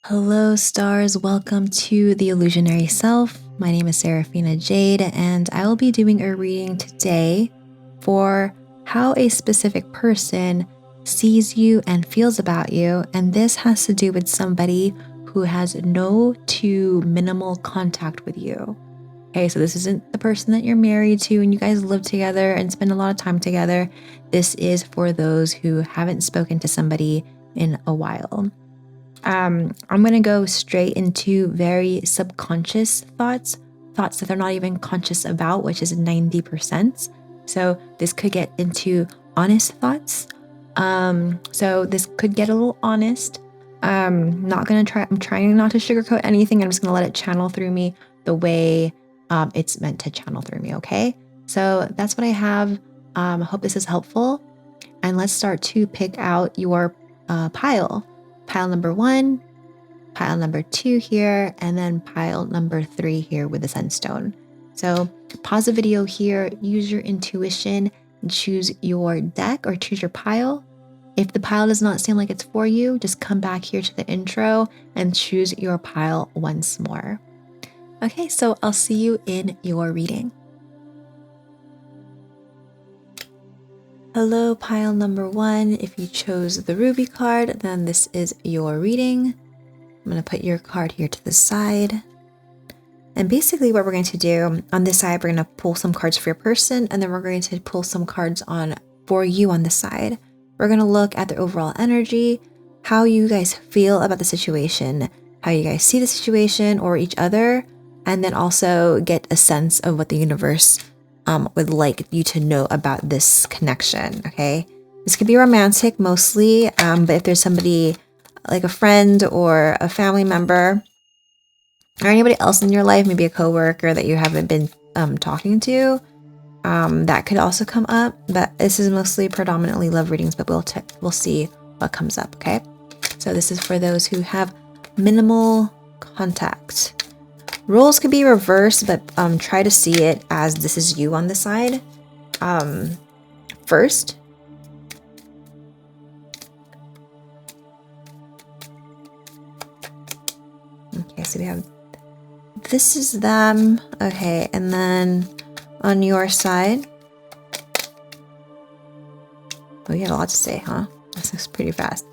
Hello, stars. Welcome to The Illusionary Self. My name is Seraphina Jade, and I will be doing a reading today for how a specific person sees you and feels about you. And this has to do with somebody who has no to minimal contact with you. Okay, so this isn't the person that you're married to and you guys live together and spend a lot of time together. This is for those who haven't spoken to somebody in a while. I'm going to go straight into very subconscious thoughts that they're not even conscious about, which is 90%. So this could get into honest thoughts. So this could get a little honest. I'm trying not to sugarcoat anything. I'm just going to let it channel through me the way it's meant to channel through me. Okay. So that's what I have. I hope this is helpful. And let's start to pick out your pile. Pile number 1, pile number 2 here, and then pile number 3 here with the sunstone. So pause the video here, use your intuition, and choose your deck or choose your pile. If the pile does not seem like it's for you, just come back here to the intro and choose your pile once more. Okay, so I'll see you in your reading. Hello, pile number 1. If you chose the ruby card, then this is your reading. I'm going to put your card here to the side. And basically what we're going to do on this side, we're going to pull some cards for your person, and then we're going to pull some cards for you on this side. We're going to look at the overall energy, how you guys feel about the situation, how you guys see the situation or each other, and then also get a sense of what the universe would like you to know about this connection, okay? This could be romantic mostly, but if there's somebody like a friend or a family member or anybody else in your life, maybe a coworker that you haven't been talking to, that could also come up. But this is mostly predominantly love readings, but we'll see what comes up, okay? So this is for those who have minimal contact. Roles could be reversed, but try to see it as this is you on the side. First. Okay, so we have, this is them. Okay, and then on your side. Oh, you had a lot to say, huh? This looks pretty fast.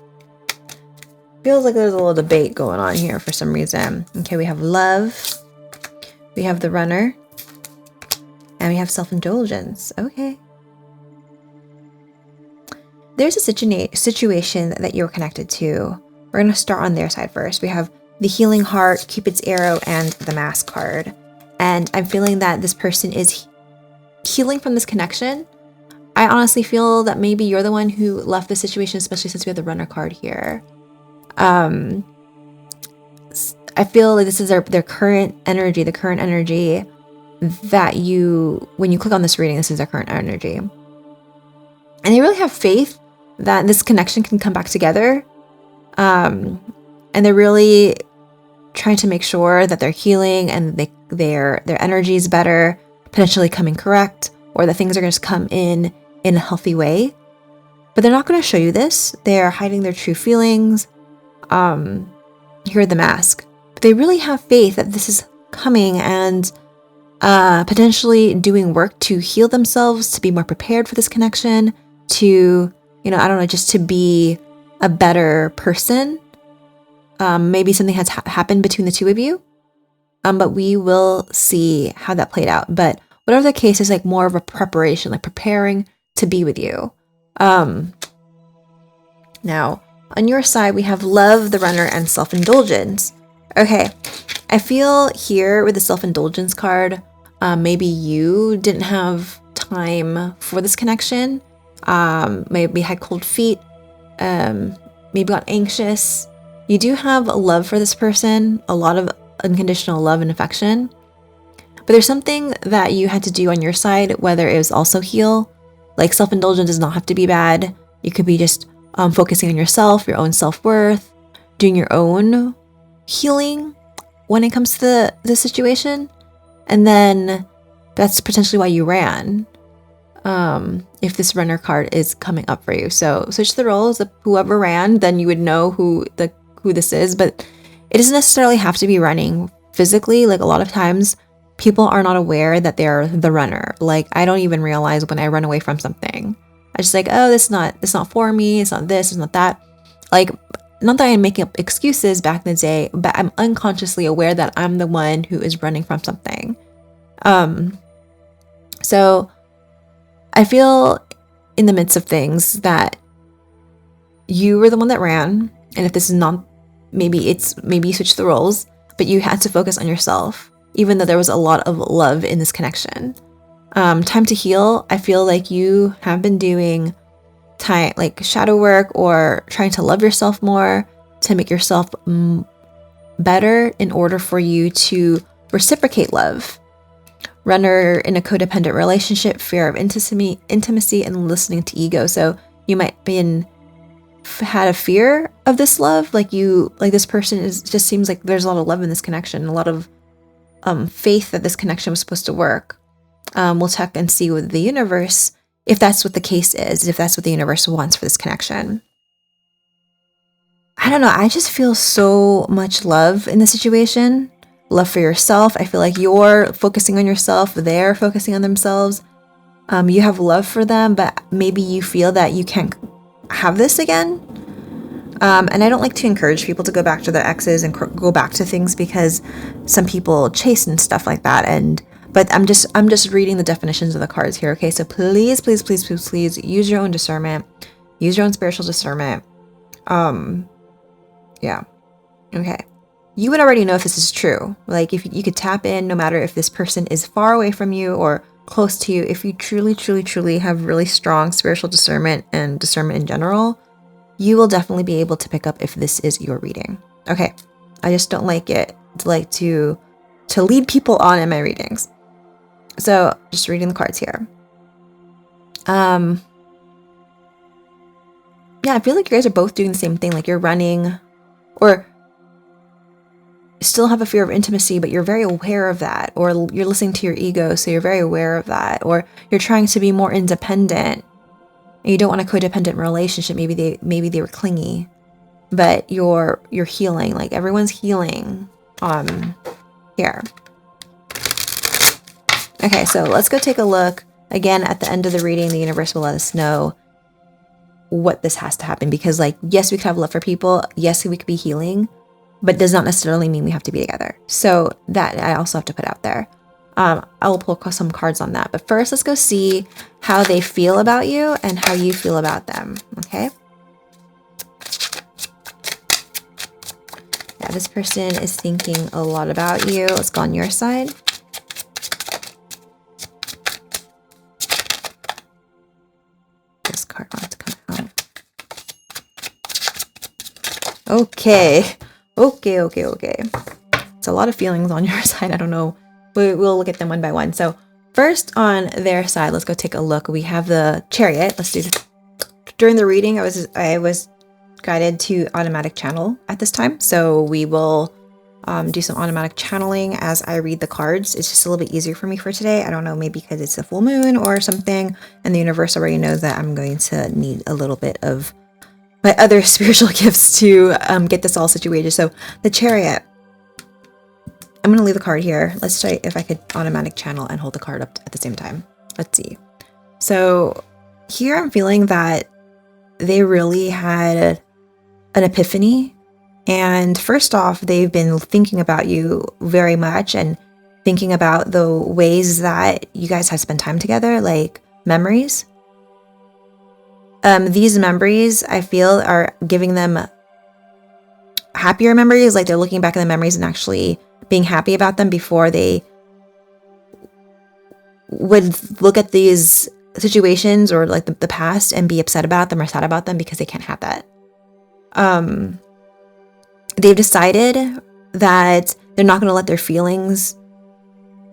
Feels like there's a little debate going on here for some reason. Okay, we have love. We have the runner, and we have self-indulgence. Okay. There's a situation that you're connected to. We're going to start on their side first. We have the healing heart, Cupid's arrow, and the mask card. And I'm feeling that this person is healing from this connection. I honestly feel that maybe you're the one who left the situation, especially since we have the runner card here. I feel like this is their current energy, the current energy that when you click on this reading, this is their current energy. And they really have faith that this connection can come back together. And they're really trying to make sure that they're healing and their energy is better, potentially coming correct, or that things are going to come in a healthy way. But they're not going to show you this. They're hiding their true feelings. Here are the mask. They really have faith that this is coming and potentially doing work to heal themselves, to be more prepared for this connection, to, just to be a better person. Maybe something has happened between the two of you, but we will see how that played out. But whatever the case is, like more of a preparation, like preparing to be with you. Now, on your side, we have love, the runner, and self-indulgence. Okay, I feel here with the self-indulgence card, maybe you didn't have time for this connection. Maybe had cold feet, maybe got anxious. You do have a love for this person, a lot of unconditional love and affection. But there's something that you had to do on your side, whether it was also heal. Like self-indulgence does not have to be bad. You could be just focusing on yourself, your own self-worth, doing your own healing when it comes to the situation. And then that's potentially why you ran. If this runner card is coming up for you. So switch the roles. If whoever ran, then you would know who this is. But it doesn't necessarily have to be running physically. Like a lot of times people are not aware that they're the runner. Like I don't even realize when I run away from something. I just like, oh, it's not for me. It's not this, it's not that. Like, not that I'm making up excuses back in the day, but I'm unconsciously aware that I'm the one who is running from something. So I feel in the midst of things that you were the one that ran. And if this is not, maybe you switched the roles, but you had to focus on yourself, even though there was a lot of love in this connection. Time to heal. I feel like you have been doing like shadow work or trying to love yourself more to make yourself better in order for you to reciprocate love. Runner in a codependent relationship, fear of intimacy and listening to ego. So you might had a fear of this love, like this person just seems like there's a lot of love in this connection, a lot of faith that this connection was supposed to work. We'll check and see with the universe if that's what the case is, if that's what the universe wants for this connection. I don't know. I just feel so much love in this situation. Love for yourself. I feel like you're focusing on yourself. They're focusing on themselves. You have love for them, but maybe you feel that you can't have this again. And I don't like to encourage people to go back to their exes and go back to things because some people chase and stuff like that. But I'm just reading the definitions of the cards here. Okay, so please use your own discernment, use your own spiritual discernment. Yeah. Okay. You would already know if this is true. Like if you could tap in, no matter if this person is far away from you or close to you, if you truly have really strong spiritual discernment and discernment in general, you will definitely be able to pick up if this is your reading. Okay. I just don't like it to lead people on in my readings. So just reading the cards here. Yeah, I feel like you guys are both doing the same thing. Like you're running or still have a fear of intimacy, but you're very aware of that. Or you're listening to your ego, so you're very aware of that. Or you're trying to be more independent. And you don't want a codependent relationship. Maybe they were clingy, but you're healing. Like everyone's healing here. Okay, so let's go take a look. Again, at the end of the reading, the universe will let us know what this has to happen. Because like, yes, we could have love for people. Yes, we could be healing, but does not necessarily mean we have to be together. So that I also have to put out there. I will pull some cards on that. But first, let's go see how they feel about you and how you feel about them. Okay? Yeah, this person is thinking a lot about you. Let's go on your side. This card wants to come out. Okay. It's a lot of feelings on your side. I don't know. We'll look at them one by one. So first on their side, let's go take a look. We have the Chariot. Let's do this. During the reading, I was guided to automatic channel at this time. So we will do some automatic channeling as I read the cards. It's just a little bit easier for me for today. I don't know, maybe because it's a full moon or something. And the universe already knows that I'm going to need a little bit of my other spiritual gifts to get this all situated. So the Chariot. I'm going to leave the card here. Let's try if I could automatic channel and hold the card up at the same time. Let's see. So here I'm feeling that they really had an epiphany. And first off, they've been thinking about you very much and thinking about the ways that you guys have spent time together, like memories. These memories, I feel, are giving them happier memories. Like they're looking back at the memories and actually being happy about them before they would look at these situations or like the past and be upset about them or sad about them because they can't have that. They've decided that they're not going to let their feelings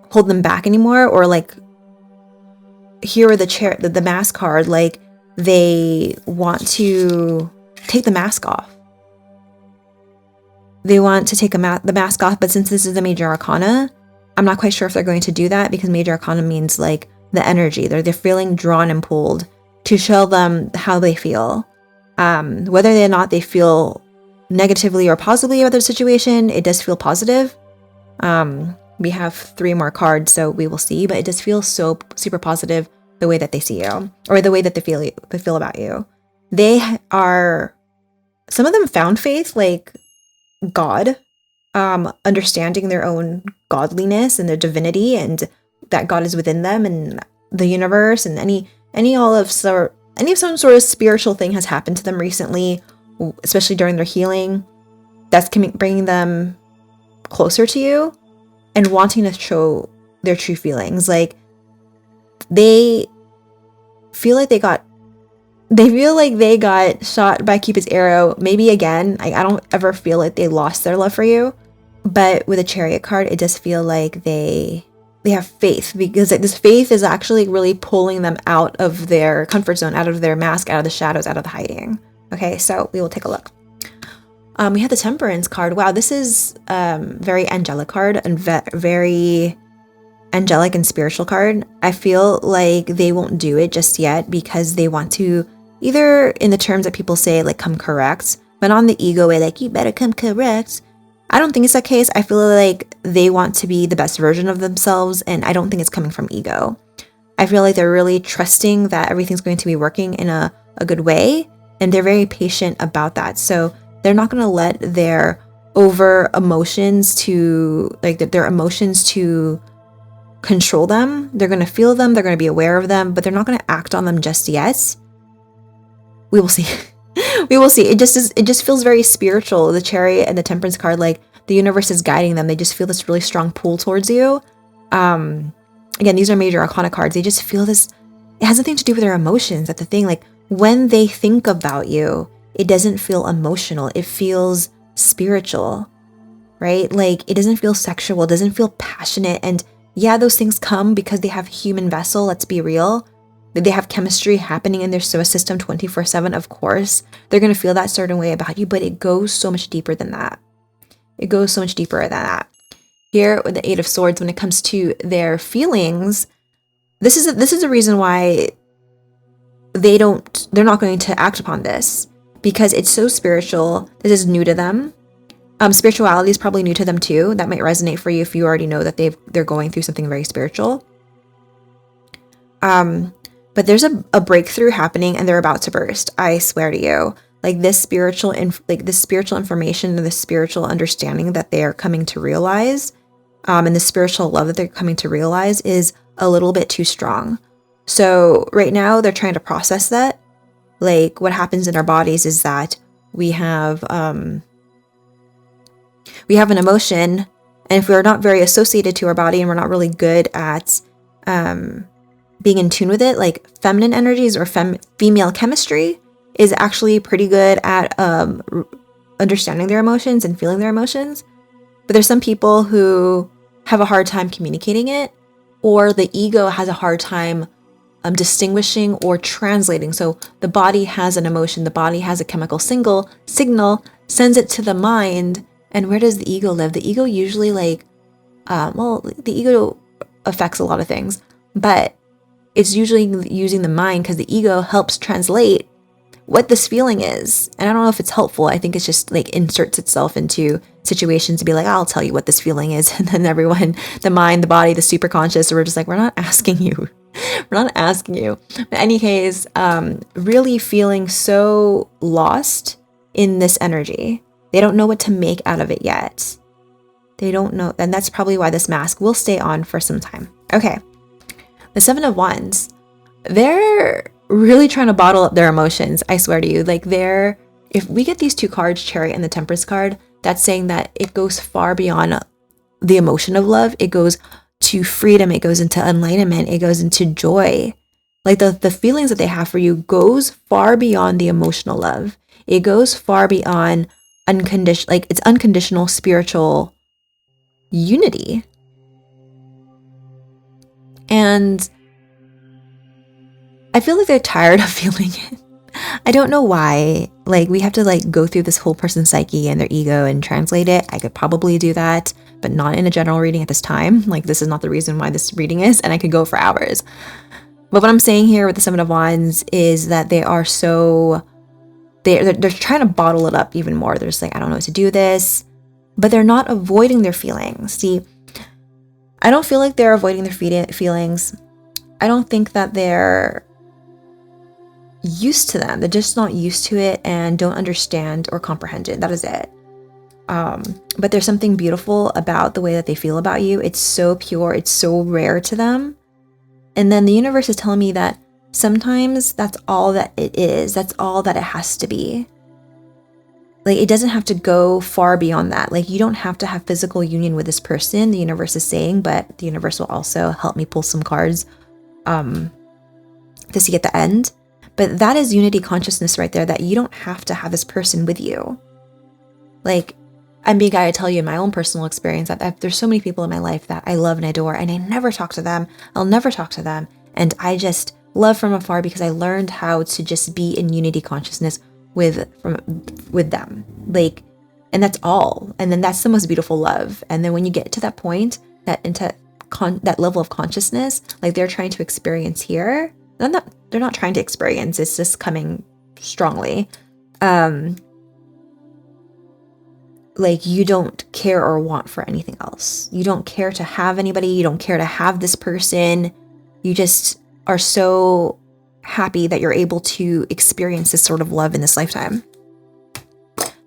hold them back anymore, or like here are the mask card, like they want to take the mask off. They want to take the mask off, but since this is the major arcana, I'm not quite sure if they're going to do that because major arcana means like the energy. They're feeling drawn and pulled to show them how they feel. Whether or not they feel negatively or positively about the situation, it does feel positive. We have 3 more cards, so we will see, but it does feel so super positive the way that they see you, or the way that they feel about you. Some of them found faith, like God, understanding their own godliness and their divinity, and that God is within them and the universe, and any some sort of spiritual thing has happened to them recently, especially during their healing, that's bringing them closer to you and wanting to show their true feelings. Like they feel like they got shot by Cupid's arrow. Maybe again, I don't ever feel like they lost their love for you, but with a Chariot card, it does feel like they have faith, because this faith is actually really pulling them out of their comfort zone, out of their mask, out of the shadows, out of the hiding. Okay, so we will take a look. We have the Temperance card. Wow, this is very angelic card, and very angelic and spiritual card. I feel like they won't do it just yet because they want to, either in the terms that people say, like, come correct, but on the ego way, like, you better come correct. I don't think it's that case. I feel like they want to be the best version of themselves, and I don't think it's coming from ego. I feel like they're really trusting that everything's going to be working in a good way, and they're very patient about that. So they're not going to let their emotions to control them. They're going to feel them, they're going to be aware of them, but they're not going to act on them just yet. We will see. We will see. It just feels very spiritual. The Chariot and the Temperance card, like the universe is guiding them. They just feel this really strong pull towards you. Again, these are major arcana cards. They just feel this. It has nothing to do with their emotions. That's the thing. Like when they think about you, it doesn't feel emotional. It feels spiritual, right? Like it doesn't feel sexual. It doesn't feel passionate. And yeah, those things come because they have a human vessel. Let's be real. They have chemistry happening in their solar system 24/7. Of course, they're going to feel that certain way about you, but it goes so much deeper than that. It goes so much deeper than that. Here with the 8 of Swords, when it comes to their feelings, this is a reason why they're not going to act upon this, because it's so spiritual. This is new to them. Spirituality is probably new to them too. That might resonate for you if you already know that they're going through something very spiritual. But there's a breakthrough happening, and they're about to burst. I swear to you, like this spiritual information and the spiritual understanding that they are coming to realize, and the spiritual love that they're coming to realize is a little bit too strong. So right now they're trying to process that. Like what happens in our bodies is that we have an emotion, and if we're not very associated to our body and we're not really good at being in tune with it, like feminine energies or female chemistry is actually pretty good at understanding their emotions and feeling their emotions. But there's some people who have a hard time communicating it, or the ego has a hard time distinguishing or translating. So the body has an emotion, the body has a chemical signal, sends it to the mind. And where does the ego live? The ego usually the ego affects a lot of things, but it's usually using the mind, because the ego helps translate what this feeling is. And I don't know if it's helpful. I think it's just like inserts itself into situations to be like, I'll tell you what this feeling is. And then everyone, the mind, the body, the superconscious, we're just like, we're not asking you. We're not asking you. But in any case, really feeling so lost in this energy. They don't know what to make out of it yet. They don't know. And that's probably why this mask will stay on for some time. Okay. The 7 of Wands, they're really trying to bottle up their emotions. I swear to you, like if we get these 2 cards, Chariot and the Temperance card, that's saying that it goes far beyond the emotion of love. It goes to freedom. It goes into enlightenment. It goes into joy. Like the feelings that they have for you goes far beyond the emotional love. It goes far beyond it's unconditional spiritual unity. And I feel like they're tired of feeling it. I don't know why. Like we have to go through this whole person's psyche and their ego and translate it. I could probably do that, but not in a general reading at this time. Like this is not the reason why this reading is, and I could go for hours. But what I'm saying here with the 7 of Wands is that they are so they're trying to bottle it up even more. They're just like, I don't know what to do with this, but they're not avoiding their feelings. See, I don't feel like they're avoiding their feelings. I don't think that they're used to them. They're just not used to it and don't understand or comprehend it. That is it. But there's something beautiful about the way that they feel about you. It's so pure. It's so rare to them. And then the universe is telling me that sometimes that's all that it is. That's all that it has to be. Like, it doesn't have to go far beyond that. Like, you don't have to have physical union with this person, the universe is saying, but the universe will also help me pull some cards to see at the end. But that is unity consciousness right there, that you don't have to have this person with you. Like, I'm being guided to tell you in my own personal experience that there's so many people in my life that I love and adore, and I never talk to them. I'll never talk to them. And I just love from afar because I learned how to just be in unity consciousness with them. Like, and that's all. And then that's the most beautiful love. And then when you get to that point, that level of consciousness, like they're trying to experience here, they're not trying to experience, it's just coming strongly. Like, you don't care or want for anything else. You don't care to have anybody. You don't care to have this person. You just are so happy that you're able to experience this sort of love in this lifetime.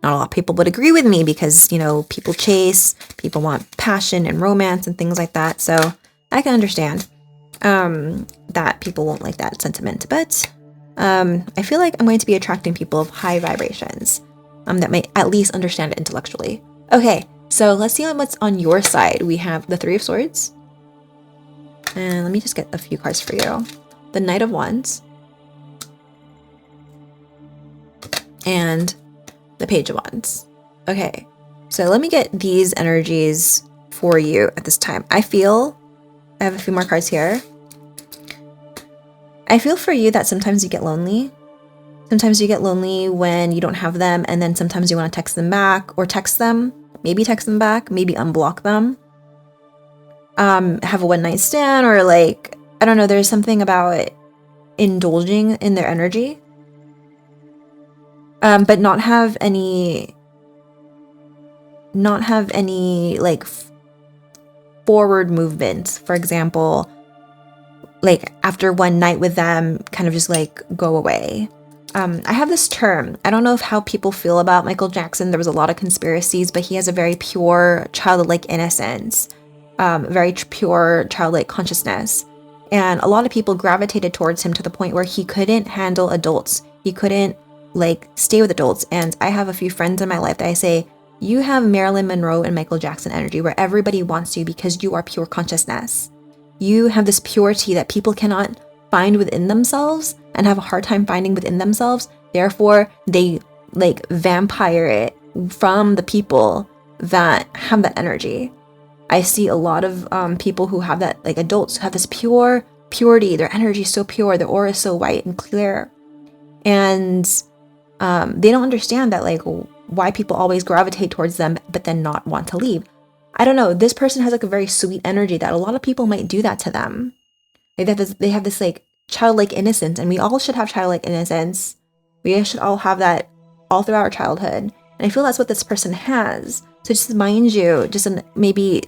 Not a lot of people would agree with me because, you know, people chase, people want passion and romance and things like that. So I can understand that people won't like that sentiment. But I feel like I'm going to be attracting people of high vibrations that may at least understand it intellectually. Okay, so let's see what's on your side. We have the Three of Swords. And let me just get a few cards for you. The Knight of Wands. And the Page of Wands. Okay, so let me get these energies for you at this time. I have a few more cards here. I feel for you that sometimes you get lonely. Sometimes you get lonely when you don't have them, and then sometimes you want to text them back, or text them, maybe text them back, maybe unblock them. Have a one-night stand, or like, I don't know, there's something about indulging in their energy. But not have any like forward movement. For example, like after one night with them, kind of just like go away. I have this term. I don't know how people feel about Michael Jackson. There was a lot of conspiracies, but he has a very pure childlike innocence, very pure childlike consciousness. And a lot of people gravitated towards him to the point where he couldn't handle adults. He couldn't like stay with adults. And I have a few friends in my life that I say, you have Marilyn Monroe and Michael Jackson energy, where everybody wants you because you are pure consciousness. You have this purity that people cannot find within themselves and have a hard time finding within themselves. Therefore, they like vampire it from the people that have that energy. I see a lot of people who have that, like adults who have this purity. Their energy is so pure. Their aura is so white and clear. And they don't understand that, like, why people always gravitate towards them but then not want to leave. I don't know. This person has like a very sweet energy that a lot of people might do that to them. Like they have this like childlike innocence, and we all should have childlike innocence. We should all have that all throughout our childhood. And I feel that's what this person has. So just mind you, just maybe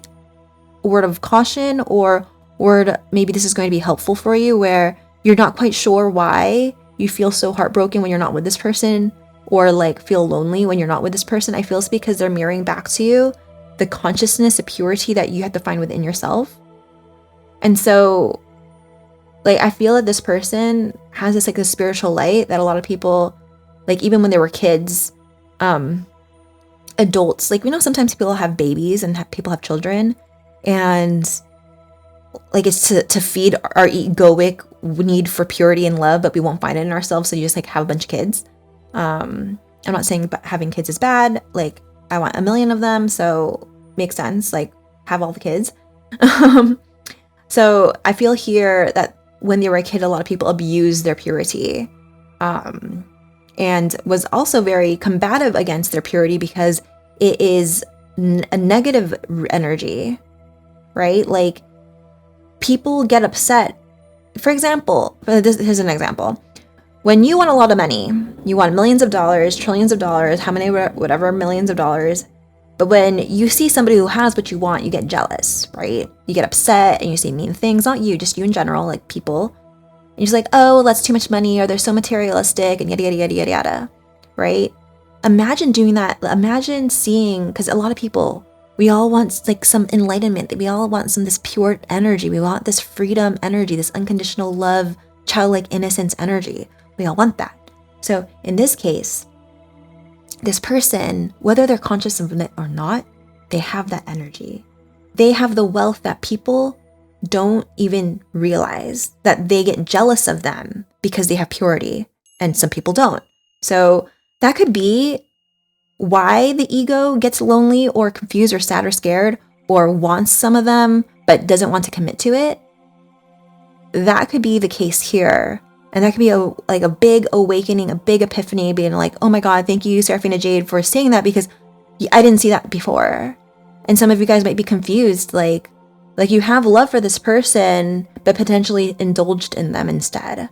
a word of caution, or word, maybe this is going to be helpful for you, where you're not quite sure why you feel so heartbroken when you're not with this person, or like feel lonely when you're not with this person. I feel it's because they're mirroring back to you the consciousness, the purity that you have to find within yourself. And so, like, I feel that this person has this like a spiritual light that a lot of people, like even when they were kids, adults, like, you know, sometimes people have babies and people have children, and like it's to feed our egoic need for purity and love, but we won't find it in ourselves. So you just like have a bunch of kids. I'm not saying having kids is bad. Like, I want 1 million of them, so makes sense. Like, have all the kids. So I feel here that when they were a kid, a lot of people abused their purity, and was also very combative against their purity because it is a negative energy, right? Like, people get upset. For example, here's an example. when you want a lot of money, you want millions of dollars, trillions of dollars, how many, whatever, millions of dollars. But when you see somebody who has what you want, you get jealous, right? You get upset and you say mean things, not you, just you in general, like people. And you're just like, oh, that's too much money, or they're so materialistic, and yada, yada, yada, yada, yada, right? Imagine doing that. Imagine seeing, because a lot of people, we all want like some enlightenment. We all want this pure energy. We want this freedom energy, this unconditional love, childlike innocence energy. We all want that. So in this case, this person, whether they're conscious of it or not, they have that energy. They have the wealth that people don't even realize, that they get jealous of them because they have purity, and some people don't. So that could be why the ego gets lonely or confused or sad or scared or wants some of them but doesn't want to commit to it. That could be the case here. And that could be a big awakening, a big epiphany, being like, oh my God, thank you, Seraphina Jade, for saying that, because I didn't see that before. And some of you guys might be confused, like you have love for this person, but potentially indulged in them instead,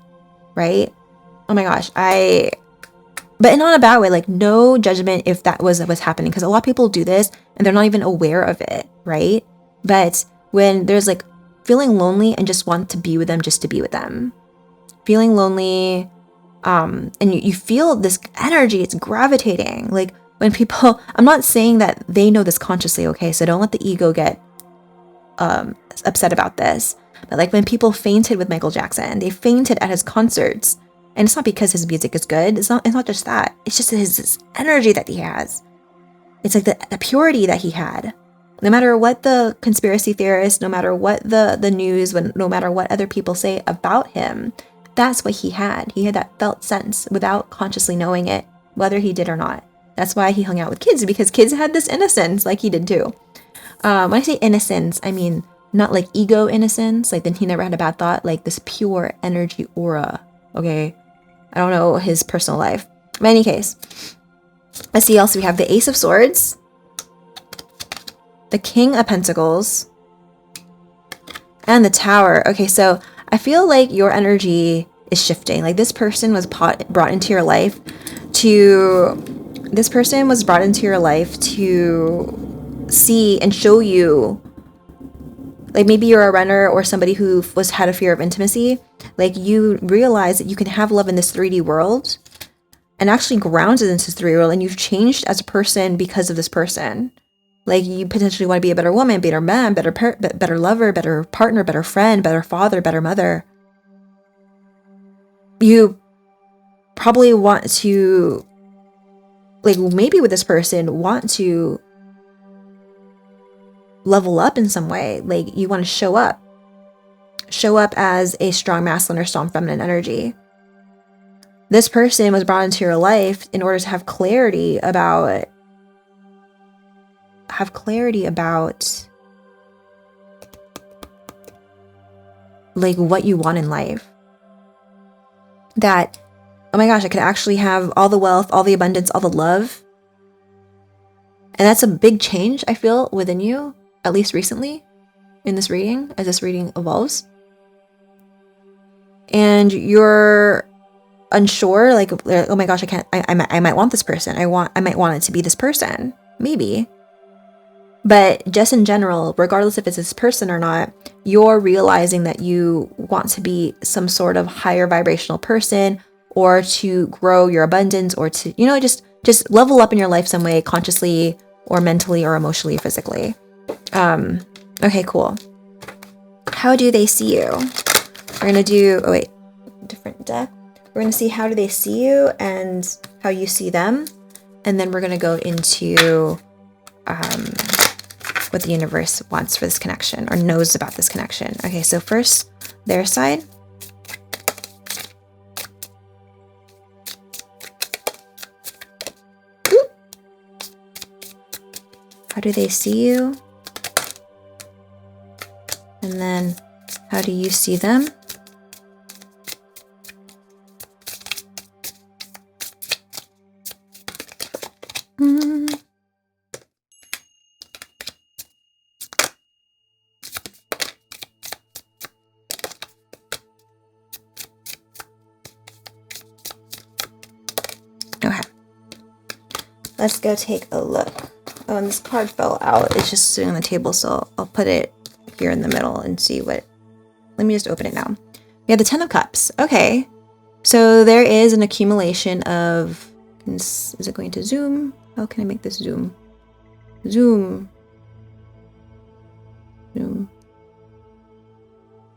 right? Oh my gosh, but in not a bad way, like no judgment if that was what's happening, because a lot of people do this and they're not even aware of it, right? But when there's like feeling lonely and just want to be with them just to be with them, feeling lonely, and you feel this energy, it's gravitating. Like when people, I'm not saying that they know this consciously, okay? So don't let the ego get upset about this. But like when people fainted with Michael Jackson, they fainted at his concerts. And it's not because his music is good. It's not just that. It's just his energy that he has. It's like the purity that he had. No matter what the conspiracy theorists, no matter what the news, no matter what other people say about him, that's what he had. He had that felt sense without consciously knowing it, whether he did or not. That's why he hung out with kids, because kids had this innocence like he did too. When I say innocence, I mean not like ego innocence, like then he never had a bad thought, like this pure energy aura, okay? I don't know his personal life. In any case, let's see else. We have the Ace of Swords, the King of Pentacles, and the Tower. Okay, so I feel like your energy is shifting. Like this person was brought into your life to see and show you, like maybe you're a runner or somebody who had a fear of intimacy. Like you realize that you can have love in this 3D world and actually grounded into this 3D world, and you've changed as a person because of this person. Like you potentially want to be a better woman, better man, better lover, better partner, better friend, better father, better mother. You probably want to, like maybe with this person, want to level up in some way. Like you want to show up as a strong masculine or strong feminine energy. This person was brought into your life in order to have clarity about like what you want in life. That, oh my gosh, I could actually have all the wealth, all the abundance, all the love. And that's a big change, I feel, within you, at least recently in this reading, as this reading evolves. And you're unsure, like, oh my gosh, I might want this person. I might want it to be this person, maybe. But just in general, regardless if it's this person or not, you're realizing that you want to be some sort of higher vibrational person, or to grow your abundance, or to, just level up in your life some way, consciously or mentally or emotionally or physically. Okay, cool. How do they see you? We're going to do, different deck. We're going to see how do they see you and how you see them. And then we're going to go into what the universe wants for this connection, or knows about this connection. Okay, so first, their side. Ooh. How do they see you? And then, how do you see them? let's go take a look. Oh, and this card fell out. It's just sitting on the table, so I'll put it here in the middle and see what... Let me just open it now. We have the Ten of Cups. Okay. So there is an accumulation of... Is it going to zoom? How can I make this zoom? Zoom. Zoom.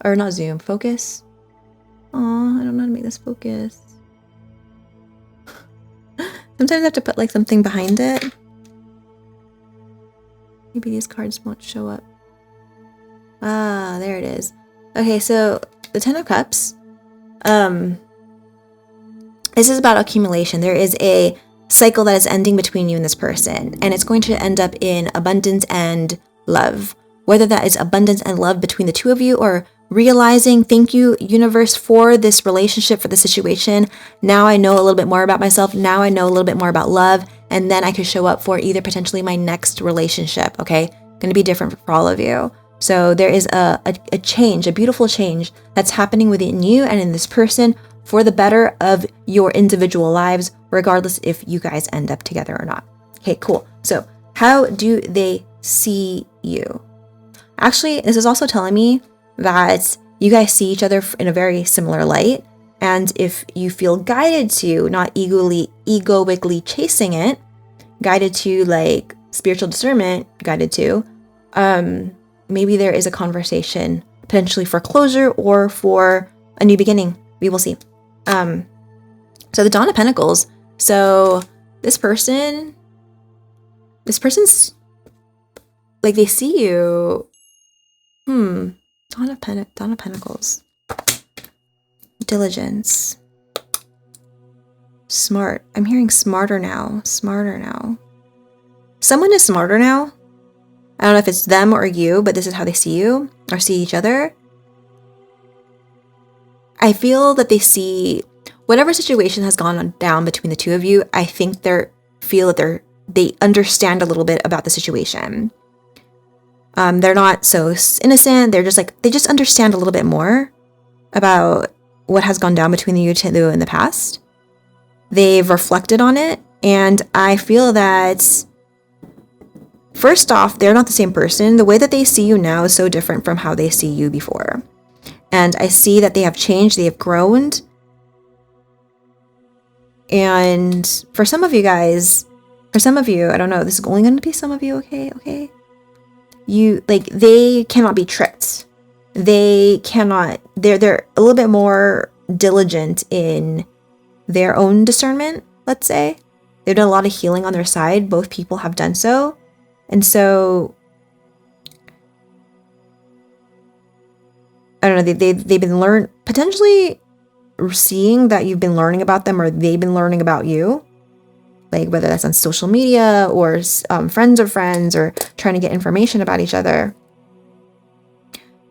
Or not zoom. Focus. Aw, I don't know how to make this focus. Sometimes I have to put like something behind it. Maybe these cards won't show up. Ah, there it is. Okay, so the Ten of Cups. This is about accumulation. There is a cycle that is ending between you and this person, and it's going to end up in abundance and love. Whether that is abundance and love between the two of you, or realizing, thank you, universe, for this relationship, for the situation. Now I know a little bit more about myself. Now I know a little bit more about love, and then I could show up for either potentially my next relationship. Okay, going to be different for all of you. So there is a change, a beautiful change that's happening within you and in this person for the better of your individual lives, regardless if you guys end up together or not. Okay, cool. So how do they see you? Actually, this is also telling me that you guys see each other in a very similar light. And if you feel guided to, not egoically chasing it, guided to like spiritual discernment, guided to, maybe there is a conversation potentially for closure or for a new beginning. We will see. So the Dawn of Pentacles. So this person's like, they see you. Dawn of Pentacles. Diligence. Smart. I'm hearing smarter now. Smarter now. Someone is smarter now. I don't know if it's them or you, but this is how they see you or see each other. I feel that they see whatever situation has gone on down between the two of you. I think they understand a little bit about the situation. They're not so innocent. They're just like, they just understand a little bit more about what has gone down between you two in the past. They've reflected on it. And I feel that, first off, they're not the same person. The way that they see you now is so different from how they see you before. And I see that they have changed, they have grown. And for some of you guys, I don't know, this is only going to be some of you, okay? They cannot be tricked. They're a little bit more diligent in their own discernment, let's say. They've done a lot of healing on their side. Both people have done so. And so, I don't know, they've been potentially seeing that you've been learning about them, or they've been learning about you. Like whether that's on social media or friends of friends, or trying to get information about each other.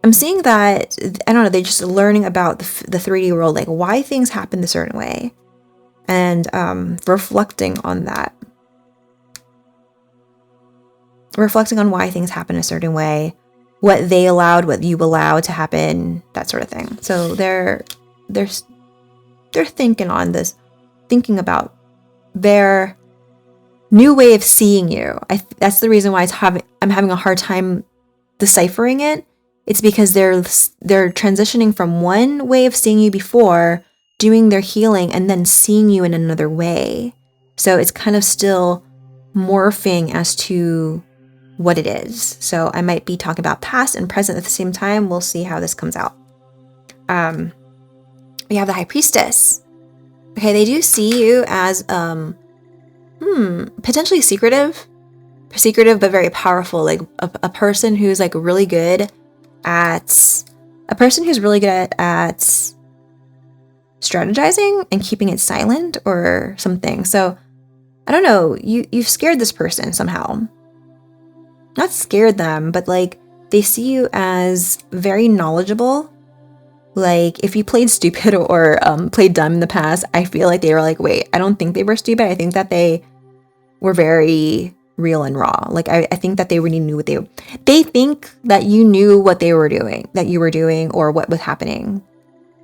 I'm seeing that, I don't know, they're just learning about the 3D world, like why things happen a certain way. And reflecting on that. Reflecting on why things happen a certain way. What they allowed, what you allowed to happen, that sort of thing. So they're thinking on this, thinking about their new way of seeing you. That's the reason why I'm having a hard time deciphering it. It's because they're transitioning from one way of seeing you before, doing their healing, and then seeing you in another way. So it's kind of still morphing as to what it is. So I might be talking about past and present at the same time. We'll see how this comes out. We have the High Priestess. Okay, they do see you as potentially secretive but very powerful, like a person who's like really good at strategizing and keeping it silent or something. So I don't know, you've scared this person somehow. Not scared them, but like they see you as very knowledgeable. Like if you played stupid or played dumb in the past, I feel like they were like, wait, I don't think they were stupid. I think that they were very real and raw. Like I think that they really knew what they think that you knew what they were doing, that you were doing, or what was happening.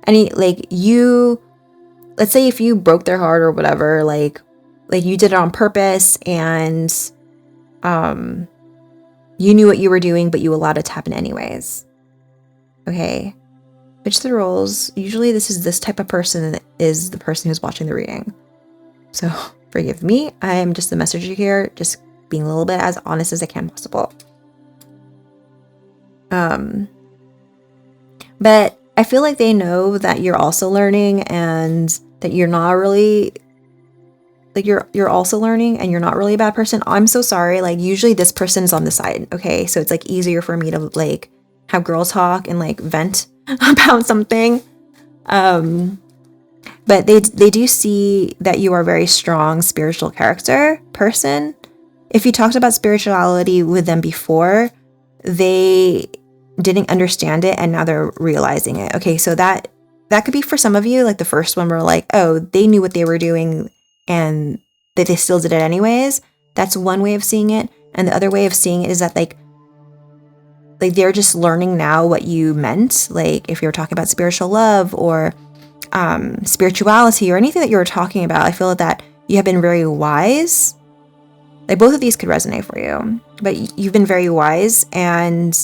Let's say if you broke their heart or whatever, like like you did it on purpose, and you knew what you were doing, but you allowed it to happen anyways. Okay. Switch the roles. Usually this type of person is the person who's watching the reading. So forgive me. I'm just the messenger here, just being a little bit as honest as I can possible. But I feel like they know that you're also learning, and that you're not really, like you're also learning, and you're not really a bad person. I'm so sorry. Like usually this person's on the side. Okay. So it's like easier for me to like have girl talk and like vent about something. But they do see that you are a very strong spiritual character person. If you talked about spirituality with them before, they didn't understand it, and now they're realizing it. Okay, so that could be for some of you, like the first one were like, oh, they knew what they were doing and that they still did it anyways. That's one way of seeing it. And the other way of seeing it is that like they're just learning now what you meant. Like if you're talking about spiritual love or spirituality or anything that you were talking about, I feel that you have been very wise. Like both of these could resonate for you, but you've been very wise, and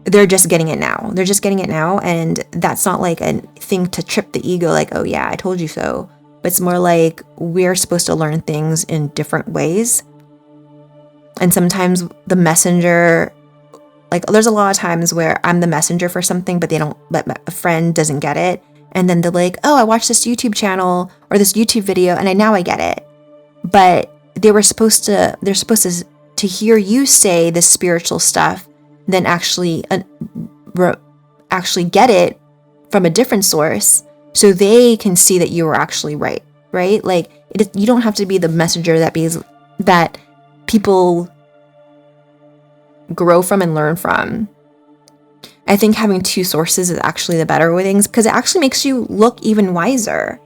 they're just getting it now. They're just getting it now. And that's not like a thing to trip the ego, like, oh yeah, I told you so. But it's more like we're supposed to learn things in different ways. And sometimes the messenger, like there's a lot of times where I'm the messenger for something, but a friend doesn't get it. And then they're like, oh, I watched this YouTube channel or this YouTube video and now I get it. But they're supposed to hear you say this spiritual stuff, then actually get it from a different source, so they can see that you were actually right? Like you don't have to be the messenger that people grow from and learn from. I think having two sources is actually the better way things, because it actually makes you look even wiser.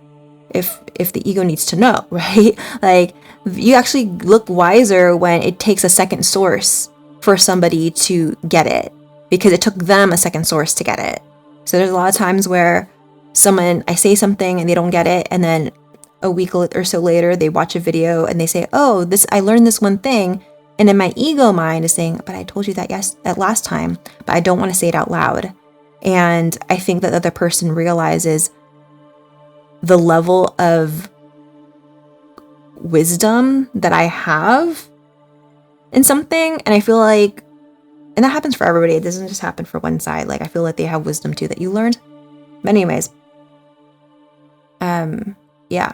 If the ego needs to know, right? Like you actually look wiser when it takes a second source for somebody to get it, because it took them a second source to get it. So there's a lot of times where I say something and they don't get it, and then a week or so later they watch a video and they say, oh, I learned this one thing, and in my ego mind is saying, but I told you that last time, but I don't want to say it out loud. And I think that the other person realizes the level of wisdom that I have in something, and I feel like, and that happens for everybody, it doesn't just happen for one side. Like I feel like they have wisdom too that you learned. But anyways, yeah,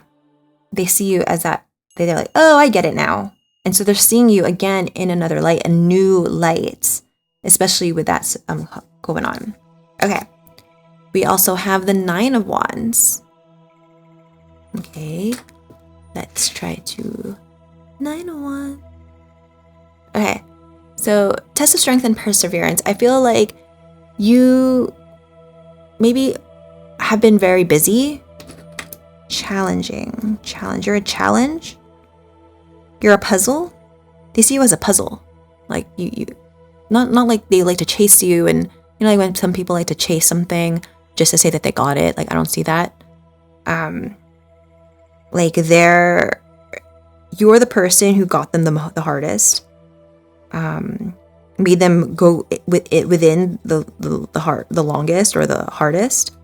they see you as that. They're like, oh, I get it now. And so they're seeing you again in another light, a new light, especially with that going on. Okay, we also have the 9 of Wands. Okay, let's try to 9 of Wands. Okay, so test of strength and perseverance. I feel like you maybe have been very busy. Challenging. You're a challenge. You're a puzzle. They see you as a puzzle. Like you not like they like to chase you, and you know, like when some people like to chase something just to say that they got it. Like I don't see that. Like you're the person who got them the hardest. Made them go within the longest or the hardest.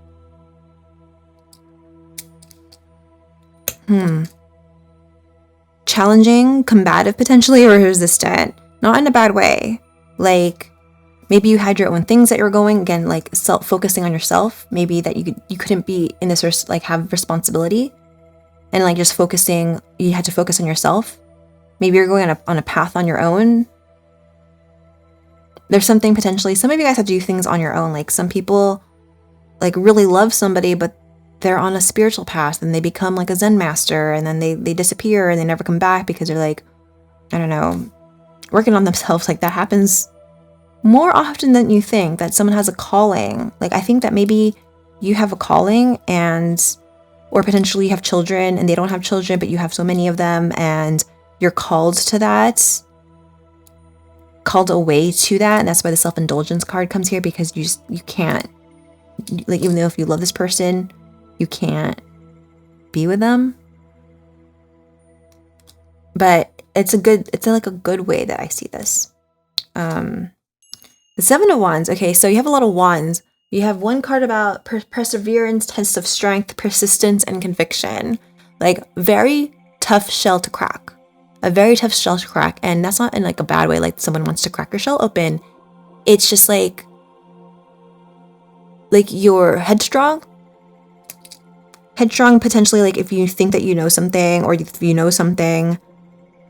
Challenging, combative potentially, or resistant. Not in a bad way. Like maybe you had your own things that you were going, again, like focusing on yourself. Maybe that you couldn't be in this, like have responsibility, and like just focusing, you had to focus on yourself. Maybe you're going on a path on your own. There's something potentially, some of you guys have to do things on your own. Like some people like really love somebody, but they're on a spiritual path and they become like a Zen master, and then they disappear and they never come back because they're like, I don't know, working on themselves. Like that happens more often than you think, that someone has a calling. Like I think that maybe you have a calling, or potentially you have children and they don't have children, but you have so many of them and you're called to that, called away to that. And that's why the self-indulgence card comes here, because you can't, like, even though if you love this person, you can't be with them. but it's like a good way that I see this. The Seven of Wands. Okay, so you have a lot of wands. You have one card about perseverance, test of strength, persistence, and conviction. Like, very tough shell to crack. A very tough shell to crack. And that's not in like a bad way, like someone wants to crack your shell open. It's just like you're headstrong. Headstrong potentially, like if you think that you know something, or if you know something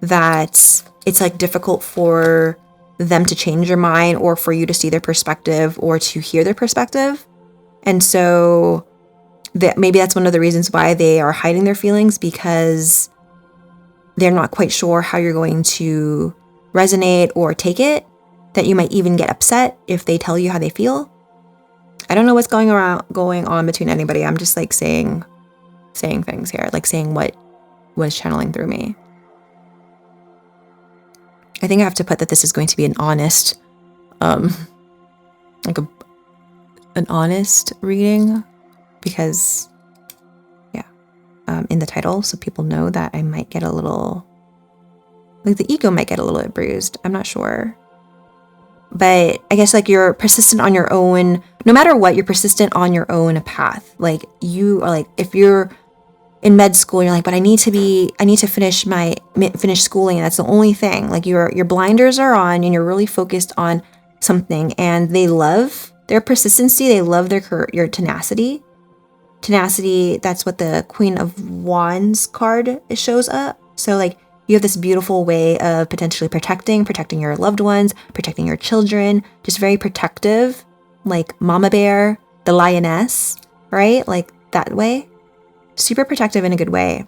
that it's like difficult for them to change your mind, or for you to see their perspective, or to hear their perspective. And so maybe that's one of the reasons why they are hiding their feelings, because they're not quite sure how you're going to resonate or take it, that you might even get upset if they tell you how they feel. I don't know what's going on between anybody. I'm just like saying things here, like saying what was channeling through me. I think I have to put that this is going to be an honest, like an honest reading, because, yeah, in the title, so people know that I might get a little, like the ego might get a little bit bruised. I'm not sure. But I guess like you're persistent on your own, no matter what, you're persistent on your own path. Like you are like, if you're in med school, you're like, but I need to finish schooling. And that's the only thing. Like your blinders are on and you're really focused on something, and they love their persistency. They love your tenacity. Tenacity. That's what the Queen of Wands card shows up. So like you have this beautiful way of potentially protecting your loved ones, protecting your children, just very protective, like Mama Bear, the lioness, right? Like that way. Super protective in a good way.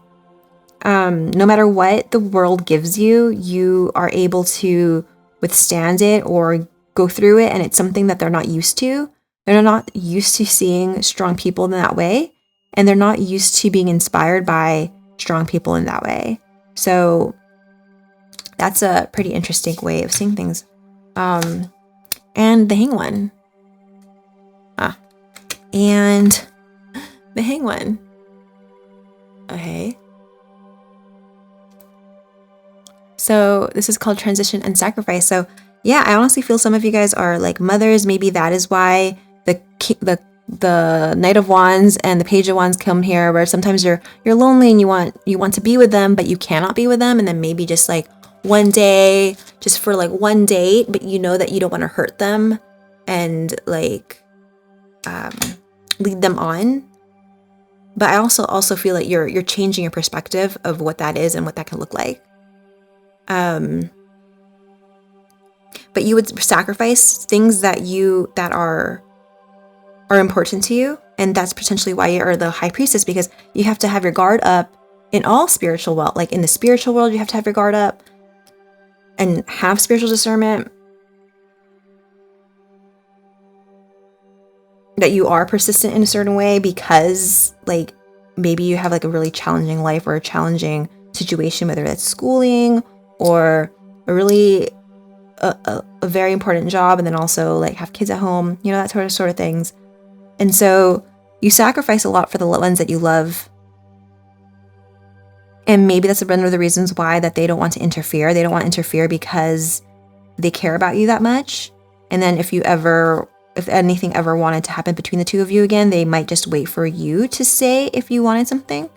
No matter what the world gives you, you are able to withstand it or go through it, and it's something that they're not used to. They're not used to seeing strong people in that way, and they're not used to being inspired by strong people in that way. So that's a pretty interesting way of seeing things. And the Hanged One. And the Hanged One. Okay. So this is called Transition and Sacrifice. So yeah, I honestly feel some of you guys are like mothers. Maybe that is why the Knight of Wands and the Page of Wands come here, where sometimes you're lonely and you want to be with them, but you cannot be with them. And then maybe just like one day, just for like one date, but you know that you don't want to hurt them and like lead them on. But I also feel like you're changing your perspective of what that is and what that can look like. But you would sacrifice things that are important to you, and that's potentially why you are the High Priestess, because you have to have your guard up in all spiritual world. Like in the spiritual world, you have to have your guard up and have spiritual discernment. That you are persistent in a certain way, because like maybe you have like a really challenging life or a challenging situation, whether that's schooling or a really a very important job, and then also like have kids at home, you know, that sort of things. And so you sacrifice a lot for the ones that you love. And maybe that's one of the reasons why that they don't want to interfere. They don't want to interfere because they care about you that much. And then if anything ever wanted to happen between the two of you again, they might just wait for you to say if you wanted something.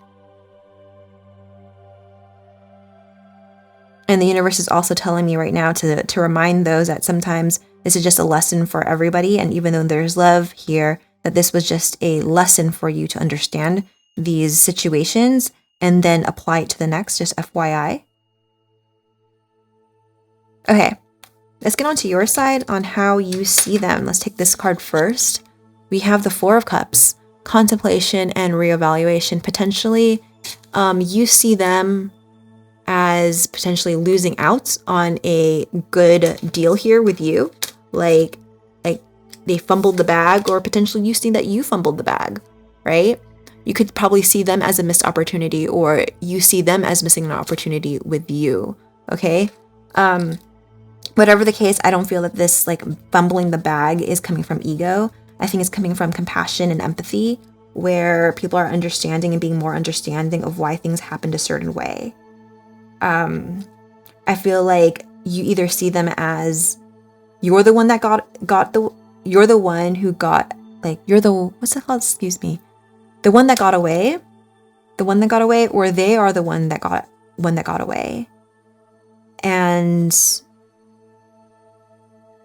And the universe is also telling me right now to remind those that sometimes this is just a lesson for everybody. And even though there's love here, that this was just a lesson for you to understand these situations and then apply it to the next, just FYI. Okay, let's get on to your side on how you see them. Let's take this card first. We have the Four of Cups, contemplation and reevaluation. Potentially, you see them as potentially losing out on a good deal here with you. Like they fumbled the bag, or potentially you see that you fumbled the bag, right? You could probably see them as a missed opportunity, or you see them as missing an opportunity with you, okay? Whatever the case, I don't feel that this like fumbling the bag is coming from ego. I think it's coming from compassion and empathy, where people are understanding and being more understanding of why things happened a certain way. I feel like you either see them as you're the one that you're the one who got, like, you're the, what's it called? Excuse me. The one that got away, or they are the one that got away. And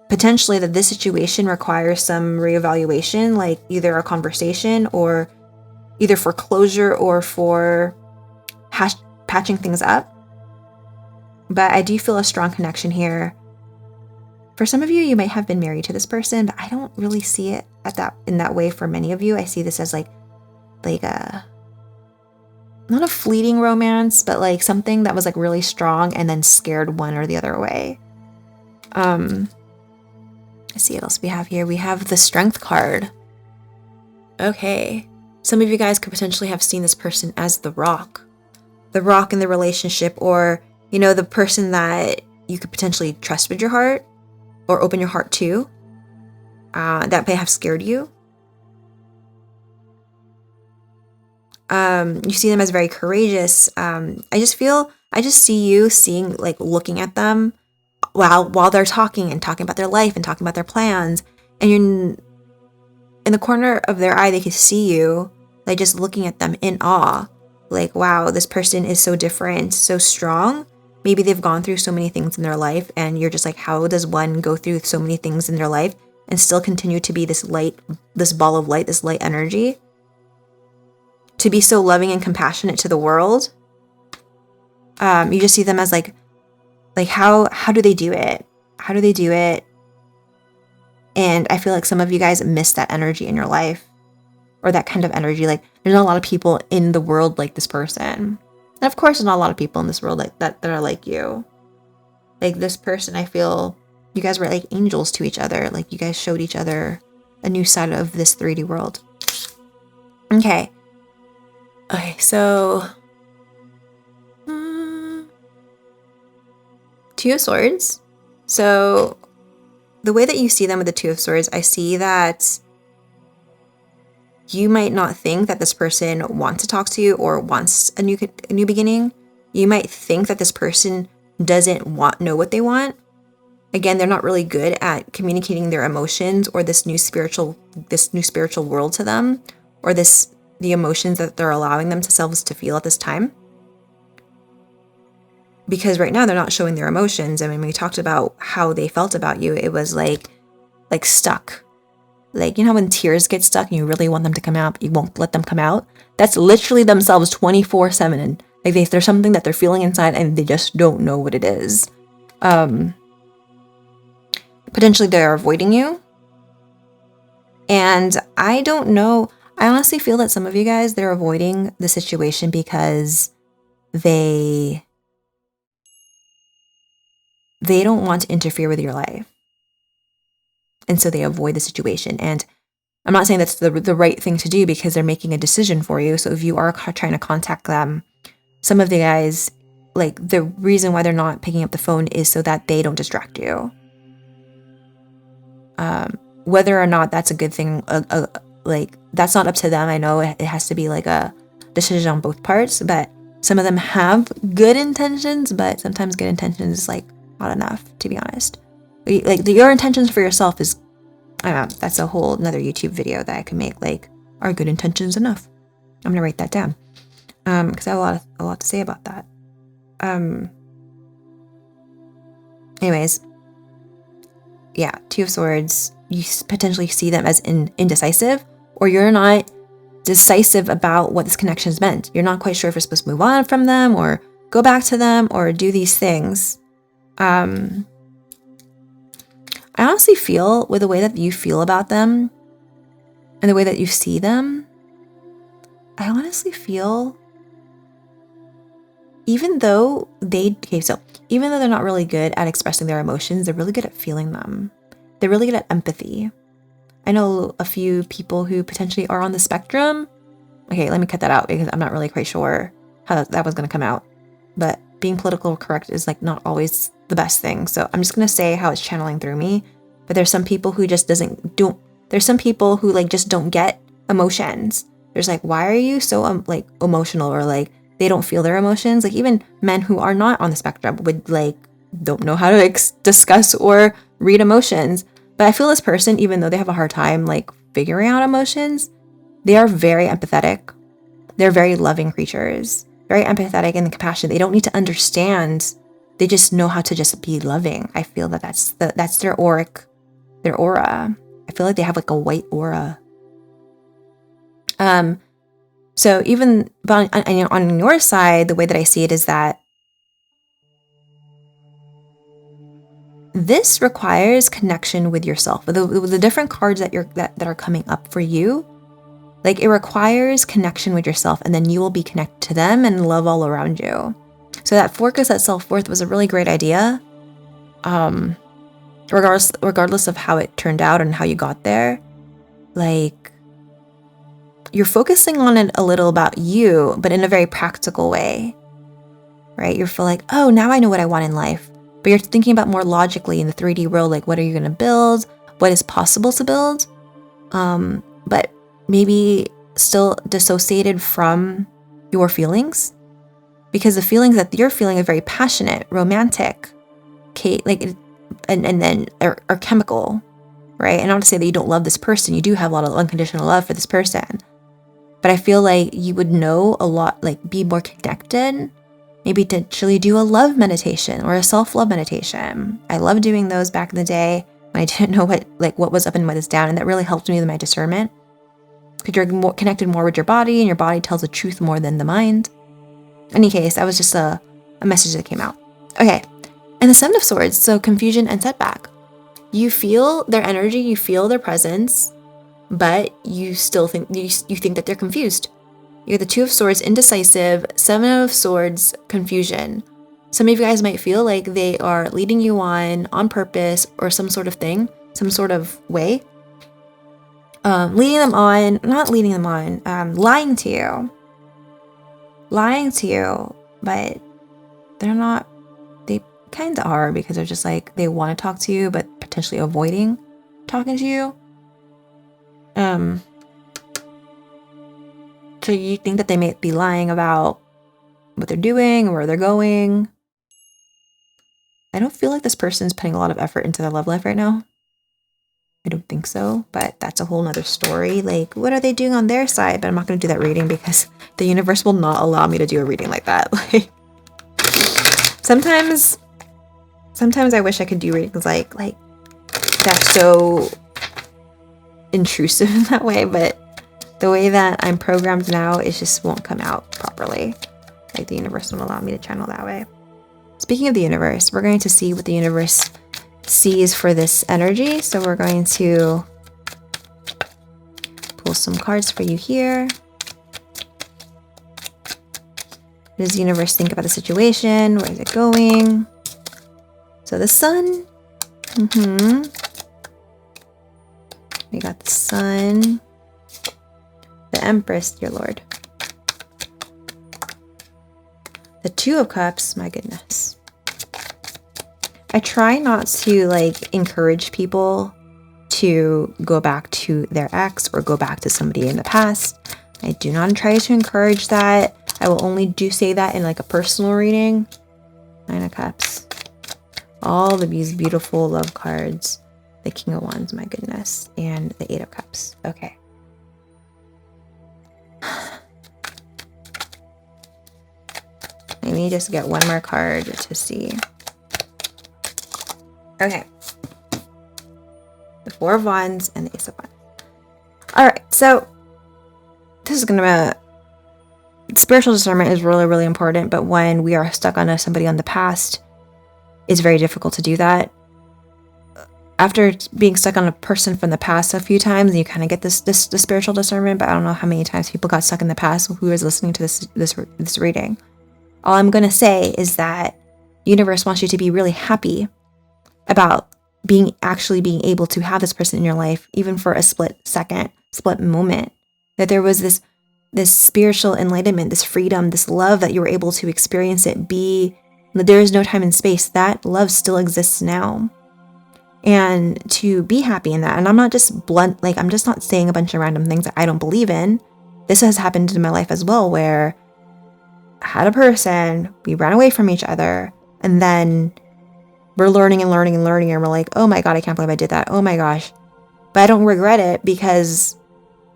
potentially that this situation requires some reevaluation, like either a conversation or either for closure or for patching things up. But I do feel a strong connection here. For some of you, you might have been married to this person, but I don't really see it in that way for many of you. I see this as like a, not a fleeting romance, but like something that was like really strong and then scared one or the other away. Let's see what else we have here. We have the Strength card. Okay. Some of you guys could potentially have seen this person as the rock in the relationship, or, you know, the person that you could potentially trust with your heart or open your heart to, that may have scared you. You see them as very courageous. I just see you looking at them while they're talking about their life and talking about their plans, and you're in the corner of their eye, they can see you, like, just looking at them in awe. Like, wow, this person is so different, so strong. Maybe they've gone through so many things in their life, and you're just like, how does one go through so many things in their life and still continue to be this ball of light, this light energy? To be so loving and compassionate to the world. You just see them as like how do they do it? How do they do it? And I feel like some of you guys miss that energy in your life, or that kind of energy. Like, there's not a lot of people in the world like this person. And of course, there's not a lot of people in this world like that are like you. Like, this person, I feel you guys were like angels to each other. Like, you guys showed each other a new side of this 3D world. Okay, so Two of Swords. So the way that you see them with the Two of Swords, I see that you might not think that this person wants to talk to you or wants a new beginning. You might think that this person doesn't know what they want. Again, they're not really good at communicating their emotions or this new spiritual world to them, or the emotions that they're allowing themselves to feel at this time. Because right now they're not showing their emotions. I mean, we talked about how they felt about you. It was like stuck. Like, you know when tears get stuck and you really want them to come out, but you won't let them come out? That's literally themselves 24/7. Like, there's something that they're feeling inside and they just don't know what it is. Potentially they're avoiding you. And I don't know. I honestly feel that some of you guys, they're avoiding the situation because they don't want to interfere with your life. And so they avoid the situation. And I'm not saying that's the right thing to do, because they're making a decision for you. So if you are trying to contact them, some of the guys, like, the reason why they're not picking up the phone is so that they don't distract you. Whether or not that's a good thing, like, that's not up to them. I know it has to be like a decision on both parts, but some of them have good intentions, but sometimes good intentions is like not enough, to be honest. Like, your intentions for yourself is, I don't know, that's a whole another YouTube video that I could make. Like, are good intentions enough? I'm gonna write that down, because I have a lot to say about that. Anyways, yeah, Two of Swords. You potentially see them as indecisive, or you're not decisive about what this connection has meant. You're not quite sure if you're supposed to move on from them or go back to them or do these things. I honestly feel, with the way that you feel about them and the way that you see them, I honestly feel, even though they're not really good at expressing their emotions, they're really good at feeling them. They're really good at empathy. I know a few people who potentially are on the spectrum. Okay, let me cut that out because I'm not really quite sure how that was going to come out. But being politically correct is like not always the best thing. So I'm just going to say how it's channeling through me. But there's some people who just there's some people who like just don't get emotions. There's like, why are you so like emotional, or like they don't feel their emotions. Like even men who are not on the spectrum would like don't know how to discuss or read emotions. But I feel this person, even though they have a hard time like figuring out emotions, they are very empathetic. They're very loving creatures, very empathetic and compassionate. They don't need to understand. They just know how to just be loving. I feel that that's their aura. I feel like they have like a white aura. So even on your side, the way that I see it is that this requires connection with yourself. With the different cards that are coming up for you, like it requires connection with yourself, and then you will be connected to them and love all around you. So that focus at self-worth was a really great idea. Regardless of how it turned out and how you got there, like you're focusing on it a little about you, but in a very practical way, right? You're feel like, oh, now I know what I want in life. But you're thinking about more logically in the 3D world, like what are you going to build? What is possible to build? But maybe still dissociated from your feelings, because the feelings that you're feeling are very passionate, romantic, like, and then are chemical, right? And not to say that you don't love this person. You do have a lot of unconditional love for this person. But I feel like you would know a lot, like be more connected, maybe to actually do a love meditation or a self-love meditation. I loved doing those back in the day when I didn't know what was up and what is down. And that really helped me with my discernment, because you're connected more with your body, and your body tells the truth more than the mind. In any case, that was just a message that came out. Okay. And the Seven of Swords, so confusion and setback. You feel their energy, you feel their presence, but you still think you think that they're confused. You're the Two of Swords, indecisive, Seven of Swords, confusion. Some of you guys might feel like they are leading you on purpose or some sort of thing, some sort of way. Lying to you, but they're not. They kind of are, because they're just like, they want to talk to you, but potentially avoiding talking to you. So you think that they may be lying about what they're doing or where they're going. I don't feel like this person's putting a lot of effort into their love life right now. I don't think so, but that's a whole nother story. Like, what are they doing on their side? But I'm not going to do that reading, because the universe will not allow me to do a reading like that. Like, sometimes I wish I could do readings like that's so intrusive in that way, but the way that I'm programmed now, it just won't come out properly. Like, the universe won't allow me to channel that way. Speaking of the universe, we're going to see what the universe sees for this energy. So we're going to pull some cards for you here. What does the universe think about the situation? Where is it going? So the Sun. We got the Sun. The Empress, dear Lord. The Two of Cups, my goodness. I try not to like encourage people to go back to their ex or go back to somebody in the past. I do not try to encourage that. I will only say that in like a personal reading. Nine of Cups. All of these beautiful love cards. The King of Wands, my goodness. And the Eight of Cups. Okay. Let me just get one more card to see. Okay. The Four of Wands and the Ace of Wands. Alright, so this is gonna spiritual discernment is really, really important, but when we are stuck on somebody on the past, it's very difficult to do that. After being stuck on a person from the past a few times, you kind of get this spiritual discernment, but I don't know how many times people got stuck in the past who is listening to this reading. All I'm gonna say is that the universe wants you to be really happy about actually being able to have this person in your life, even for a split moment, that there was this spiritual enlightenment, this freedom, this love, that you were able to experience it. There is no time and space. That love still exists now. And to be happy in that. And I'm not just blunt, like, I'm just not saying a bunch of random things that I don't believe in. This has happened in my life as well, where had a person, we ran away from each other, and then we're learning and learning and learning, and we're like, oh my God, I can't believe I did that. Oh my gosh. But I don't regret it because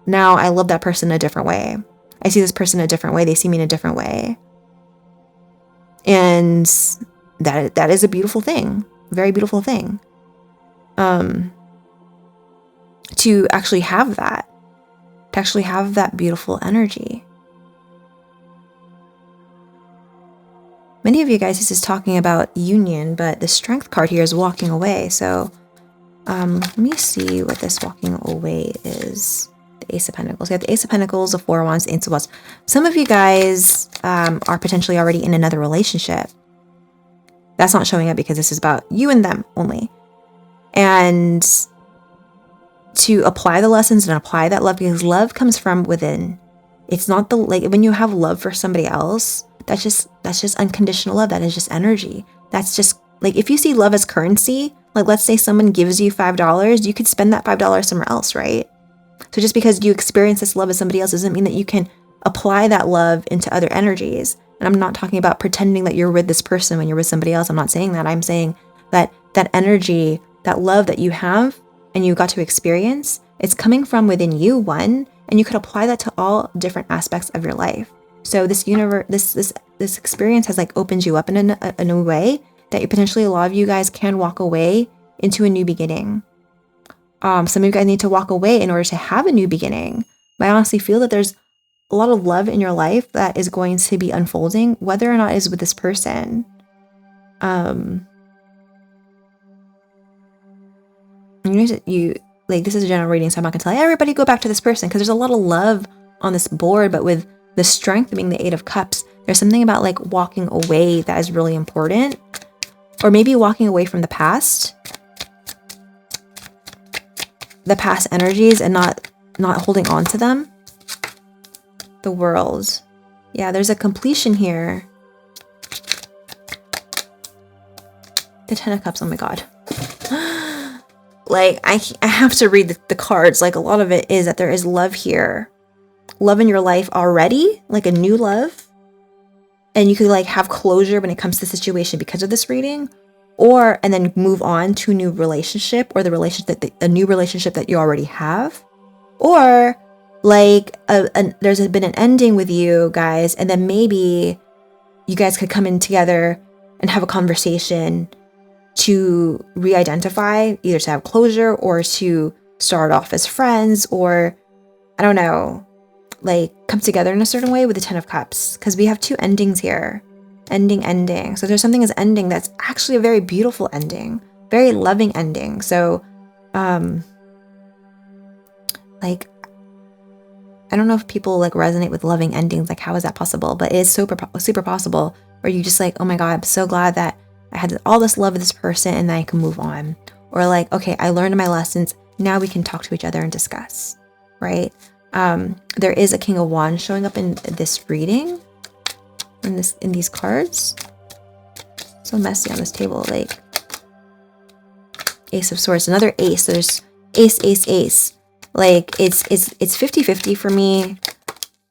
now I love that person in a different way. I see this person in a different way. They see me in a different way. And that is a beautiful thing. Very beautiful thing. To actually have that. To actually have that beautiful energy. Many of you guys, this is talking about union, but the Strength card here is walking away. So let me see what this walking away is. The Ace of Pentacles. We have the Ace of Pentacles, the Four of Wands, the Ace of Wands. Some of you guys are potentially already in another relationship. That's not showing up because this is about you and them only. And to apply the lessons and apply that love, because love comes from within. It's not the, like, when you have love for somebody else, that's just unconditional love. That is just energy. That's just, like, if you see love as currency, like, let's say someone gives you $5, you could spend that $5 somewhere else, right? So just because you experience this love as somebody else doesn't mean that you can apply that love into other energies. And I'm not talking about pretending that you're with this person when you're with somebody else. I'm not saying that. I'm saying that that energy, that love that you have and you got to experience, it's coming from within you, one, and you could apply that to all different aspects of your life. So this universe, this experience has, like, opened you up in a new way that you potentially, a lot of you guys can walk away into a new beginning. Some of you guys need to walk away in order to have a new beginning. But I honestly feel that there's a lot of love in your life that is going to be unfolding, whether or not it's with this person. You like, this is a general reading, so I'm not gonna tell everybody go back to this person, because there's a lot of love on this board. But with the Strength being the Eight of Cups, there's something about, like, walking away that is really important, or maybe walking away from the past energies, and not holding on to them. The World. Yeah, there's a completion here. The Ten of Cups, oh my God. Like, I have to read the cards. Like, a lot of it is that there is love here. Love in your life already, like a new love. And you could, like, have closure when it comes to the situation because of this reading. And then move on to a new relationship, or a new relationship that you already have. Or, like, there's been an ending with you guys, and then maybe you guys could come in together and have a conversation to re-identify, either to have closure or to start off as friends, or, I don't know, like, come together in a certain way with the Ten of Cups, because we have two endings here. Ending. So there's something as ending that's actually a very beautiful ending, very loving ending. So, like, I don't know if people, like, resonate with loving endings. Like, how is that possible? But it is super possible, where you just, like, oh my God, I'm so glad that I had all this love with this person and then I can move on. Or, like, okay, I learned my lessons. Now we can talk to each other and discuss, right? There is a King of Wands showing up in this reading, in these cards. So messy on this table. Like, Ace of Swords, another ace. There's ace. Like, it's 50-50 for me,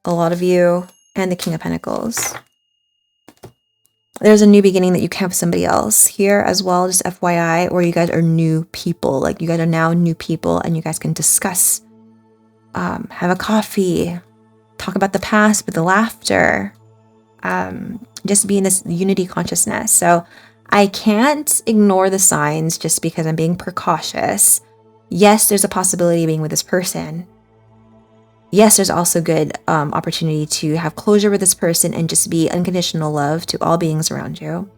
a lot of you, and the King of Pentacles. There's a new beginning that you can have with somebody else here as well, just FYI, or you guys are new people. Like, you guys are now new people, and you guys can discuss, have a coffee, talk about the past with the laughter, just be in this unity consciousness. So I can't ignore the signs just because I'm being precautious. Yes, there's a possibility of being with this person. Yes, there's also good opportunity to have closure with this person and just be unconditional love to all beings around you.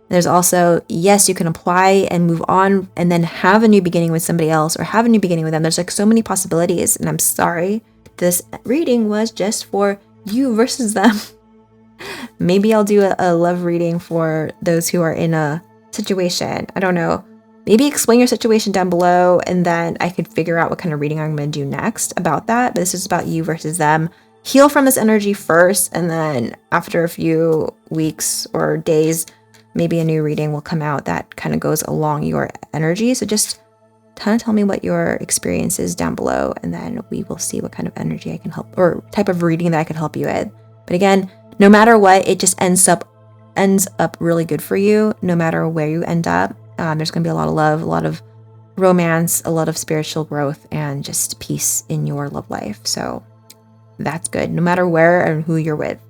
There's also, yes, you can apply and move on and then have a new beginning with somebody else, or have a new beginning with them. There's, like, so many possibilities, and I'm sorry, this reading was just for you versus them. Maybe I'll do a love reading for those who are in a situation. I don't know. Maybe explain your situation down below, and then I could figure out what kind of reading I'm going to do next about that. But this is about you versus them. Heal from this energy first, and then after a few weeks or days, maybe a new reading will come out that kind of goes along your energy. So just kind of tell me what your experience is down below, and then we will see what kind of energy I can help, or type of reading that I could help you with. But again, no matter what, it just ends up really good for you. No matter where you end up, there's going to be a lot of love, a lot of romance, a lot of spiritual growth, and just peace in your love life. So that's good, no matter where and who you're with.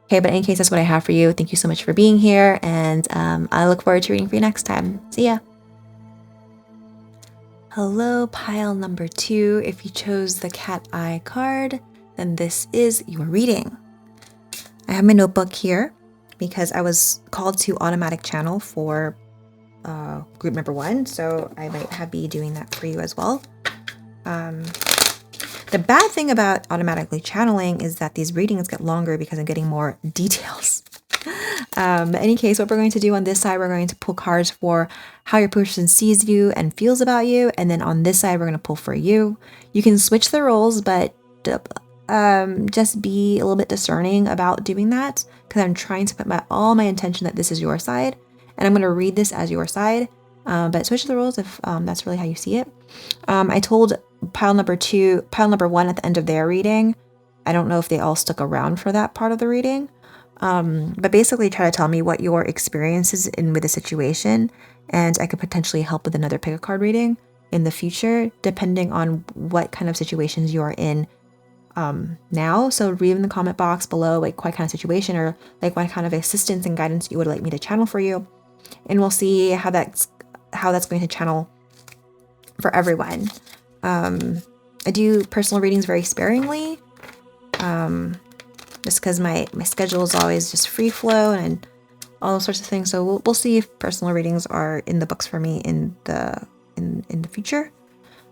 Okay, but in any case, that's what I have for you. Thank you so much for being here, and I look forward to reading for you next time. See ya. Hello, pile number 2. If you chose the cat eye card, then this is your reading. I have my notebook here because I was called to automatic channel for group number 1, so I might be doing that for you as well. The bad thing about automatically channeling is that these readings get longer because I'm getting more details. In any case, what we're going to do on this side, we're going to pull cards for how your person sees you and feels about you. And then on this side, we're going to pull for you. You can switch the roles, but just be a little bit discerning about doing that, because I'm trying to put all my intention that this is your side. And I'm going to read this as your side. But switch the roles if that's really how you see it. I told pile number 1 at the end of their reading. I don't know if they all stuck around for that part of the reading. But basically try to tell me what your experience is with the situation, and I could potentially help with another pick a card reading in the future, depending on what kind of situations you are in now. So read in the comment box below, like what kind of situation or like what kind of assistance and guidance you would like me to channel for you, and we'll see how that's going to channel for everyone. I do personal readings very sparingly, just because my schedule is always just free flow and all those sorts of things. So we'll see if personal readings are in the books for me in the future.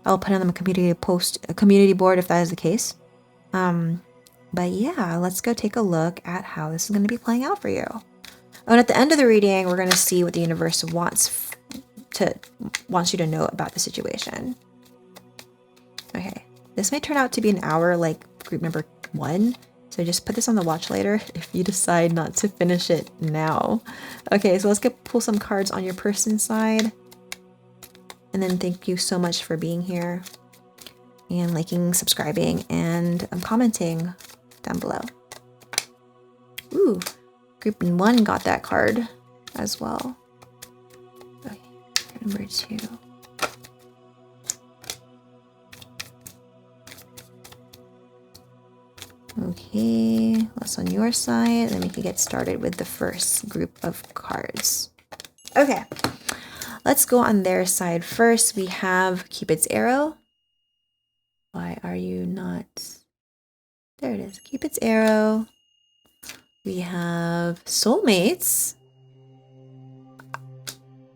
I'll put on them a community board if that is the case. But yeah, let's go take a look at how this is going to be playing out for you. And at the end of the reading, we're going to see what the universe wants you to know about the situation. Okay, this may turn out to be an hour like group number 1. So just put this on the watch later if you decide not to finish it now. Okay, so let's pull some cards on your person's side. And then thank you so much for being here and liking, subscribing, and commenting down below. Ooh, group 1 got that card as well. Okay, number 2. Okay, what's on your side? Then we can get started with the first group of cards. Okay, let's go on their side first. We have Cupid's arrow. Why are you not? There it is, Cupid's arrow. We have soulmates.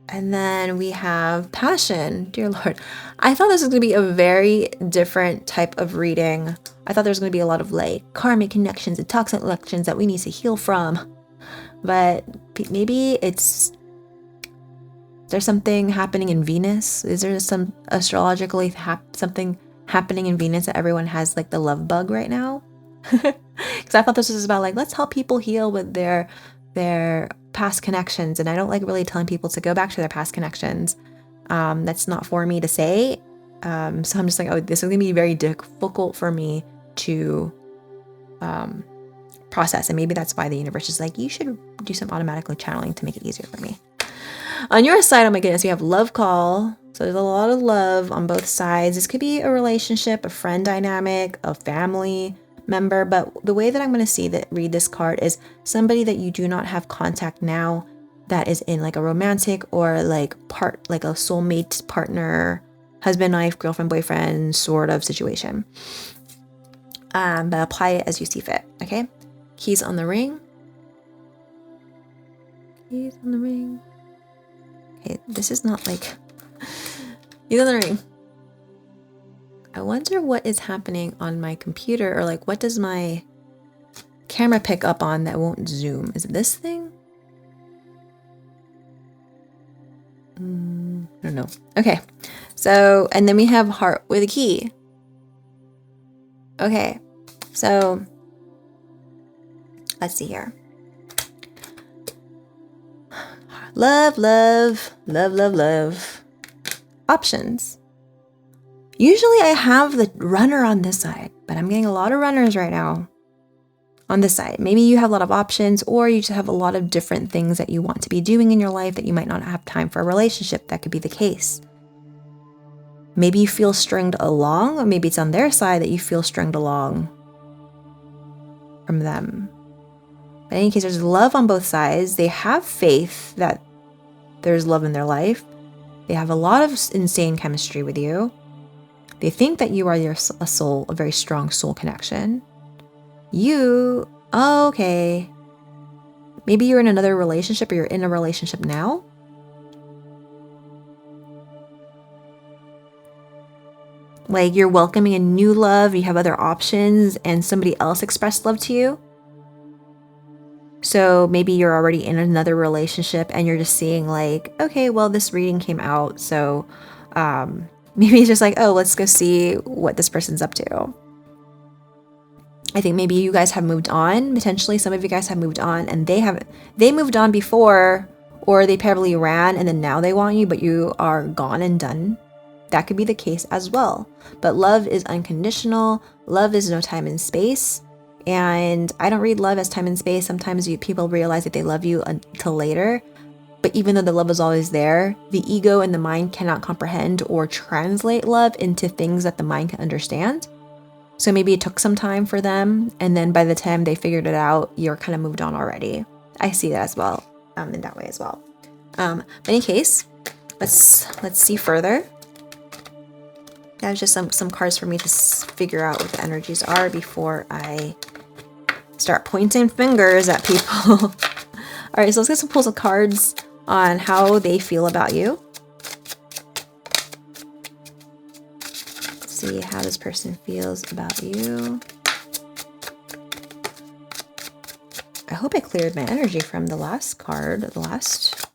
And then we have passion. Dear Lord, I thought this was going to be a very different type of reading. I thought there was going to be a lot of like karmic connections and toxic connections that we need to heal from. But maybe there's something happening in Venus. Is there some astrologically something happening in Venus that everyone has like the love bug right now? Because I thought this was about like, let's help people heal with their past connections, and I don't like really telling people to go back to their past connections. That's not for me to say. So I'm just like, oh, this is gonna be very difficult for me to process, and maybe that's why the universe is like, you should do some automatically channeling to make it easier for me. On your side, oh my goodness, we have love call. So there's a lot of love on both sides. This could be a relationship, a friend dynamic, a family member, but the way that I'm going to read this card is somebody that you do not have contact now that is in like a romantic or like a soulmate partner, husband, wife, girlfriend, boyfriend sort of situation. But apply it as you see fit. Okay, keys on the ring. Keys on the ring. Okay, this is not like keys on the ring. I wonder what is happening on my computer, or like what does my camera pick up on that won't zoom? Is it this thing? I don't know. Okay, so, and then we have heart with a key. Okay, so let's see here. Love, love, love, love, love. Options. Usually I have the runner on this side, but I'm getting a lot of runners right now on this side. Maybe you have a lot of options, or you just have a lot of different things that you want to be doing in your life that you might not have time for a relationship. That could be the case. Maybe you feel stringed along, or maybe it's on their side that you feel stringed along from them. But in any case, there's love on both sides. They have faith that there's love in their life. They have a lot of insane chemistry with you. They think that you are a soul, a very strong soul connection. Okay. Maybe you're in another relationship, or you're in a relationship now. Like you're welcoming a new love, you have other options, and somebody else expressed love to you. So maybe you're already in another relationship and you're just seeing like, okay, well, this reading came out. So maybe it's just like, oh, let's go see what this person's up to. I think maybe you guys have moved on. Potentially some of you guys have moved on, and they moved on before, or they probably ran and then now they want you, but you are gone and done. That could be the case as well. But love is unconditional. Love is no time and space. And I don't read love as time and space. Sometimes people realize that they love you until later. But even though the love is always there, the ego and the mind cannot comprehend or translate love into things that the mind can understand. So maybe it took some time for them, and then by the time they figured it out, you're kind of moved on already. I see that as well, in that way as well. But in any case, let's see further. That was just some cards for me to figure out what the energies are before I start pointing fingers at people. All right, so let's get some pulls of cards on how they feel about you. Let's see how this person feels about you. I hope I cleared my energy from the last card, the last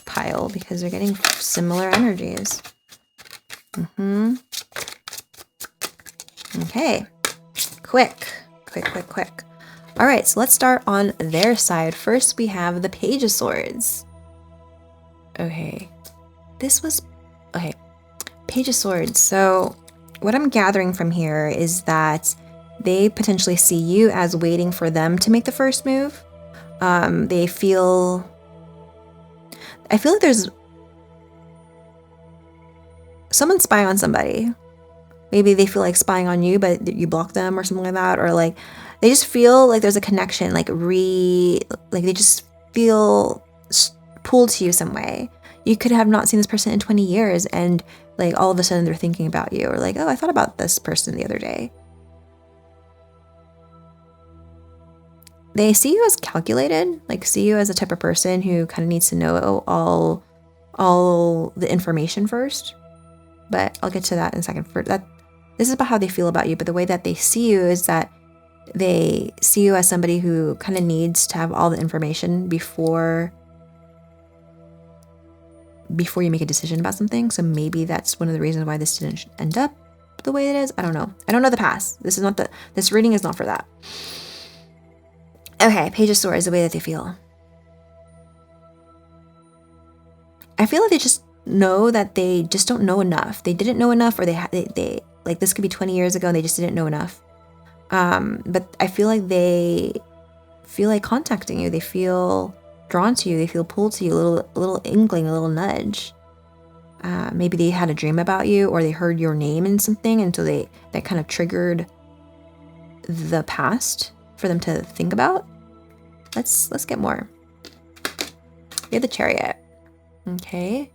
pile, because they're getting similar energies. Okay, quick. All right, so let's start on their side. First, we have the Page of Swords. Okay, Page of Swords. So what I'm gathering from here is that they potentially see you as waiting for them to make the first move. I feel like there's someone spying on somebody. Maybe they feel like spying on you, but you block them or something like that. Or like they just feel like there's a connection, like they just feel pulled to you some way. You could have not seen this person in 20 years, and like all of a sudden they're thinking about you, or like, oh, I thought about this person the other day. They see you as calculated, like see you as a type of person who kind of needs to know all the information first. But I'll get to that in a second. This is about how they feel about you, but the way that they see you is that they see you as somebody who kind of needs to have all the information before you make a decision about something. So maybe that's one of the reasons why this didn't end up the way it is. I don't know. I don't know the past. This reading is not for that. Okay, Page of Swords, the way that they feel. I feel like they just know that they just don't know enough. They didn't know enough, or they like this could be 20 years ago and they just didn't know enough. But I feel like they feel like contacting you. They feel drawn to you. They feel pulled to you. A little inkling, a little nudge. Maybe they had a dream about you, or they heard your name in something, and so that kind of triggered the past for them to think about. Let's get more. We have the Chariot. Okay.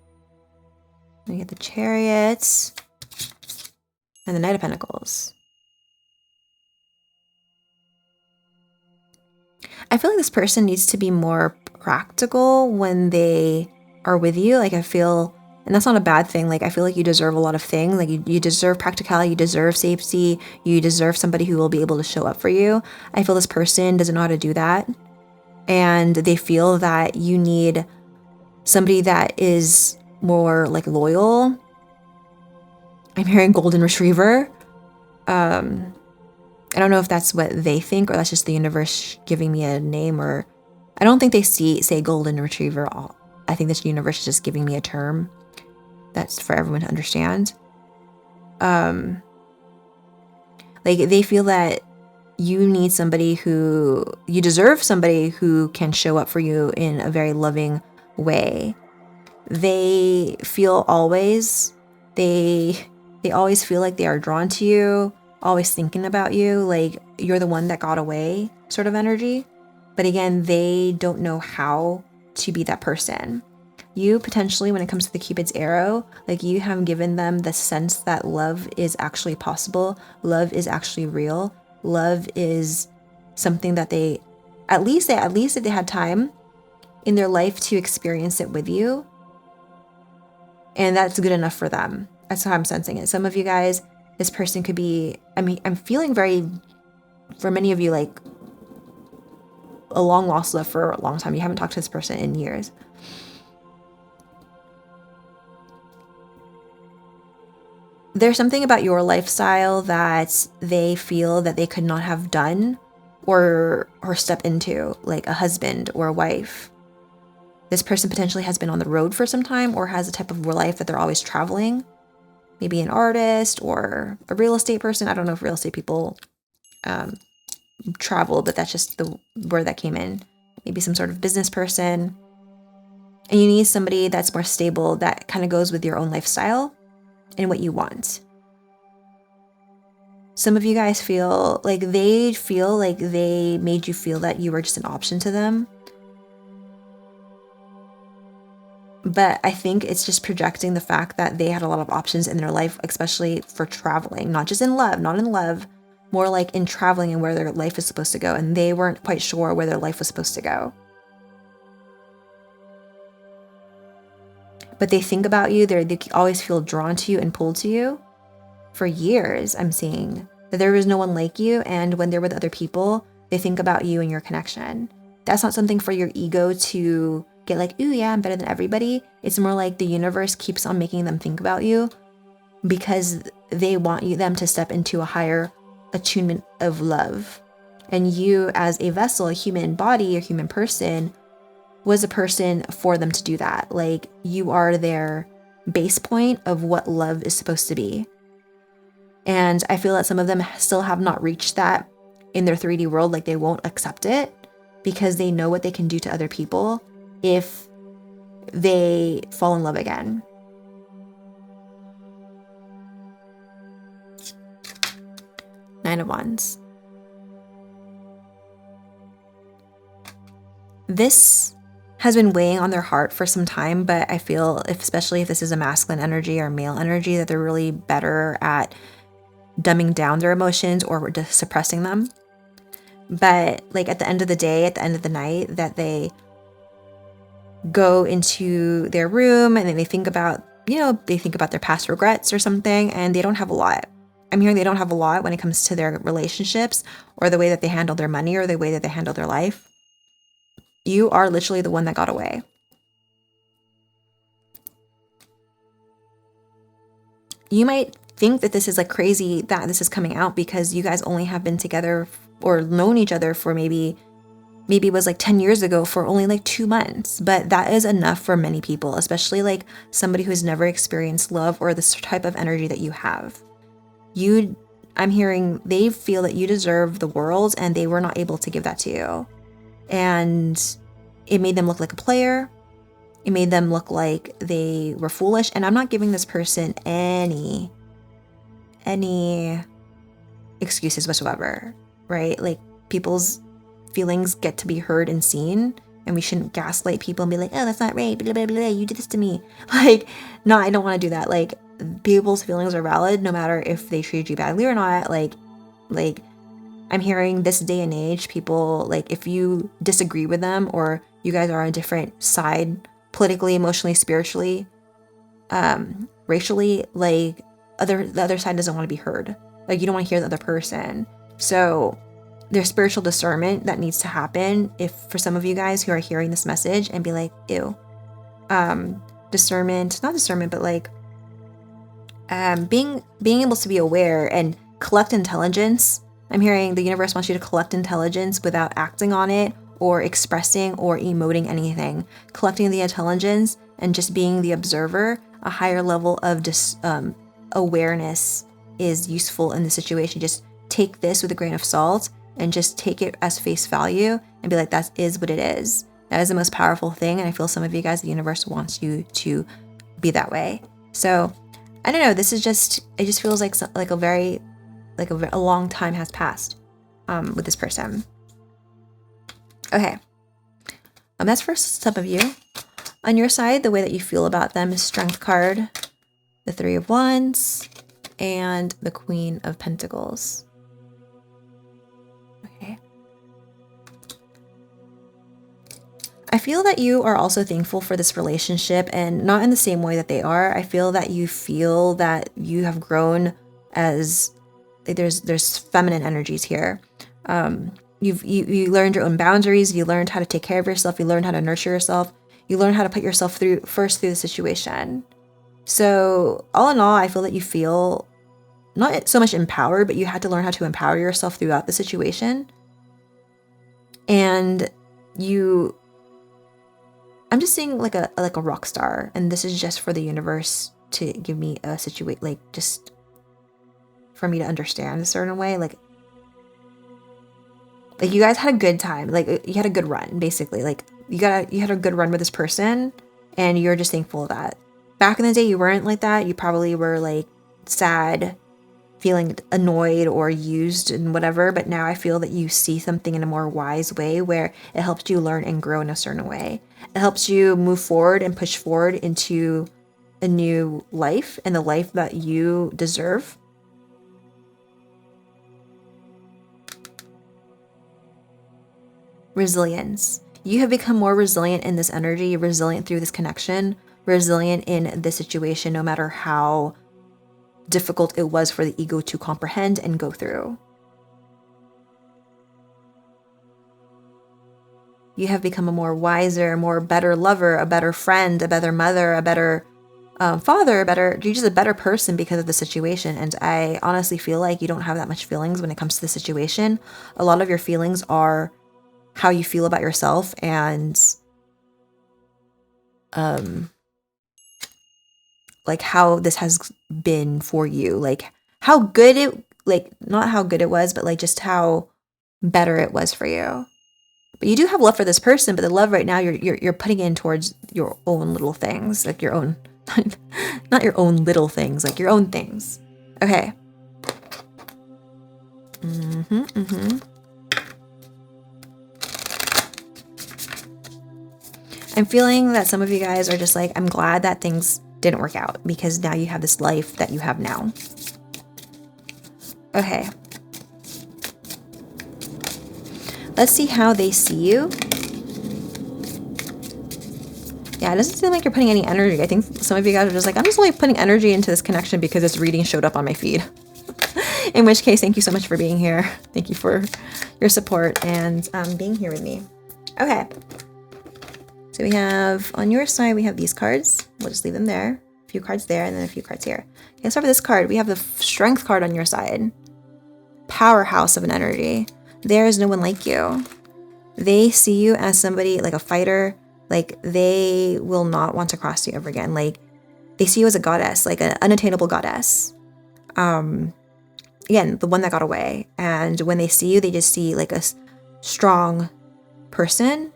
We get the Chariots and the Knight of Pentacles. I feel like this person needs to be more practical when they are with you. Like I feel, and that's not a bad thing. Like I feel like you deserve a lot of things. Like you deserve practicality, you deserve safety, you deserve somebody who will be able to show up for you. I feel this person doesn't know how to do that. And they feel that you need somebody that is more like loyal. I'm hearing Golden Retriever. I don't know if that's what they think, or that's just the universe giving me a name, or I don't think they say Golden Retriever. I think this universe is just giving me a term that's for everyone to understand. Like they feel that you need somebody who, you deserve somebody who can show up for you in a very loving way. They feel always, they always feel like they are drawn to you, always thinking about you, like you're the one that got away sort of energy. But again, they don't know how to be that person. You potentially, when it comes to the Cupid's arrow, like you have given them the sense that love is actually possible. Love is actually real. Love is something that they, at least if they had time in their life to experience it with you. And that's good enough for them. That's how I'm sensing it. Some of you guys, this person could be, I mean, I'm feeling very, for many of you, like a long lost love for a long time. You haven't talked to this person in years. There's something about your lifestyle that they feel that they could not have done or step into, like a husband or a wife. This person potentially has been on the road for some time or has a type of life that they're always traveling. Maybe an artist or a real estate person. I don't know if real estate people travel, but that's just the word that came in. Maybe some sort of business person. And you need somebody that's more stable, that kind of goes with your own lifestyle and what you want. Some of you guys feel like they made you feel that you were just an option to them. But I think it's just projecting the fact that they had a lot of options in their life, especially for traveling, not just in love, not in love, more like in traveling and where their life is supposed to go. And they weren't quite sure where their life was supposed to go. But they think about you, they always feel drawn to you and pulled to you. For years, I'm seeing that there was no one like you, and when they're with other people, they think about you and your connection. That's not something for your ego to get like, ooh, yeah, I'm better than everybody. It's more like the universe keeps on making them think about you because they want them to step into a higher attunement of love. And you, as a vessel, a human body, a human person, was a person for them to do that. Like, you are their base point of what love is supposed to be. And I feel that some of them still have not reached that in their 3D world. Like, they won't accept it because they know what they can do to other people if they fall in love again. Nine of Wands. This has been weighing on their heart for some time, but I feel, especially if this is a masculine energy or male energy, that they're really better at dumbing down their emotions or just suppressing them. But like at the end of the day, at the end of the night, that they go into their room and then they think about their past regrets or something, and they don't have a lot. I'm hearing they don't have a lot when it comes to their relationships or the way that they handle their money or the way that they handle their life. You are literally the one that got away. You might think that this is like crazy that this is coming out because you guys only have been together or known each other for maybe it was like 10 years ago for only like 2 months. But that is enough for many people, especially like somebody who's never experienced love or this type of energy that you have. I'm hearing they feel that you deserve the world and they were not able to give that to you. And it made them look like a player. It made them look like they were foolish. And I'm not giving this person any excuses whatsoever, right? Like, people's feelings get to be heard and seen, and we shouldn't gaslight people and be like, oh, that's not right, blah, blah, blah, you did this to me. Like, no, I don't want to do that. Like, people's feelings are valid no matter if they treated you badly or not. Like I'm hearing this day and age, people, like, if you disagree with them or you guys are on a different side, politically, emotionally, spiritually, racially, like, the other side doesn't want to be heard. Like, you don't want to hear the other person. So there's spiritual discernment that needs to happen. If for some of you guys who are hearing this message and be like, ew, discernment, not discernment, but like, being able to be aware and collect intelligence. I'm hearing the universe wants you to collect intelligence without acting on it or expressing or emoting anything. Collecting the intelligence and just being the observer, a higher level of awareness is useful in the situation. Just take this with a grain of salt and just take it as face value and be like, that is what it is. That is the most powerful thing. And I feel some of you guys, the universe wants you to be that way. So I don't know. This is just, it just feels like a long time has passed with this person. Okay. That's for some of you. On your side, the way that you feel about them is Strength card, the Three of Wands, and the Queen of Pentacles. Okay. I feel that you are also thankful for this relationship, and not in the same way that they are. I feel that you have grown as, like, there's feminine energies here. You learned your own boundaries. You learned how to take care of yourself. You learned how to nurture yourself. You learn how to put yourself through the situation. So all in all, I feel that you feel not so much empowered, but you had to learn how to empower yourself throughout the situation. And I'm just seeing like a rock star, and this is just for the universe to give me a situation, like just for me to understand a certain way, like you guys had a good time, like you had a good run, basically, like you had a good run with this person, and you're just thankful of that. Back in the day, you weren't like that. You probably were like sad, feeling annoyed or used and whatever, but now I feel that you see something in a more wise way where it helps you learn and grow in a certain way. It helps you move forward and push forward into a new life and the life that you deserve. Resilience. You have become more resilient in this energy, resilient through this connection, resilient in this situation, no matter how difficult it was for the ego to comprehend and go through. You have become a more wiser, more better lover, a better friend, a better mother, a better father, you're just a better person because of the situation. And I honestly feel like you don't have that much feelings when it comes to the situation. A lot of your feelings are how you feel about yourself and like how this has been for you, like how good it, like not how good it was, but like just how better it was for you. But you do have love for this person, but the love right now you're putting in towards your own little things, like your own not your own little things, like your own things. Okay. I'm feeling that some of you guys are just like, I'm glad that things didn't work out because now you have this life that you have now. Okay. Let's see how they see you. Yeah, it doesn't seem like you're putting any energy. I think some of you guys are just like, I'm just only putting energy into this connection because this reading showed up on my feed. In which case, thank you so much for being here. Thank you for your support and being here with me. Okay. So we have, on your side, we have these cards. We'll just leave them there. A few cards there and then a few cards here. Okay, let's start with this card. We have the Strength card on your side. Powerhouse of an energy. There is no one like you. They see you as somebody, like a fighter. Like they will not want to cross you ever again. Like they see you as a goddess, like an unattainable goddess. Again, the one that got away. And when they see you, they just see like a strong person.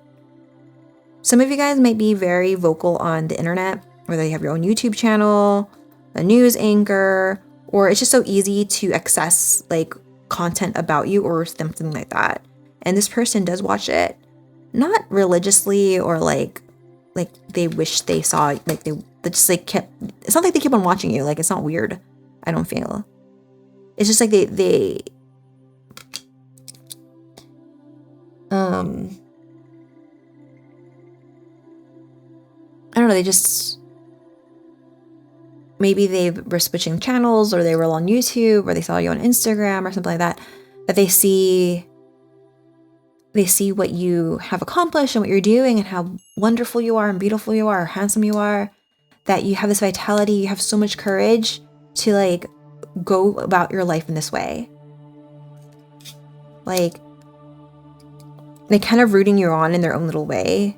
Some of you guys might be very vocal on the internet, whether you have your own YouTube channel, a news anchor, or it's just so easy to access like content about you or something like that. And this person does watch it, not religiously or like they wish they saw, like they just like kept, it's not like they keep on watching you. Like it's not weird. I don't feel. It's just like they I don't know, they just, maybe they were switching channels or they were on YouTube or they saw you on Instagram or something like that, that they see what you have accomplished and what you're doing and how wonderful you are and beautiful you are, handsome you are, that you have this vitality, you have so much courage to like go about your life in this way. Like they kind of rooting you on in their own little way.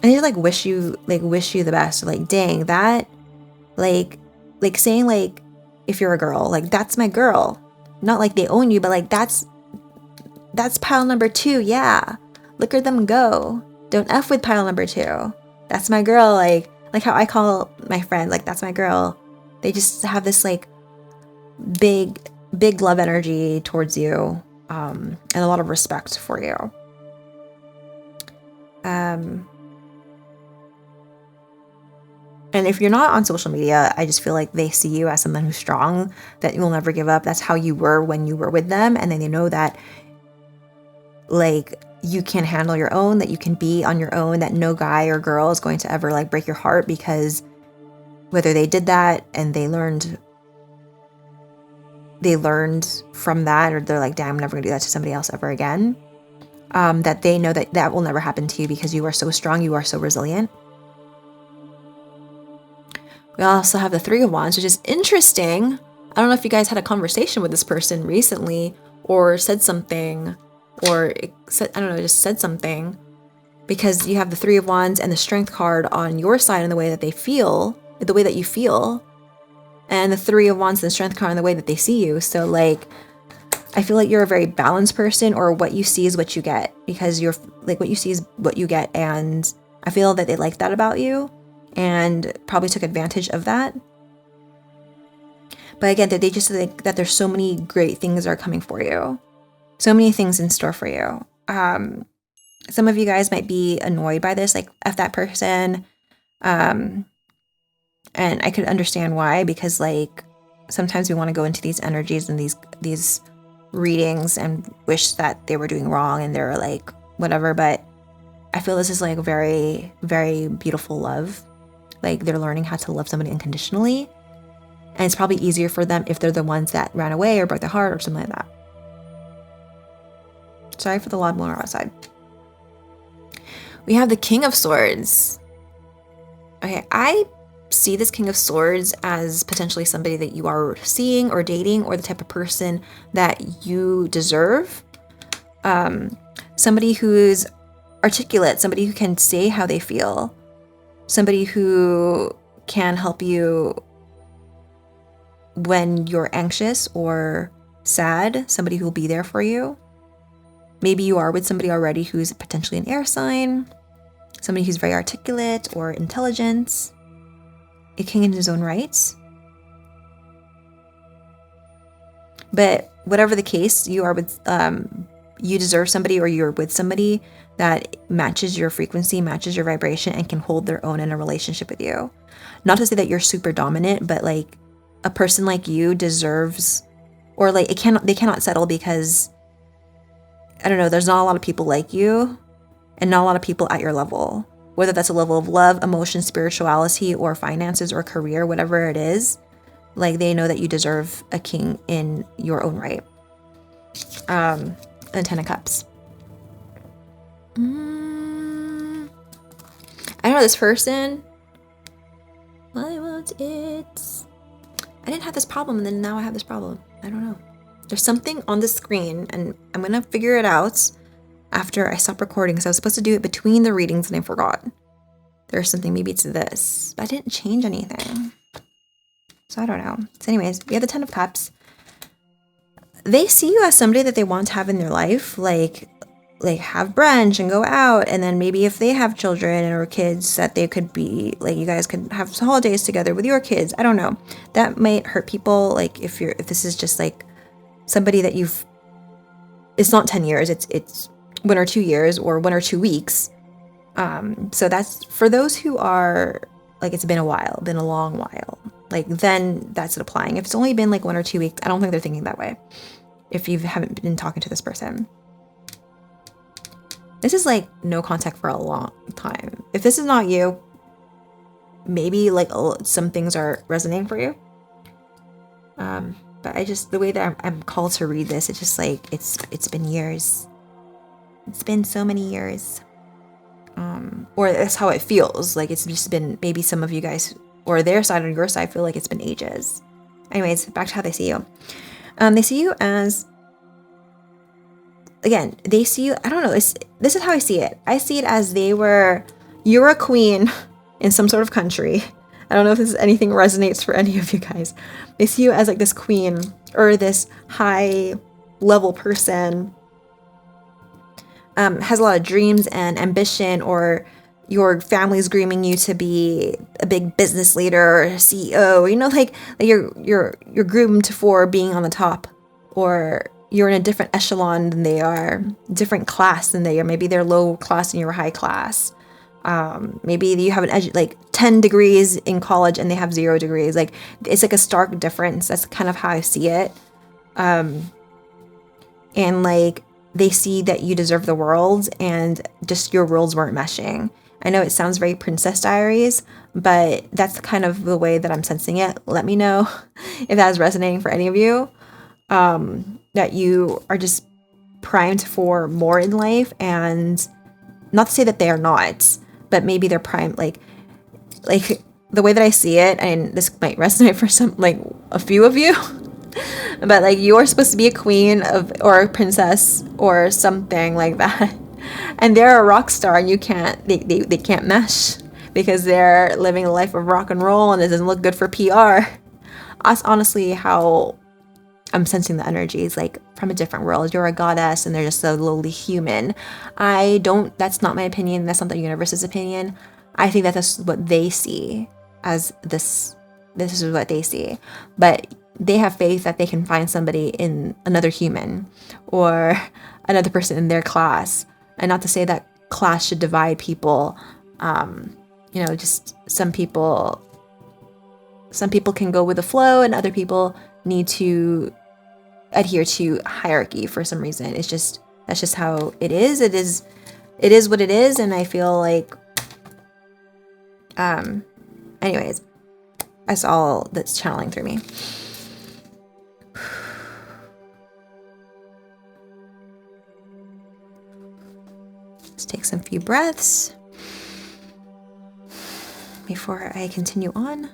And they like wish you the best. Like, dang, that like saying like if you're a girl. Like, that's my girl. Not like they own you, but like that's pile number 2. Yeah. Look at them go. Don't F with pile number 2. That's my girl. Like how I call my friend, like, that's my girl. They just have this like big love energy towards you, and a lot of respect for you. And if you're not on social media, I just feel like they see you as someone who's strong, that you'll never give up. That's how you were when you were with them. And then they know that, like, you can handle your own, that you can be on your own, that no guy or girl is going to ever, like, break your heart, because whether they did that and they learned from that, or they're like, damn, I'm never gonna do that to somebody else ever again, that they know that that will never happen to you, because you are so strong, you are so resilient. We also have the 3 of Wands, which is interesting. I don't know if you guys had a conversation with this person recently, or said something, or just said something, because you have the 3 of Wands and the Strength card on your side in the way that they feel, the way that you feel, and the 3 of Wands and the Strength card in the way that they see you. So, like, I feel like you're a very balanced person, or what you see is what you get, because you're like, what you see is what you get, and I feel that they like that about you, and probably took advantage of that. But again, they just think that there's so many great things that are coming for you. So many things in store for you. Some of you guys might be annoyed by this, like, F that person. And I could understand why, because, like, sometimes we want to go into these energies and these readings and wish that they were doing wrong and they're like, whatever. But I feel this is like very, very beautiful love. Like, they're learning how to love somebody unconditionally. And it's probably easier for them if they're the ones that ran away or broke their heart or something like that. Sorry for the loud motor outside. We have the King of Swords. Okay, I see this King of Swords as potentially somebody that you are seeing or dating, or the type of person that you deserve. Somebody who's articulate, somebody who can say how they feel, somebody who can help you when you're anxious or sad, somebody who will be there for you. Maybe you are with somebody already who's potentially an air sign, somebody who's very articulate or intelligent, a king in his own right. But whatever the case, you are with, you deserve somebody, or you're with somebody that matches your frequency, matches your vibration, and can hold their own in a relationship with you. Not to say that you're super dominant, but like, a person like you deserves, or like, they cannot settle, because I don't know, there's not a lot of people like you, and not a lot of people at your level, whether that's a level of love, emotion, spirituality, or finances, or career, whatever it is. Like, they know that you deserve a king in your own right. And 10 of Cups. I don't know, this person, I want it. I didn't have this problem, and then now I have this problem. I don't know. There's something on the screen, and I'm going to figure it out after I stop recording, because I was supposed to do it between the readings and I forgot. There's something, maybe it's this, but I didn't change anything. So I don't know. So anyways, we have the 10 of Cups. They see you as somebody that they want to have in their life, like have brunch and go out, and then maybe if they have children or kids, that they could be like, you guys could have holidays together with your kids. I don't know. That might hurt people. Like, if this is just like somebody that it's not 10 years, it's 1 or 2 years, or 1 or 2 weeks. So that's for those who are like, it's been a while, been a long while. Like, then that's it applying. If it's only been like 1 or 2 weeks, I don't think they're thinking that way. If you haven't been talking to this person. This is like no contact for a long time. If this is not you, maybe like some things are resonating for you. But the way that I'm called to read this, it's just like, it's been years. It's been so many years. Or that's how it feels. Like, it's just been, maybe some of you guys, or their side or your side, feel like it's been ages. Anyways, back to how they see you. They see you as, again, they see you, I don't know, this is how I see it. I see it as you're a queen in some sort of country, I don't know if anything resonates for any of you guys. They see you as like this queen or this high level person, has a lot of dreams and ambition, or your family's grooming you to be a big business leader or CEO. Like you're groomed for being on the top, or you're in a different echelon than they are, different class than they are. Maybe they're low class and you're high class. Maybe you have like 10 degrees in college and they have 0 degrees. Like it's like a stark difference. That's kind of how I see it. And like they see that you deserve the world and just your worlds weren't meshing. I know it sounds very Princess Diaries, but that's kind of the way that I'm sensing it. Let me know if that is resonating for any of you. That you are just primed for more in life, and not to say that they are not, but maybe they're primed, like the way that I see it, and this might resonate for some, like a few of you, but like you're supposed to be a queen or a princess or something like that, and they're a rock star, and you can't, they can't mesh because they're living a life of rock and roll and it doesn't look good for PR. That's honestly how I'm sensing the energies, like from a different world. You're a goddess and they're just a lowly human. That's not my opinion. That's not the universe's opinion. I think that's what they see as this is what they see. But they have faith that they can find somebody in another human or another person in their class. And not to say that class should divide people. Just some people can go with the flow and other people need to adhere to hierarchy for some reason. That's just how it is. It is what it is, and I feel like anyways, that's all that's channeling through me. Let's take some few breaths before I continue on.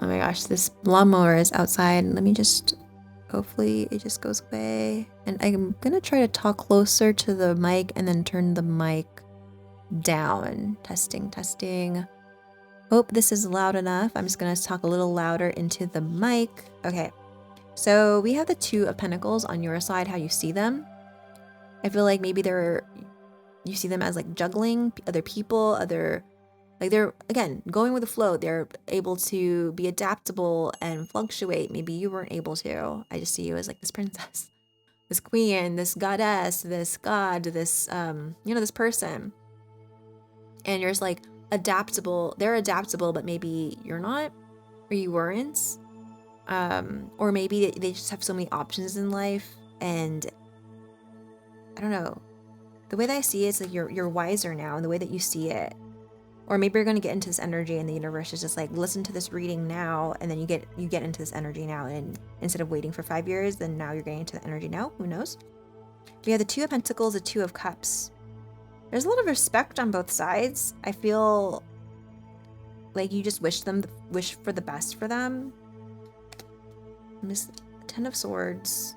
Oh my gosh, this lawnmower is outside. Let me just, hopefully it just goes away. And I'm gonna try to talk closer to the mic and then turn the mic down. Testing. Hope this is loud enough. I'm just gonna talk a little louder into the mic. Okay, so we have the 2 of Pentacles on your side, how you see them. I feel like maybe you see them as like juggling other people, like they're, again, going with the flow. They're able to be adaptable and fluctuate. Maybe you weren't able to. I just see you as like this princess, this queen, this goddess, this god, this, this person. And you're just like adaptable. They're adaptable, but maybe you're not, or you weren't. Or maybe they just have so many options in life. And I don't know. The way that I see it is like you're wiser now in the way that you see it. Or maybe you're going to get into this energy and the universe is just like, listen to this reading now, and then you get into this energy now, and instead of waiting for 5 years, then now you're getting into the energy now. Who knows? We have the 2 of Pentacles, the 2 of Cups. There's a lot of respect on both sides. I feel like you just wish for the best for them. Miss 10 of Swords.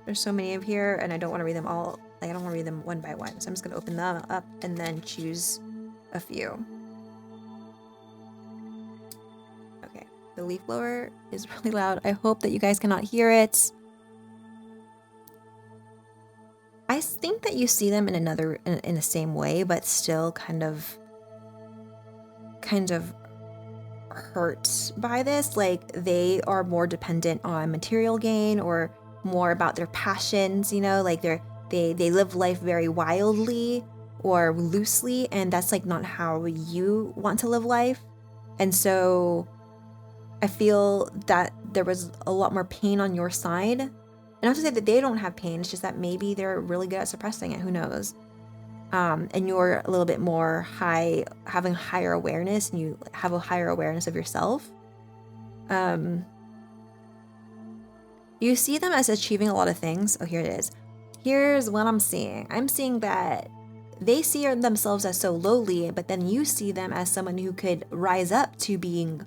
There's so many of here, and I don't want to read them all. Like, I don't want to read them one by one. So I'm just going to open them up and then choose a few. Okay, the leaf blower is really loud. I hope that you guys cannot hear it. I think that you see them in the same way, but still kind of hurt by this. Like, they are more dependent on material gain or more about their passions, like they live life very wildly or loosely, and that's like not how you want to live life. And so I feel that there was a lot more pain on your side. And not to say that they don't have pain, it's just that maybe they're really good at suppressing it, who knows. And you're a little bit more having higher awareness, and you have a higher awareness of yourself. You see them as achieving a lot of things. Oh, here it is. Here's what I'm seeing. I'm seeing that they see themselves as so lowly, but then you see them as someone who could rise up to being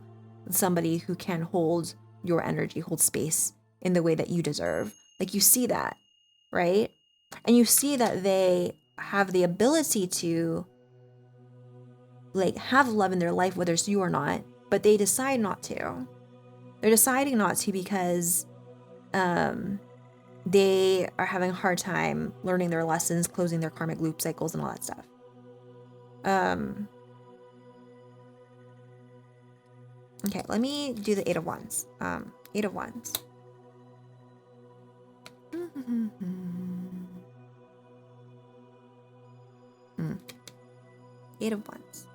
somebody who can hold your energy, hold space in the way that you deserve. Like, you see that, right? And you see that they have the ability to like have love in their life, whether it's you or not, but they decide not to. They're deciding not to because they are having a hard time learning their lessons, closing their karmic loop cycles and all that stuff. Okay, let me do the Eight of Wands. Eight of Wands. Eight of Wands.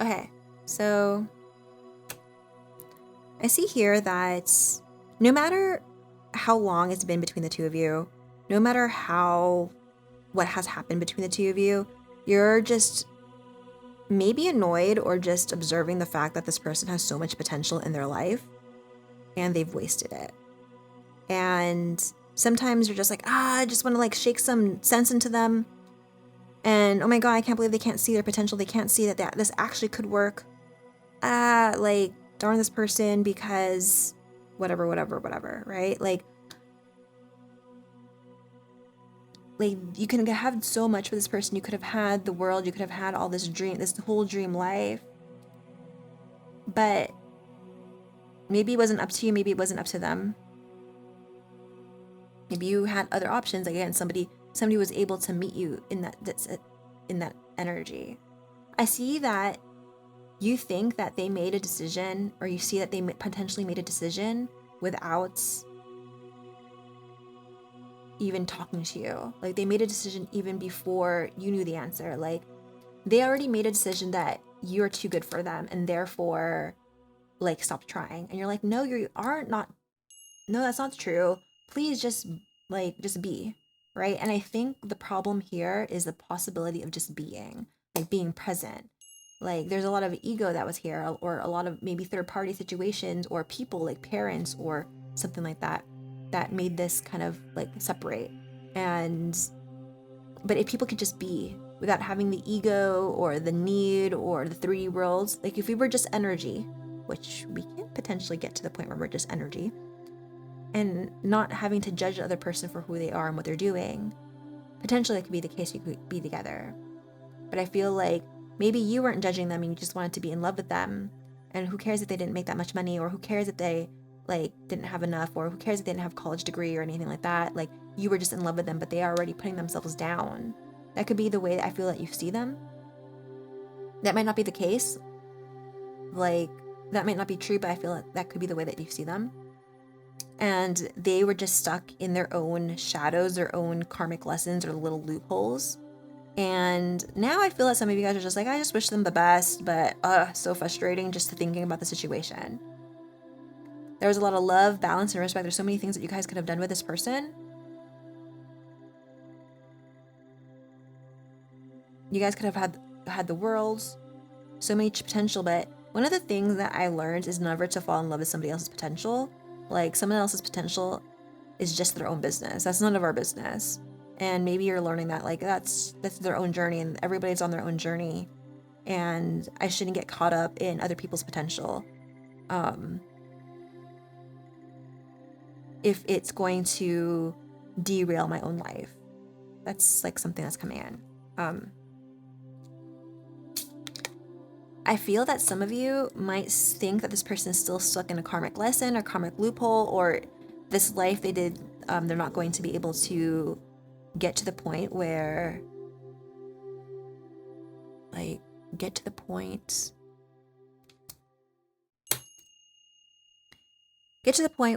Okay, so I see here that no matter how long it's been between the two of you, no matter what has happened between the two of you, you're just maybe annoyed or just observing the fact that this person has so much potential in their life and they've wasted it. And sometimes you're just like, I just want to like shake some sense into them. And oh my God, I can't believe they can't see their potential. They can't see that this actually could work. Like, darn this person because whatever, right? Like you can have so much for this person. You could have had the world. You could have had all this dream, this whole dream life. But maybe it wasn't up to you. Maybe it wasn't up to them. Maybe you had other options. Again, somebody was able to meet you in that energy. I see that you think that they made a decision, or you see that they potentially made a decision without even talking to you. Like they made a decision even before you knew the answer. Like they already made a decision that you're too good for them and therefore like stop trying. And you're like, no, you are not. No, that's not true. Please just be, right? And I think the problem here is the possibility of just being, like being present. Like there's a lot of ego that was here, or a lot of maybe third party situations or people like parents or something like that made this kind of like separate. But if people could just be without having the ego or the need or the 3D worlds, like if we were just energy, which we can potentially get to the point where we're just energy, and not having to judge the other person for who they are and what they're doing, potentially that could be the case. You could be together. But I feel like maybe you weren't judging them and you just wanted to be in love with them. And who cares if they didn't make that much money, or who cares if they like didn't have enough, or who cares if they didn't have a college degree or anything like that. Like you were just in love with them, but they are already putting themselves down. That could be the way that I feel that you see them. That might not be the case. Like that might not be true, but I feel like that could be the way that you see them. And they were just stuck in their own shadows, their own karmic lessons or little loopholes. And now I feel that some of you guys are just like, I just wish them the best, but so frustrating just thinking about the situation. There was a lot of love, balance, and respect. There's so many things that you guys could have done with this person. You guys could have had the world, so much potential. But one of the things that I learned is never to fall in love with somebody else's potential. Like someone else's potential is just their own business. That's none of our business. And maybe you're learning that like that's their own journey, and everybody's on their own journey. And I shouldn't get caught up in other people's potential. If it's going to derail my own life. That's like something that's coming in. I feel that some of you might think that this person is still stuck in a karmic lesson or karmic loophole, or this life they did, they're not going to be able to get to the point where, get to the point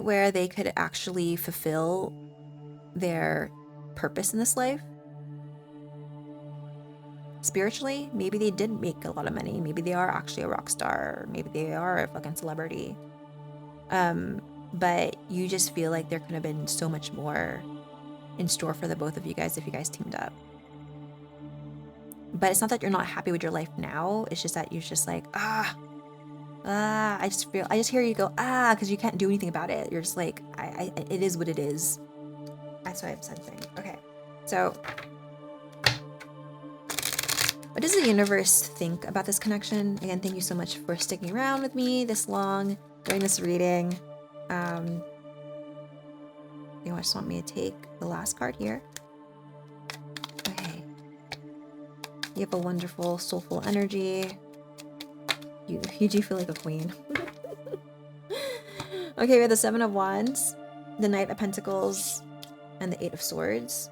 where they could actually fulfill their purpose in this life. Spiritually, maybe they did make a lot of money. Maybe they are actually a rock star. Maybe they are a fucking celebrity. But you just feel like there could have been so much more in store for the both of you guys if you guys teamed up. But it's not that you're not happy with your life now. It's just that you're just like, I just hear you go, because you can't do anything about it. You're just like, it is what it is. That's what I'm sensing. Okay, so what does the universe think about this connection? Again, thank you so much for sticking around with me this long during this reading. You just want me to take the last card here. Okay. You have a wonderful, soulful energy. You do feel like a queen. Okay, we have the Seven of Wands, the Knight of Pentacles, and the Eight of Swords.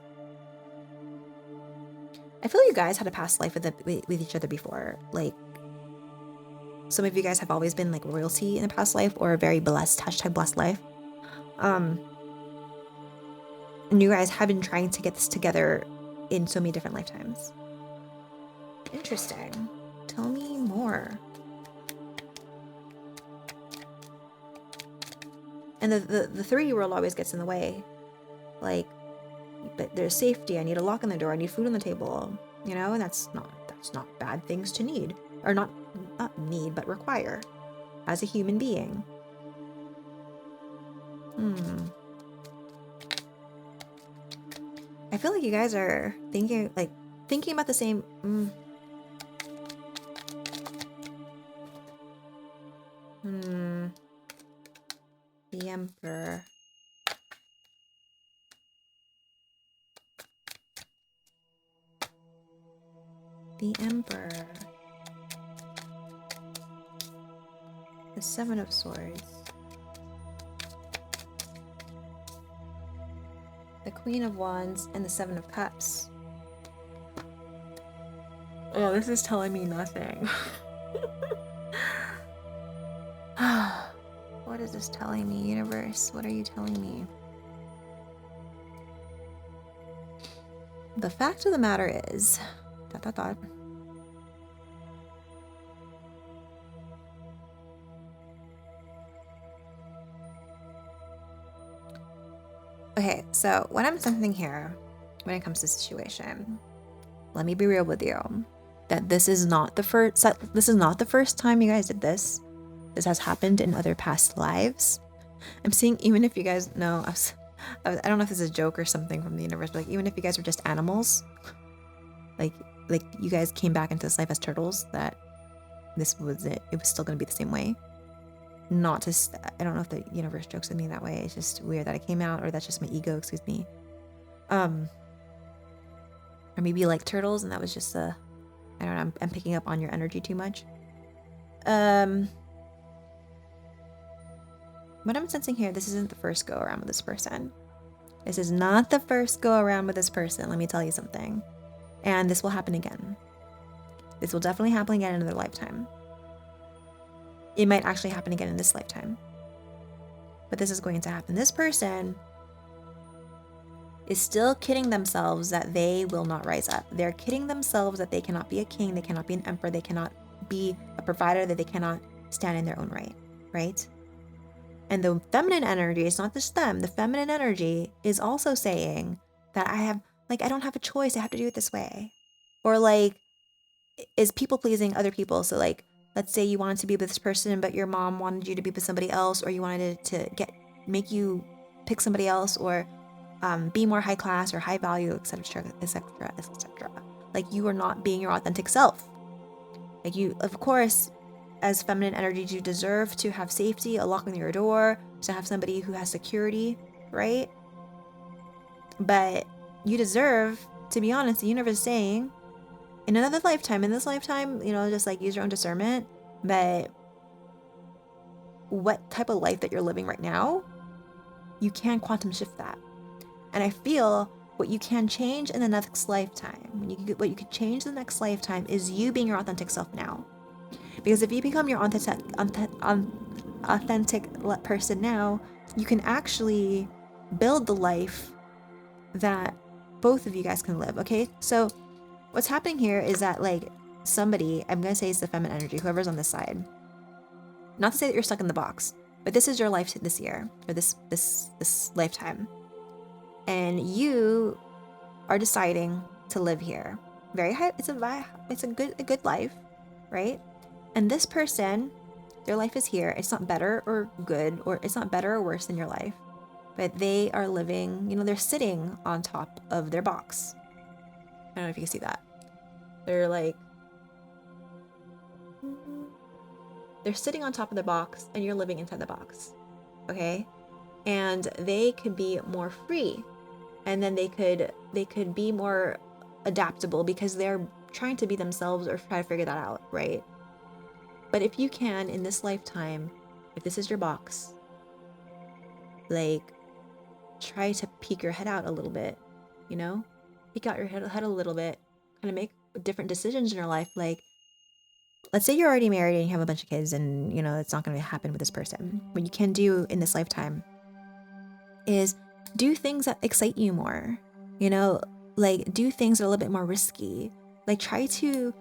I feel you guys had a past life with each other before. Like, some of you guys have always been like royalty in a past life, or a very blessed, #blessed life. And you guys have been trying to get this together in so many different lifetimes. Interesting. Tell me more. And the 3-year-old always gets in the way. Like, but there's safety. I need a lock on the door. I need food on the table. You know, and that's not bad things to need, or not need, but require as a human being. I feel like you guys are thinking about the same. The Emperor. The Emperor. The Seven of Swords. The Queen of Wands and the Seven of Cups. Oh, this is telling me nothing. What is this telling me, universe? What are you telling me? The fact of the matter is, Okay, so what I'm sensing here when it comes to this situation, let me be real with you, that this is not the first time you guys did this. This has happened in other past lives. I'm seeing, even if you guys know, I don't know if this is a joke or something from the universe, but like, even if you guys were just animals, like you guys came back into this life as turtles, that this was it. It was still going to be the same way. Not just, I don't know if the universe jokes with me that way. It's just weird that I came out, or that's just my ego, excuse me. Or maybe like turtles, and that was just I don't know, I'm picking up on your energy too much. What I'm sensing here, this isn't the first go around with this person. This is not the first go around with this person, let me tell you something. And this will happen again. This will definitely happen again in another lifetime. It might actually happen again in this lifetime. But this is going to happen. This person is still kidding themselves that they will not rise up. They're kidding themselves that they cannot be a king, they cannot be an emperor, they cannot be a provider, that they cannot stand in their own right, right? And the feminine energy is not just them. The feminine energy is also saying that I don't have a choice. I have to do it this way. Or like, is people pleasing other people. So like, let's say you wanted to be with this person, but your mom wanted you to be with somebody else, or you wanted it to make you pick somebody else, or be more high class or high value, etc., etc., etc. Like, you are not being your authentic self. Like, you, of course, as feminine energies, you deserve to have safety, a lock on your door, to have somebody who has security, right? But you deserve, to be honest, the universe is saying, in another lifetime, in this lifetime, you know, just like use your own discernment, but what type of life that you're living right now, you can quantum shift that. And I feel what you can change in the next lifetime, what you could change in the next lifetime is you being your authentic self now. Because if you become your authentic person now, you can actually build the life that both of you guys can live, okay? So what's happening here is that, like, somebody, I'm going to say it's the feminine energy, whoever's on this side, not to say that you're stuck in the box, but this is your life this year, or this lifetime. And you are deciding to live here. Very high, it's a good life, right? And this person, their life is here. It's not better or good, or it's not better or worse than your life, but they are living, you know, they're sitting on top of their box. I don't know if you can see that. They're like, they're sitting on top of the box, and you're living inside the box, okay? And they could be more free, and then they could be more adaptable, because they're trying to be themselves or try to figure that out, right? But if you can, in this lifetime, if this is your box, like, try to peek your head out a little bit, you know? Peek out your head a little bit, kind of make different decisions in your life. Like, let's say you're already married and you have a bunch of kids and, you know, it's not going to happen with this person. What you can do in this lifetime is do things that excite you more, you know, like do things that are a little bit more risky. Like try to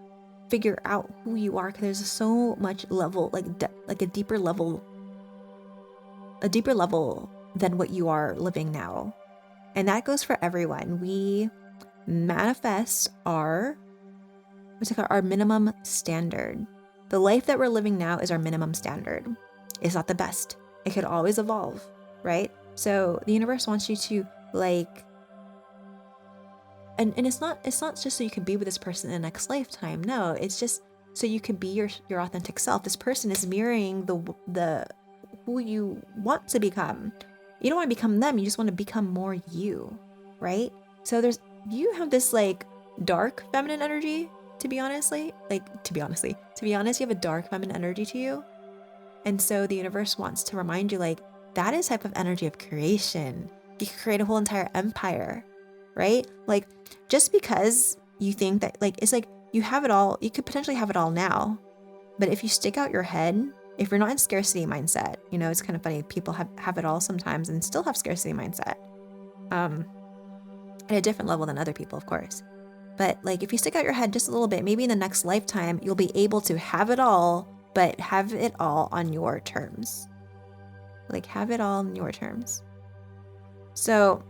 figure out who you are, because there's so much level, like a deeper level than what you are living now. And that goes for everyone. We manifest our minimum standard. The life that we're living now is our minimum standard. It's not the best. It could always evolve, right? So the universe wants you to like, and it's not just so you can be with this person in the next lifetime. No, it's just so you can be your authentic self. This person is mirroring the who you want to become. You don't want to become them. You just want to become more you, right? So you have this like dark feminine energy, to be honest, you have a dark feminine energy to you. And so the universe wants to remind you, like, that is type of energy of creation. You could create a whole entire empire, right? Like, just because you think that, like, it's like you have it all, you could potentially have it all now. But if you stick out your head, if you're not in scarcity mindset, you know, it's kind of funny. People have it all sometimes and still have scarcity mindset. At a different level than other people, of course. But like, if you stick out your head just a little bit, maybe in the next lifetime, you'll be able to have it all, but have it all on your terms. Like, have it all on your terms. So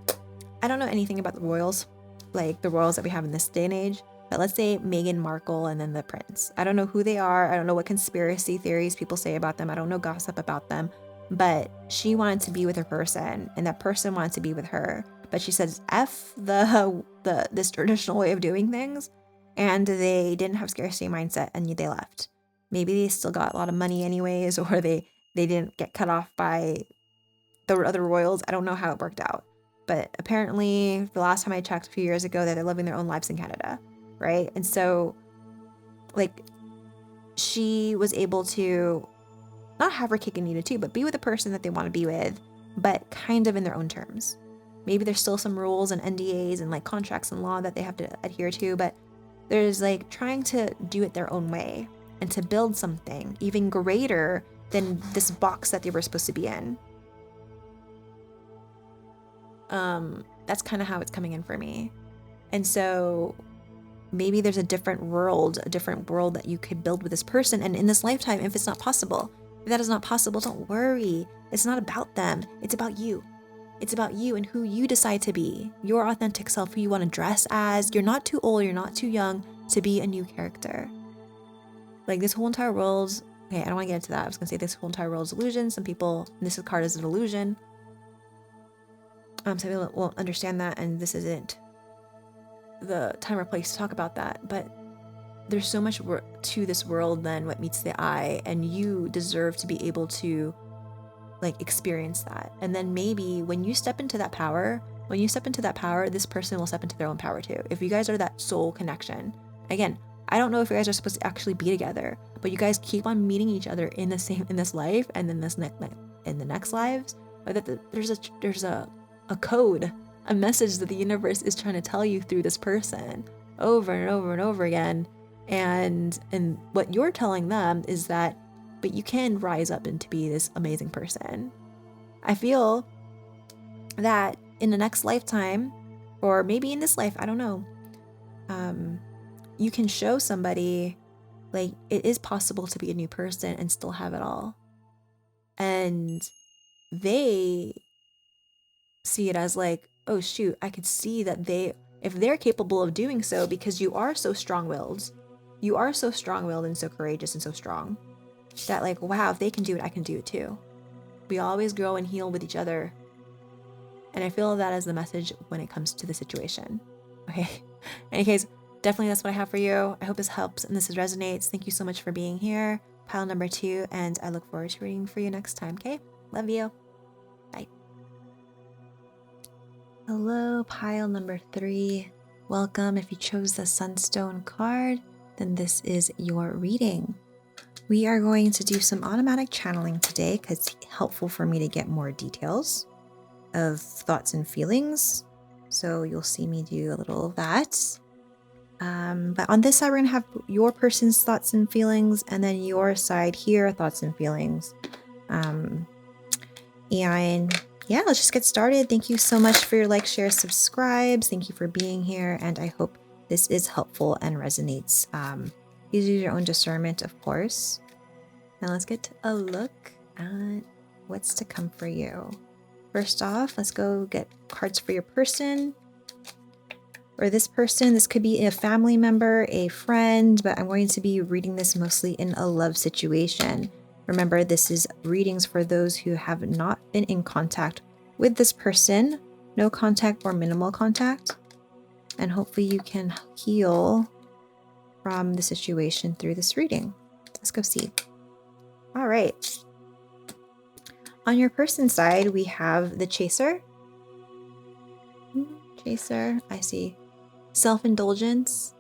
I don't know anything about the royals, like the royals that we have in this day and age, but let's say Meghan Markle and then the prince. I don't know who they are. I don't know what conspiracy theories people say about them. I don't know gossip about them, but she wanted to be with her person and that person wanted to be with her. But she says, F this traditional way of doing things. And they didn't have scarcity mindset and they left. Maybe they still got a lot of money anyways, or they didn't get cut off by the other royals. I don't know how it worked out. But apparently the last time I checked a few years ago that they're living their own lives in Canada, right? And so like she was able to not have her cake and eat it too, but be with the person that they want to be with, but kind of in their own terms. Maybe there's still some rules and NDAs and like contracts and law that they have to adhere to, but there's like trying to do it their own way and to build something even greater than this box that they were supposed to be in. That's kind of how it's coming in for me. And so maybe there's a different world that you could build with this person. And in this lifetime, if it's not possible, if that is not possible, don't worry. It's not about them. It's about you. It's about you and who you decide to be, your authentic self, who you want to dress as. You're not too old, you're not too young to be a new character. Like this whole entire world's, okay, I don't want to get into that. I was going to say this whole entire world's illusion. Some people, this card is an illusion. Some people won't understand that, and this isn't the time or place to talk about that. But there's so much to this world than what meets the eye, and you deserve to be able to like experience that. And then maybe when you step into that power, this person will step into their own power too. If you guys are that soul connection, again, I don't know if you guys are supposed to actually be together, but you guys keep on meeting each other in this life and then in the next lives. But that there's a code, a message that the universe is trying to tell you through this person over and over and over again. And what you're telling them is that, but you can rise up and to be this amazing person. I feel that in the next lifetime, or maybe in this life, I don't know, you can show somebody like it is possible to be a new person and still have it all. And they see it as like, oh shoot, I could see that if they're capable of doing so, because you are so strong-willed and so courageous and so strong, that like, wow, if they can do it, I can do it too. We always grow and heal with each other. And I feel that as the message when it comes to the situation. Okay. In any case, definitely that's what I have for you. I hope this helps and this resonates. Thank you so much for being here. Pile number 2, and I look forward to reading for you next time. Okay. Love you. Bye. Hello, pile number 3. welcome. If you chose the Sunstone card, then this is your reading. We are going to do some automatic channeling today because it's helpful for me to get more details of thoughts and feelings. So you'll see me do a little of that. But on this side, we're going to have your person's thoughts and feelings, and then your side here, thoughts and feelings. And yeah, let's just get started. Thank you so much for your like, share, subscribes. Thank you for being here. And I hope this is helpful and resonates. Use your own discernment, of course. Now let's get a look at what's to come for you. First off, let's go get cards for your person. Or this person. This could be a family member, a friend, but I'm going to be reading this mostly in a love situation. Remember, this is readings for those who have not been in contact with this person, no contact or minimal contact. And hopefully you can heal from the situation through this reading. Let's go see. All right. On your person's side, we have the Chaser. Chaser, I see. Self-indulgence.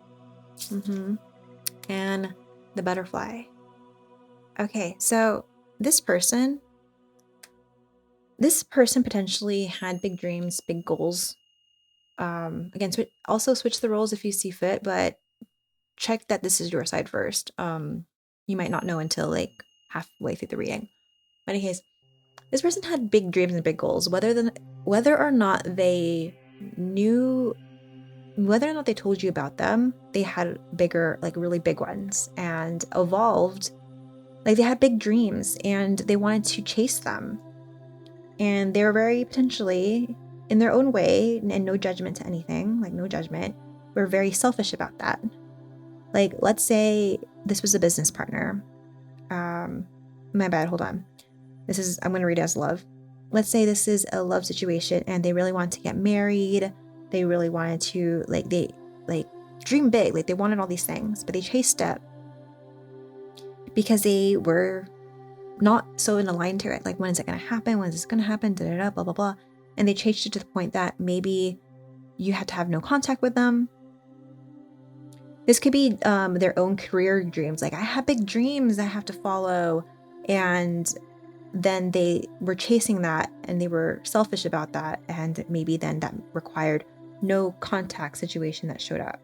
And the Butterfly. Okay, so this person potentially had big dreams, big goals. Again, also switch the roles if you see fit, but check that this is your side first. You might not know until like halfway through the reading. But in any case, this person had big dreams and big goals. Whether or not they told you about them, they had bigger, like really big ones, and evolved. Like they had big dreams and they wanted to chase them. And they were very potentially, in their own way, and no judgment to anything, like no judgment, were very selfish about that. Like, let's say this was a business partner. My bad, hold on. I'm going to read it as love. Let's say this is a love situation and they really want to get married. They really wanted to, they dream big. Like they wanted all these things, but they chased it because they were not so in aligned to it. Like, when is it going to happen? When is this going to happen? Da, da, da, blah, blah, blah. And they changed it to the point that maybe you had to have no contact with them. This could be their own career dreams. Like, I have big dreams I have to follow. And then they were chasing that and they were selfish about that. And maybe then that required no contact situation that showed up.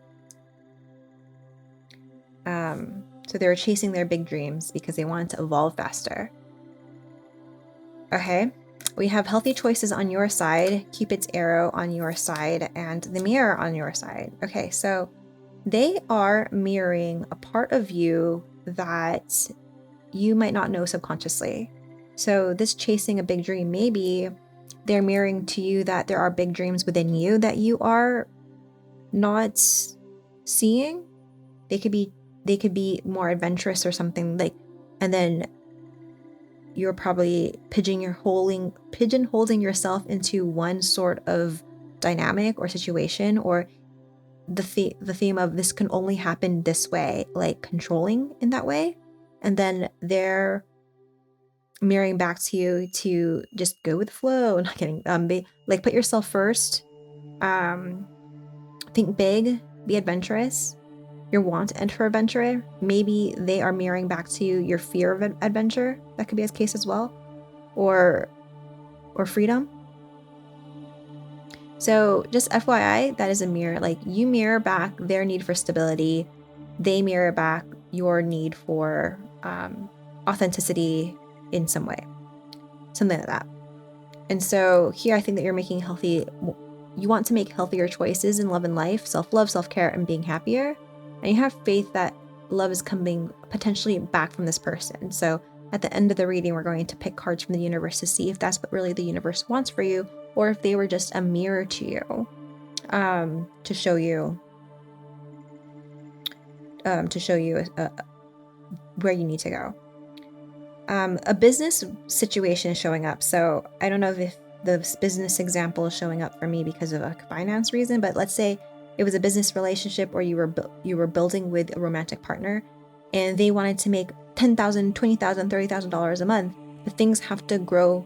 So they were chasing their big dreams because they wanted to evolve faster. Okay. We have healthy choices on your side, Cupid's arrow on your side, and the mirror on your side. Okay, so they are mirroring a part of you that you might not know subconsciously. So this chasing a big dream, maybe they're mirroring to you that there are big dreams within you that you are not seeing. They could be more adventurous or something, like, and then you're probably pigeonholing yourself into one sort of dynamic or situation, or the theme of this can only happen this way, like controlling in that way. And then they're mirroring back to you to just go with the flow. Not kidding. Put yourself first. Think big, be adventurous. Your want to enter adventure. Maybe they are mirroring back to you your fear of adventure. That could be a case as well. Or freedom. So just FYI, that is a mirror. Like, you mirror back their need for stability. They mirror back your need for authenticity in some way. Something like that. And so here I think that you want to make healthier choices in love and life, self-love, self-care, and being happier. And you have faith that love is coming potentially back from this person. So at the end of the reading, we're going to pick cards from the universe to see if that's what really the universe wants for you, or if they were just a mirror to you, to show you where you need to go. A business situation is showing up. So I don't know if the business example is showing up for me because of a finance reason, but let's say it was a business relationship, or you were building with a romantic partner, and they wanted to make $10,000, $20,000, $30,000 a month. But things have to grow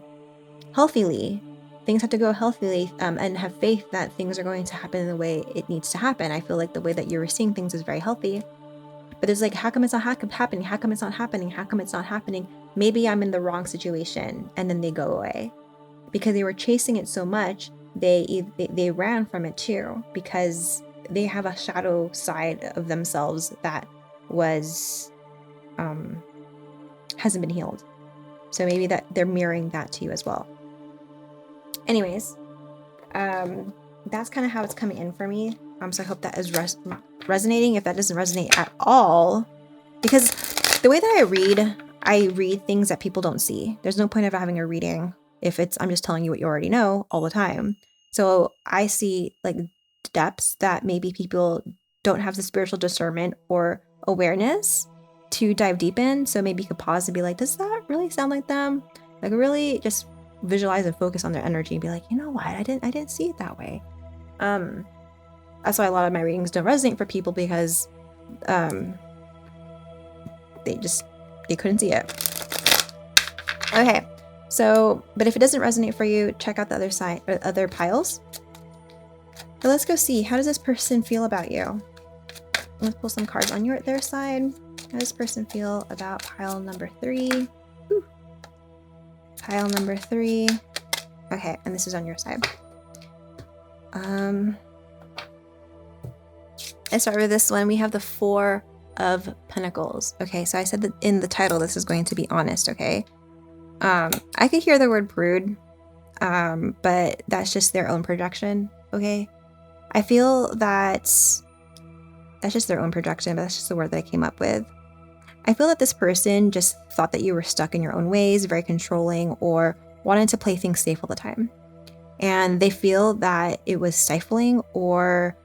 healthily things have to go healthily, and have faith that things are going to happen the way it needs to happen. I feel like the way that you're seeing things is very healthy. But it's like, how come it's not happening? How come it's not happening? How come it's not happening? Maybe I'm in the wrong situation. And then they go away. Because they were chasing it so much, they ran from it too. Because they have a shadow side of themselves that was hasn't been healed. So maybe that they're mirroring that to you as well. Anyways, that's kind of how it's coming in for me. So I hope that is resonating. If that doesn't resonate at all, because the way that I read things that people don't see. There's no point of having a reading if I'm just telling you what you already know all the time. So I see like depths that maybe people don't have the spiritual discernment or awareness to dive deep in. So maybe you could pause and be like, does that really sound like them? Like really just visualize and focus on their energy and be like, you know what? I didn't see it that way. That's why a lot of my readings don't resonate for people, because they couldn't see it. Okay, so but if it doesn't resonate for you, check out the other side or other piles. But let's go see, how does this person feel about you? Let's pull some cards on their side. How does this person feel about pile number 3? Ooh. Pile number 3. Okay, and this is on your side. Let's start with this one. We have the 4 of Pentacles. Okay, so I said that in the title, this is going to be honest, okay? I could hear the word prude, but that's just their own projection, okay? I feel that's just their own projection, but that's just the word that I came up with. I feel that this person just thought that you were stuck in your own ways, very controlling, or wanted to play things safe all the time. And they feel that it was stifling or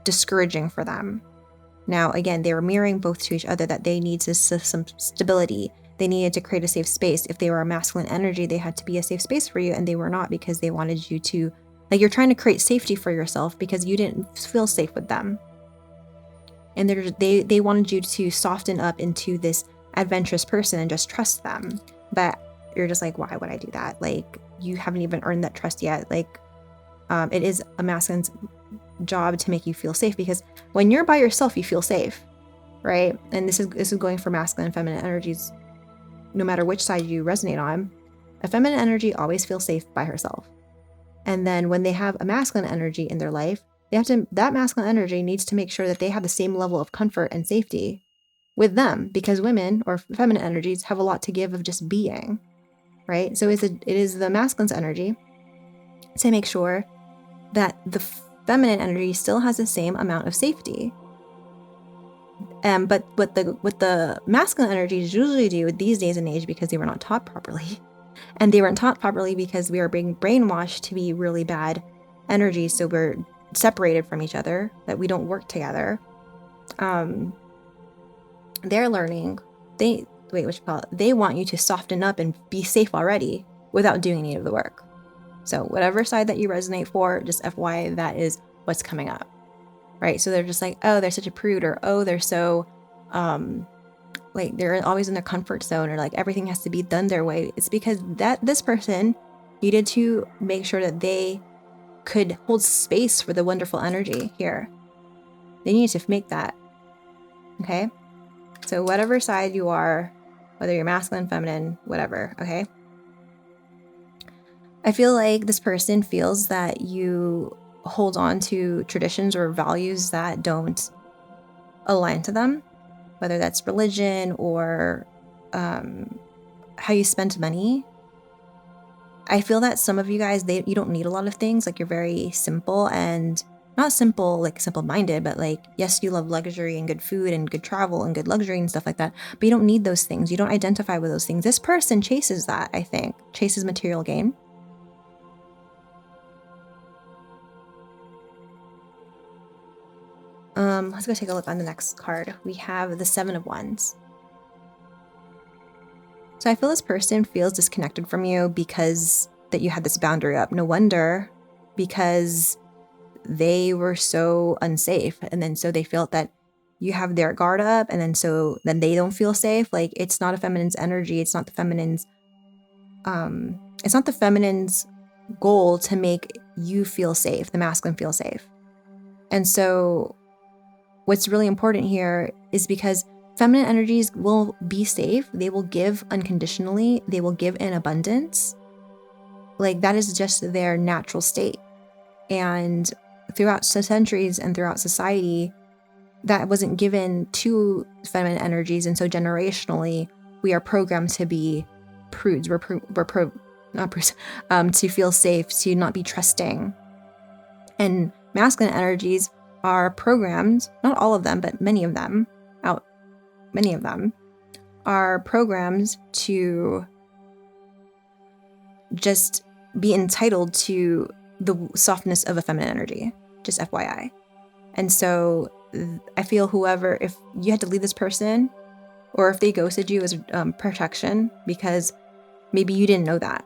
discouraging for them. Now, again, they were mirroring both to each other, that they needed some stability. They needed to create a safe space. If they were a masculine energy, they had to be a safe space for you, and they were not, because they wanted you to, like, you're trying to create safety for yourself because you didn't feel safe with them. And they wanted you to soften up into this adventurous person and just trust them. But you're just like, why would I do that? Like, you haven't even earned that trust yet. Like, it is a masculine's job to make you feel safe, because when you're by yourself, you feel safe, right? And this is going for masculine and feminine energies. No matter which side you resonate on, a feminine energy always feels safe by herself. And then when they have a masculine energy in their life, that masculine energy needs to make sure that they have the same level of comfort and safety with them, because women or feminine energies have a lot to give of just being, right? So it is the masculine's energy to make sure that the feminine energy still has the same amount of safety. But what the masculine energies usually do these days and age, because they were not taught properly, and they weren't taught properly because we are being brainwashed to be really bad energies, so we're separated from each other, that we don't work together. They're learning. They want you to soften up and be safe already without doing any of the work. So whatever side that you resonate for, just FYI, that is what's coming up, right? So they're just like, oh, they're such a prude, or oh, they're so, like they're always in their comfort zone, or like everything has to be done their way. It's because this person needed to make sure that they could hold space for the wonderful energy here. They need to make that, okay? So whatever side you are, whether you're masculine, feminine, whatever, okay? I feel like this person feels that you hold on to traditions or values that don't align to them, whether that's religion or how you spend money. I feel that some of you guys, you don't need a lot of things. Like, you're very simple, and not simple like simple-minded, but like, yes, you love luxury and good food and good travel and good luxury and stuff like that, but you don't need those things. You don't identify with those things. This person chases that, I think, chases material gain. Let's go take a look on the next card. We have the 7 of Wands. So I feel this person feels disconnected from you because that you had this boundary up. No wonder, because they were so unsafe. And then so they felt that you have their guard up, and then they don't feel safe. Like, it's not a feminine's energy. It's not the feminine's goal to make you feel safe, the masculine feel safe. And so what's really important here is because feminine energies will be safe. They will give unconditionally. They will give in abundance. Like that is just their natural state. And throughout centuries and throughout society, that wasn't given to feminine energies. And so generationally, we are programmed to be prudes. Not prudes, to feel safe, to not be trusting. And masculine energies are programmed, not all of them, but many of them are programmed to just be entitled to the softness of a feminine energy, just FYI. And so I feel if you had to leave this person, or if they ghosted you as protection because maybe you didn't know that.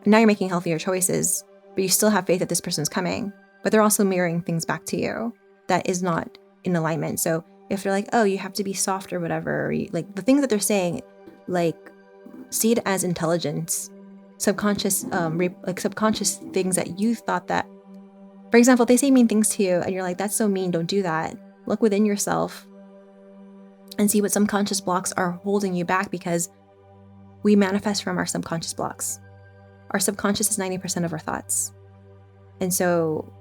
Now you're making healthier choices, but you still have faith that this person's coming, but they're also mirroring things back to you that is not in alignment. So if they're like, oh, you have to be soft or whatever, or like the things that they're saying, like see it as intelligence, subconscious things that you thought that, for example, if they say mean things to you and you're like, that's so mean, don't do that. Look within yourself and see what subconscious blocks are holding you back, because we manifest from our subconscious blocks. Our subconscious is 90% of our thoughts. And so,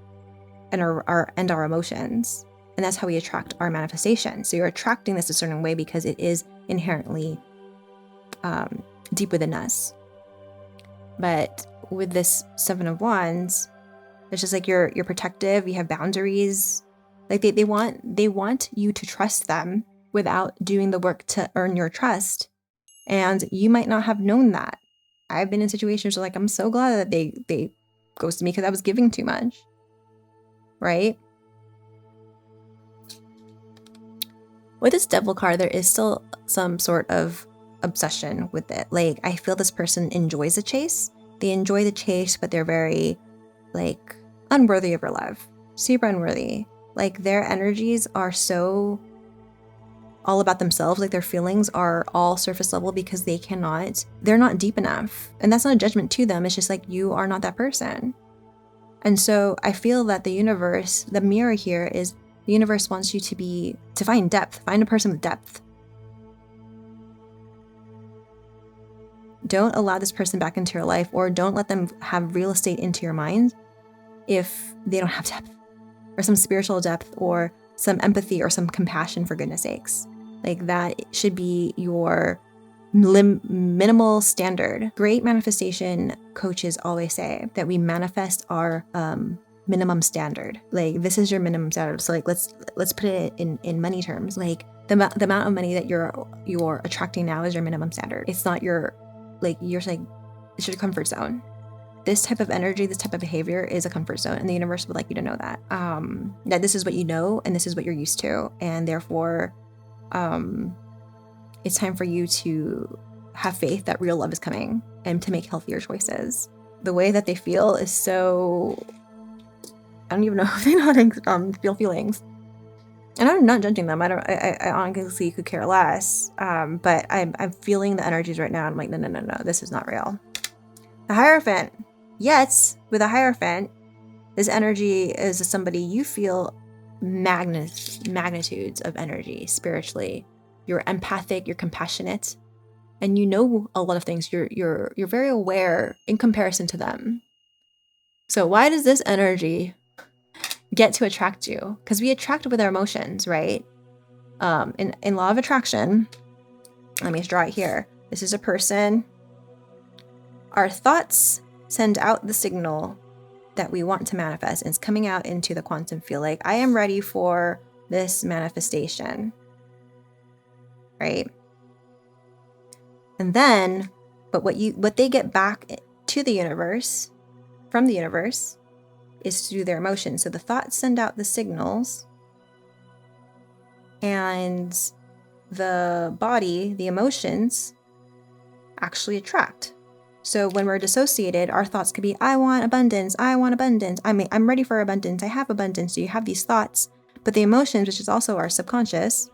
and our emotions. And that's how we attract our manifestation. So you're attracting this a certain way because it is inherently deep within us. But with this Seven of Wands, it's just like you're protective, you have boundaries. Like they want you to trust them without doing the work to earn your trust. And you might not have known that. I've been in situations where like, I'm so glad that they ghosted me because I was giving too much. Right? With this Devil card, there is still some sort of obsession with it. Like, I feel this person enjoys the chase. They enjoy the chase, but they're very, like, unworthy of your love. Super unworthy. Like, their energies are so all about themselves. Like, their feelings are all surface level because they're not deep enough. And that's not a judgment to them. It's just like, you are not that person. And so I feel that the universe, the mirror here is, the universe wants you to find depth, find a person with depth. Don't allow this person back into your life, or don't let them have real estate into your mind if they don't have depth, or some spiritual depth, or some empathy, or some compassion, for goodness sakes. Like, that should be your minimal standard. Great manifestation coaches always say that we manifest our minimum standard. Like, this is your minimum standard. So like, let's put it in money terms. Like, the amount of money that you're attracting now is your minimum standard. It's not you're saying it's your comfort zone. This type of energy, this type of behavior is a comfort zone, and the universe would like you to know that. That this is what you know, and this is what you're used to, and therefore, it's time for you to have faith that real love is coming and to make healthier choices. The way that they feel is so, I don't even know if they know how to feel feelings. And I'm not judging them. I honestly could care less. But I'm feeling the energies right now. I'm like, no, this is not real. The Hierophant. Yes, with a Hierophant, this energy is somebody you feel magnitudes of energy spiritually. You're empathic, you're compassionate, and you know a lot of things. You're very aware in comparison to them. So why does this energy get to attract you? Because we attract with our emotions, right? In law of attraction, let me draw it here. This is a person. Our thoughts send out the signal that we want to manifest, and it's coming out into the quantum field. Like, I am ready for this manifestation, right? And then, but what they get back to the universe, from the universe, is through their emotions. So the thoughts send out the signals, and the body, the emotions, actually attract. So when we're dissociated, our thoughts could be, I want abundance, I'm ready for abundance, I have abundance. So you have these thoughts, but the emotions, which is also our subconscious,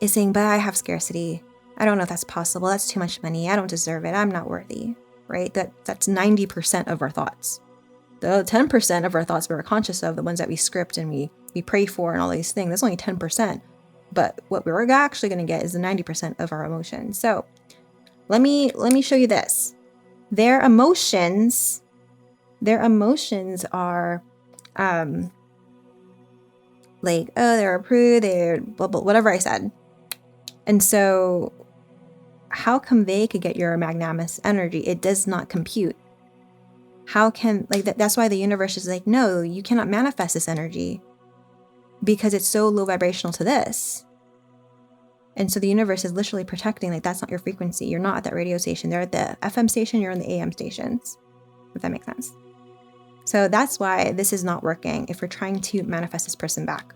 is saying, but I have scarcity. I don't know if that's possible. That's too much money. I don't deserve it. I'm not worthy. right? That's 90% of our thoughts. The 10% of our thoughts we're conscious of, the ones that we script and we pray for and all these things, that's only 10%. But what we're actually going to get is the 90% of our emotions. So let me show you this. Their emotions are like, oh, they're approved, they're blah, blah, whatever I said. And so how come they could get your magnanimous energy? It does not compute. How can, like, that's why the universe is like, no, you cannot manifest this energy because it's so low vibrational to this. And so the universe is literally protecting, like, that's not your frequency. You're not at that radio station. They're at the FM station, you're on the AM stations, if that makes sense. So that's why this is not working if you're trying to manifest this person back.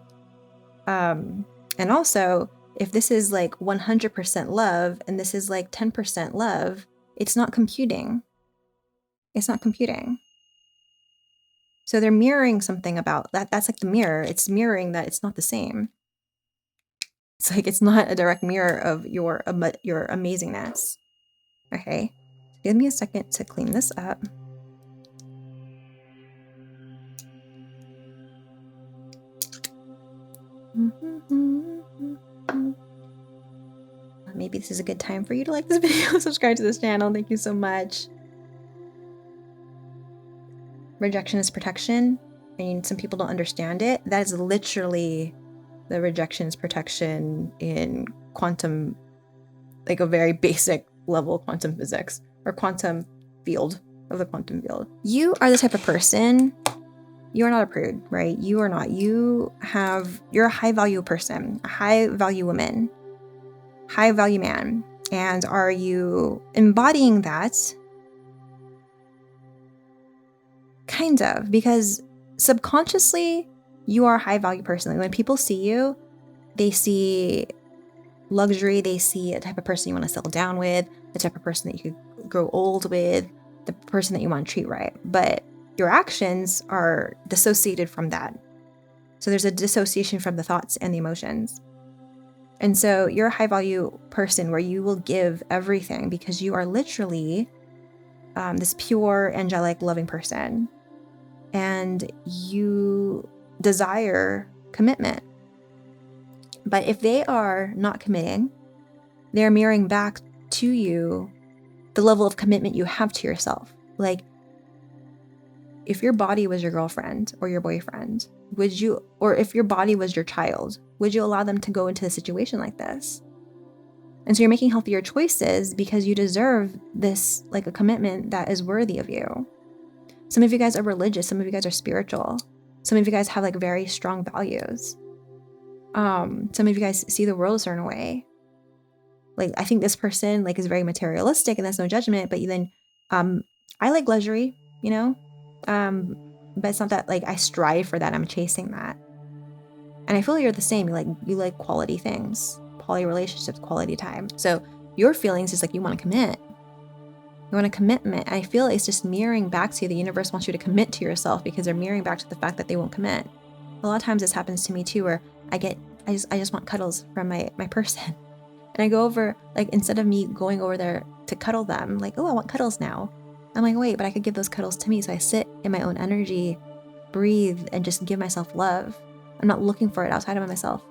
And also, if this is like 100% love and this is like 10% love, it's not computing. It's not computing. So they're mirroring something about that. That's like the mirror. It's mirroring that it's not the same. It's like it's not a direct mirror of your amazingness. Okay, give me a second to clean this up. Maybe this is a good time for you to like this video, subscribe to this channel. Thank you so much. Rejection is protection. I mean, some people don't understand it. That is literally the rejection is protection in quantum, like a very basic level of quantum physics or quantum field of the quantum field. You are the type of person, you are not a prude, right? You are not. You're a high value person, a high value woman, high value man. And are you embodying that? Kind of, because subconsciously you are a high value person. Like when people see you, they see luxury, they see a type of person you want to settle down with, the type of person that you could grow old with, the person that you want to treat right. But your actions are dissociated from that. So there's a dissociation from the thoughts and the emotions. And so you're a high value person where you will give everything because you are literally this pure, angelic, loving person. And you desire commitment. But if they are not committing, they're mirroring back to you the level of commitment you have to yourself. Like, if your body was your girlfriend or your boyfriend, would you, or if your body was your child, would you allow them to go into a situation like this? And so you're making healthier choices because you deserve this, like a commitment that is worthy of you. Some of you guys are religious. Some of you guys are spiritual. Some of you guys have like very strong values. Some of you guys see the world a certain way. Like, I think this person like is very materialistic, and that's no judgment. But then, I like luxury, you know. But it's not that like I strive for that. I'm chasing that. And I feel you're the same. You like quality things, quality relationships, quality time. So your feelings is like you want to commit. You want a commitment. I feel it's just mirroring back to you. The universe wants you to commit to yourself because they're mirroring back to the fact that they won't commit. A lot of times this happens to me too, where I just want cuddles from my person. And I go over, like, instead of me going over there to cuddle them, like, oh, I want cuddles now. I'm like, wait, but I could give those cuddles to me. So I sit in my own energy, breathe, and just give myself love. I'm not looking for it outside of myself.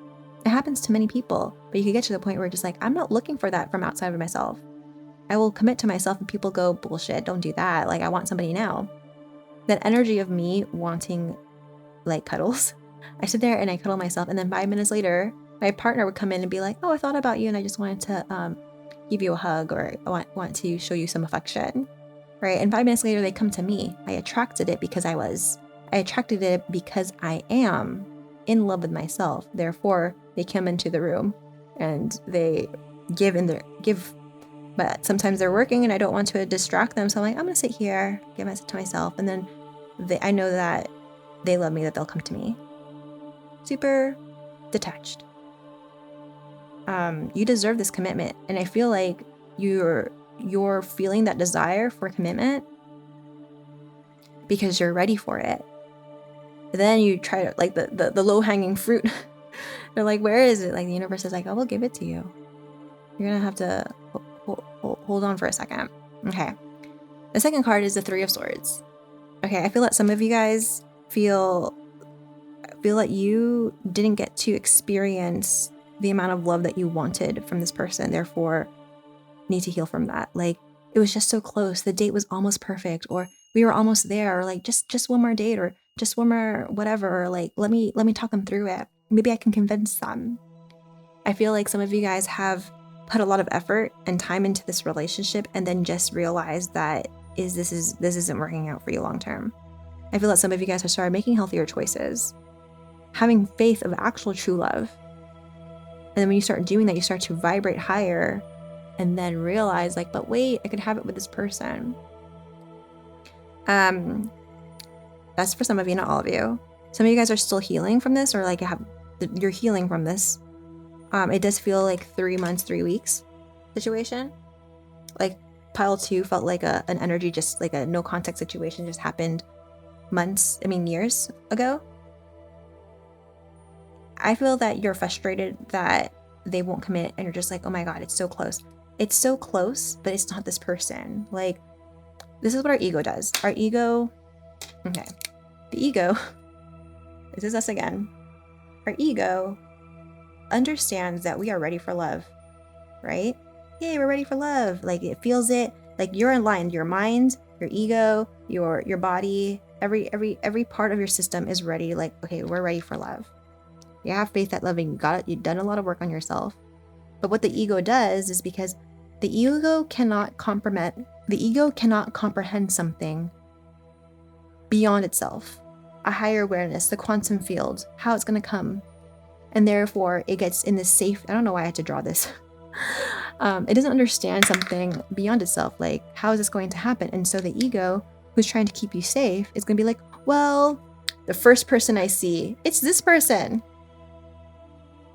It happens to many people, but you could get to the point where just like, I'm not looking for that from outside of myself. I will commit to myself and people go, bullshit, don't do that. Like, I want somebody now. That energy of me wanting like cuddles, I sit there and I cuddle myself. And then 5 minutes later, my partner would come in and be like, oh, I thought about you and I just wanted to give you a hug, or I want to show you some affection, right? And 5 minutes later, they come to me. I attracted it because I am in love with myself. Therefore, they come into the room and they give. But sometimes they're working and I don't want to distract them. So I'm like, I'm going to sit here, give it to myself. And then I know that they love me, that they'll come to me. Super detached. You deserve this commitment. And I feel like you're feeling that desire for commitment because you're ready for it. But then you try to, like, the low-hanging fruit. They're like, where is it? Like, the universe is like, I will give it to you. You're going to have to hold on for a second. Okay. The second card is the Three of Swords. Okay, I feel that some of you guys feel that you didn't get to experience the amount of love that you wanted from this person, therefore need to heal from that. Like, it was just so close. The date was almost perfect, or we were almost there, or like just one more date, or just one more whatever, or like let me talk them through it. Maybe I can convince them. I feel like some of you guys have put a lot of effort and time into this relationship and then just realized that this isn't working out for you long term. I feel that some of you guys have started making healthier choices, having faith of actual true love. And then when you start doing that, you start to vibrate higher and then realize like, but wait, I could have it with this person. That's for some of you, not all of you. Some of you guys are still healing from this, or like you're healing from this. It does feel like 3 months, 3 weeks situation. Like pile 2 felt like an energy, just like a no contact situation just happened years ago. I feel that you're frustrated that they won't commit, and you're just like, oh my God, it's so close. It's so close, but it's not this person. Like, this is what our ego does. Our ego, okay, the ego, this is us again. Our ego understands that we are ready for love, right? Yay, we're ready for love. Like, it feels it. Like, you're in line. Your mind, your ego, your body, every part of your system is ready. Like, okay, we're ready for love. You have faith that loving, you got it. You've done a lot of work on yourself. But what the ego does is, because the ego cannot comprehend something beyond itself, a higher awareness, the quantum field, how it's going to come. And therefore it gets in this safe, I don't know why I had to draw this. It doesn't understand something beyond itself. Like, how is this going to happen? And so the ego, who's trying to keep you safe, is going to be like, well, the first person I see, it's this person.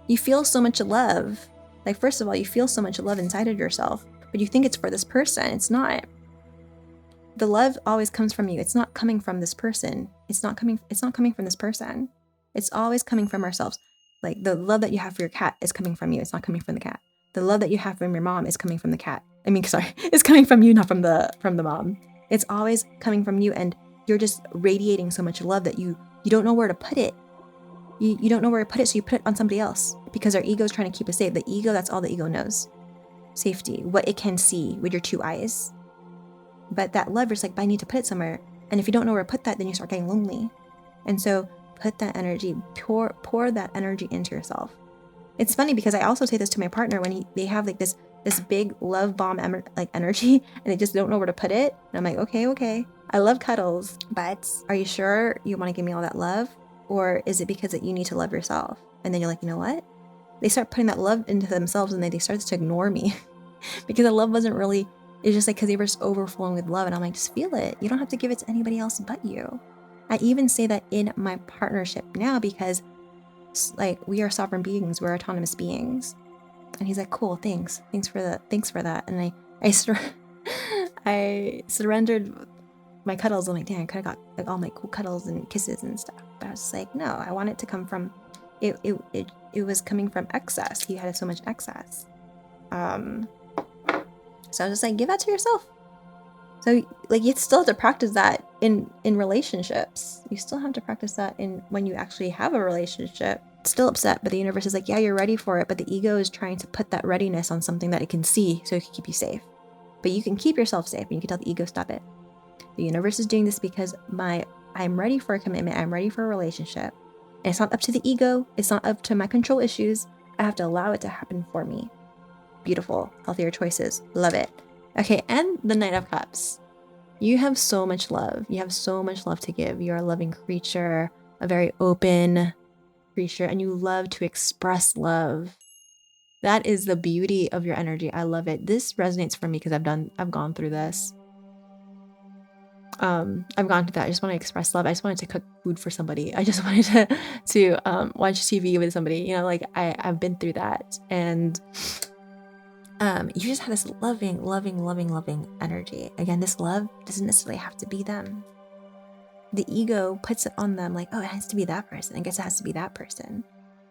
You feel so much love. Like, first of all, you feel so much love inside of yourself, but you think it's for this person. It's not. The love always comes from you. It's not coming from this person. It's not coming from this person. It's always coming from ourselves. Like, the love that you have for your cat is coming from you. It's not coming from the cat. The love that you have from your mom is coming from the cat. It's coming from you, not from the mom. It's always coming from you, and you're just radiating so much love that you don't know where to put it. You don't know where to put it, so you put it on somebody else, because our ego is trying to keep us safe. The ego, that's all the ego knows. Safety, what it can see with your 2 eyes. But that love is like, but I need to put it somewhere. And if you don't know where to put that, then you start getting lonely. And so put that energy, pour that energy into yourself. It's funny because I also say this to my partner when they have like this big love bomb energy, and they just don't know where to put it. And I'm like, okay. I love cuddles, but are you sure you want to give me all that love? Or is it because that you need to love yourself? And then you're like, you know what? They start putting that love into themselves, and they start to ignore me because the love wasn't really, it's just like, because they were just overflowing with love. And I'm like, just feel it. You don't have to give it to anybody else but you. I even say that in my partnership now, because like, we are sovereign beings, we're autonomous beings. And he's like, cool, thanks for that. And I surrendered my cuddles. I'm like, dang, I could have got like all my cool cuddles and kisses and stuff. But I was just like, no, I want it to come from, it was coming from excess. He had so much excess. So I was just like, give that to yourself. So like, you still have to practice that in relationships. You still have to practice that when you actually have a relationship. It's still upset, but the universe is like, yeah, you're ready for it. But the ego is trying to put that readiness on something that it can see, so it can keep you safe. But you can keep yourself safe, and you can tell the ego, stop it. The universe is doing this because I'm ready for a commitment. I'm ready for a relationship. And it's not up to the ego. It's not up to my control issues. I have to allow it to happen for me. Beautiful. Healthier choices. Love it. Okay, and the Knight of Cups. You have so much love. You have so much love to give. You're a loving creature, a very open creature, and you love to express love. That is the beauty of your energy. I love it. This resonates for me because I've gone through this. I've gone through that. I just want to express love. I just wanted to cook food for somebody. I just wanted to watch TV with somebody. You know, like I've been through that. And you just have this loving energy. Again, this love doesn't necessarily have to be them. The ego puts it on them like, oh, it has to be that person. I guess it has to be that person.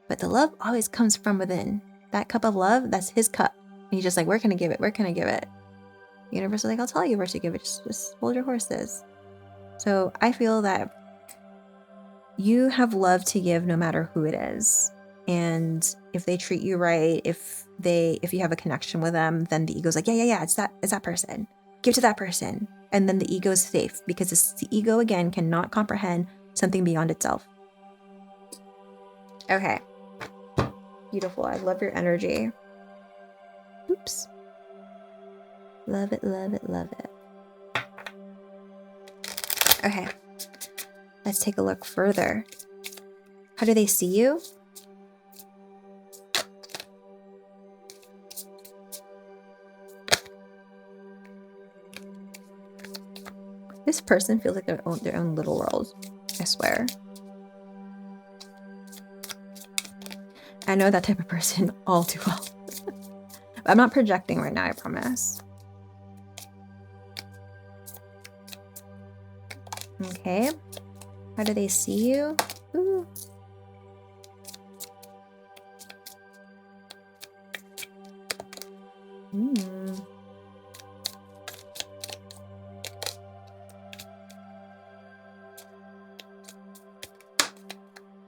But the love always comes from within. That cup of love, that's his cup. And he's just like, where can I give it? Where can I give it? The universe is like, I'll tell you where to give it. Just hold your horses. So I feel that you have love to give no matter who it is. And if they treat you right, if you have a connection with them, then the ego's like, yeah, it's that person. Give to that person. And then the ego is safe because the ego, again, cannot comprehend something beyond itself. Okay. Beautiful. I love your energy. Oops. Love it, love it, love it. Okay. Let's take a look further. How do they see you? This person feels like their own little world. I swear. I know that type of person all too well. I'm not projecting right now, I promise. Okay. How do they see you? Ooh.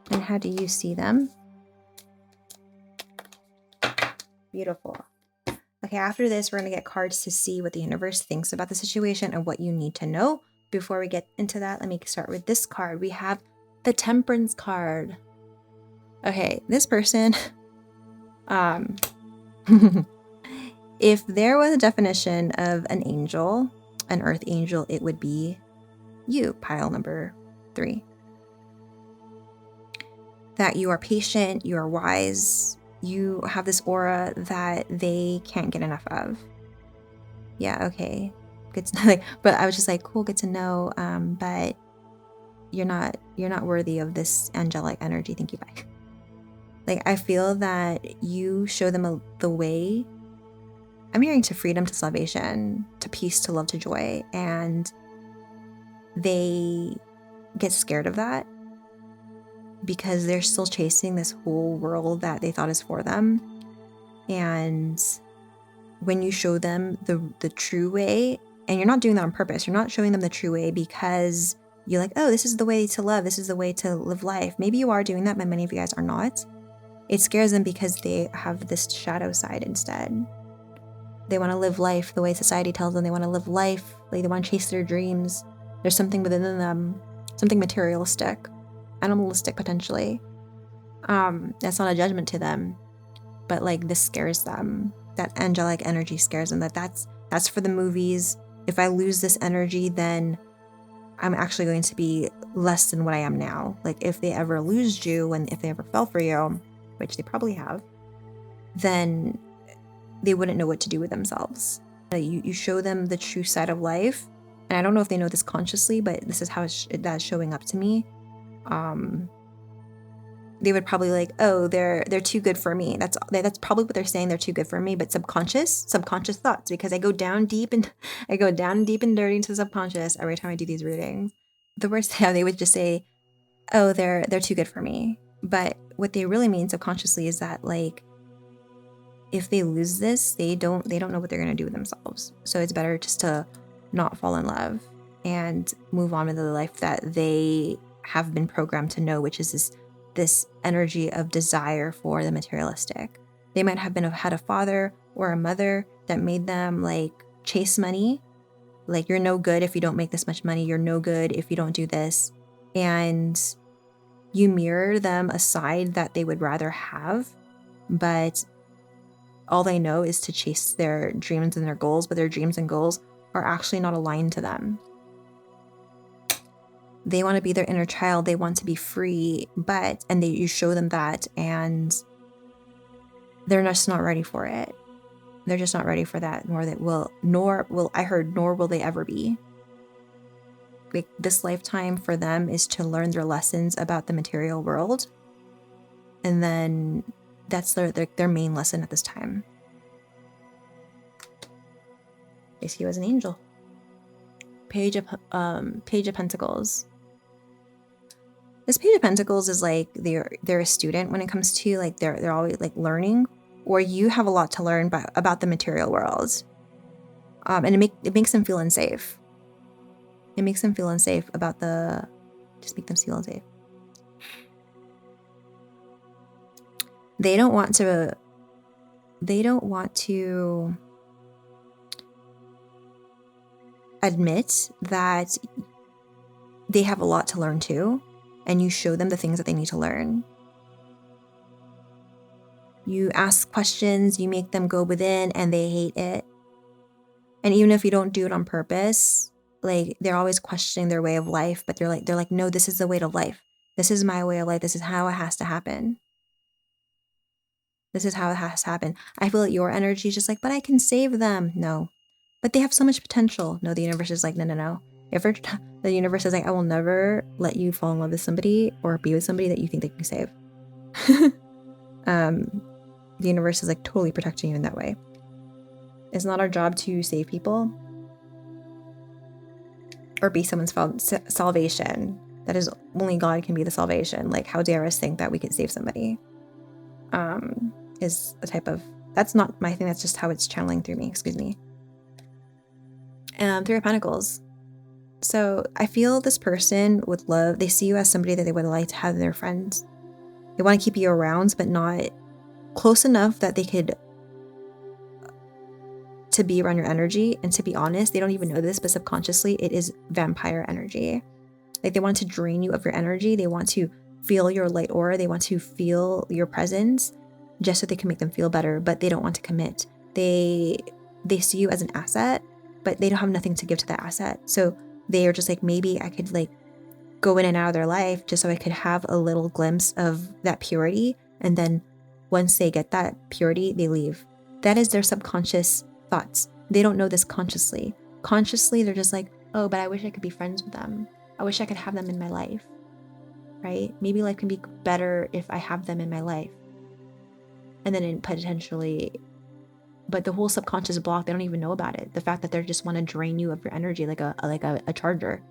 And how do you see them? Beautiful. Okay, after this, we're going to get cards to see what the universe thinks about the situation and what you need to know. Before we get into that, let me start with this card. We have the Temperance card. Okay, this person, if there was a definition of an angel, an earth angel, it would be you, pile number 3. That you are patient, you are wise, you have this aura that they can't get enough of. Yeah, okay. Good to know. But I was just like, cool, good to know. But you're not worthy of this angelic energy. Thank you, bye. Like, I feel that you show them the way. I'm hearing to freedom, to salvation, to peace, to love, to joy. And they get scared of that because they're still chasing this whole world that they thought is for them. And when you show them the true way, and you're not doing that on purpose, you're not showing them the true way because you're like, oh, this is the way to love, this is the way to live life. Maybe you are doing that, but many of you guys are not. It scares them because they have this shadow side instead. They want to live life the way society tells them they want to live life. Like, they want to chase their dreams. There's something within them, something materialistic, animalistic potentially. That's not a judgment to them, but like, this scares them. That angelic energy scares them. That's for the movies. If I lose this energy, then I'm actually going to be less than what I am now. Like, if they ever lose you, and if they ever fell for you, which they probably have, then they wouldn't know what to do with themselves. You show them the true side of life. And I don't know if they know this consciously, but this is how that's showing up to me. They would probably like, oh, they're too good for me. That's probably what they're saying. They're too good for me. But subconscious thoughts, because I go down deep and dirty into the subconscious every time I do these readings. The worst thing, they would just say, oh, they're too good for me. But what they really mean subconsciously is that, like, if they lose this, they don't know what they're gonna do with themselves. So it's better just to not fall in love and move on with the life that they have been programmed to know, which is this energy of desire for the materialistic. They might have had a father or a mother that made them like chase money. Like, you're no good if you don't make this much money. You're no good if you don't do this. And you mirror them a side that they would rather have, but all they know is to chase their dreams and their goals, but their dreams and goals are actually not aligned to them. They want to be their inner child. They want to be free, you show them that, and they're just not ready for it. They're just not ready for that, nor will they ever be. Like, this lifetime for them is to learn their lessons about the material world, and then that's their main lesson at this time. They see you as an angel. Page of Pentacles. This Page of Pentacles is like they're a student when it comes to, like, they're always like learning, or you have a lot to learn about the material world. And it makes them feel unsafe. It makes them feel unsafe about just make them feel unsafe. They don't want to admit that they have a lot to learn too, and you show them the things that they need to learn. You ask questions, you make them go within, and they hate it. And even if you don't do it on purpose, like, they're always questioning their way of life, but they're like, no, this is the way of life. This is my way of life. This is how it has to happen. This is how it has to happen. I feel like your energy is just like, but I can save them. No. But they have so much potential. No, the universe is like, no. The universe is like, I will never let you fall in love with somebody or be with somebody that you think they can save. The universe is like totally protecting you in that way. It's not our job to save people or be someone's salvation. That is, only God can be the salvation. Like, how dare us think that we can save somebody? Is a type of, that's not my thing. That's just how it's channeling through me. Excuse me. Three of Pentacles. So I feel this person would love, they see you as somebody that they would like to have in their friends. They want to keep you around, but not close enough that they could to be around your energy. And to be honest, they don't even know this, but subconsciously it is vampire energy. Like, they want to drain you of your energy. They want to feel your light aura. They want to feel your presence just so they can make them feel better, but they don't want to commit. They see you as an asset, but they don't have nothing to give to that asset. So they are just like, maybe I could like go in and out of their life just so I could have a little glimpse of that purity. And then once they get that purity, they leave. That is their subconscious thoughts. They don't know this consciously. Consciously, they're just like, oh, but I wish I could be friends with them. I wish I could have them in my life, right? Maybe life can be better if I have them in my life. And then potentially, but the whole subconscious block, they don't even know about it. The fact that they just want to drain you of your energy like a charger.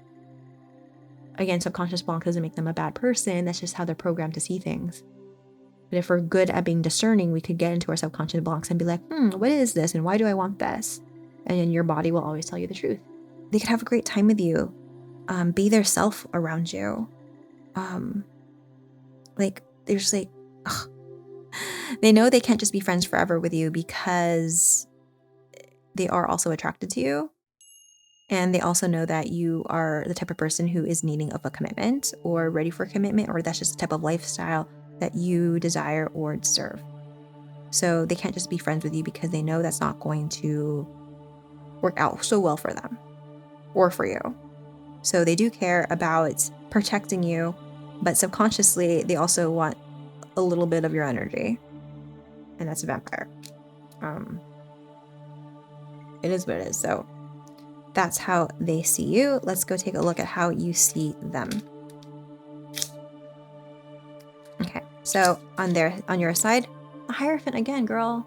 Again, subconscious block doesn't make them a bad person. That's just how they're programmed to see things. But if we're good at being discerning, we could get into our subconscious blocks and be like, what is this? And why do I want this? And then your body will always tell you the truth. They could have a great time with you. Be their self around you. Like, they're just like, ugh. They know they can't just be friends forever with you because they are also attracted to you. And they also know that you are the type of person who is needing of a commitment or ready for a commitment, or that's just the type of lifestyle that you desire or deserve. So they can't just be friends with you because they know that's not going to work out so well for them or for you. So they do care about protecting you, but subconsciously they also want a little bit of your energy. And that's a vampire. It is what it is. So that's how they see you. Let's go take a look at how you see them. Okay, so on your side, the Hierophant again, girl.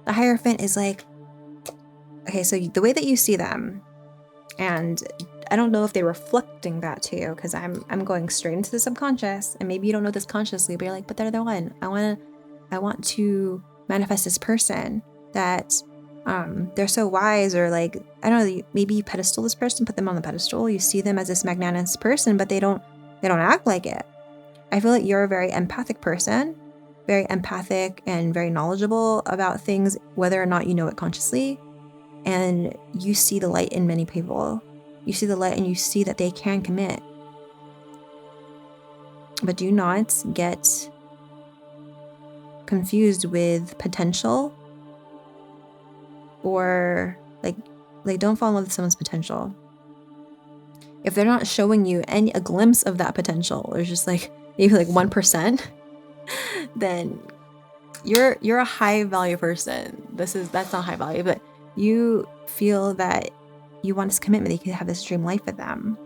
The Hierophant is like, okay, so the way that you see them, and I don't know if they're reflecting that to you, because I'm going straight into the subconscious, and maybe you don't know this consciously, but you're like, but they're the one. I want to manifest this person that they're so wise, or like, I don't know, maybe you pedestal this person, put them on the pedestal. You see them as this magnanimous person, but they don't act like it. I feel like you're a very empathic person, very empathic and very knowledgeable about things, whether or not you know it consciously. And you see the light in many people. You see the light and you see that they can commit. But do not get confused with potential, or like don't fall in love with someone's potential. If they're not showing you a glimpse of that potential, or just like maybe like 1%, then you're a high value person. That's not high value, but you feel that you want this commitment, that you can have this dream life with them.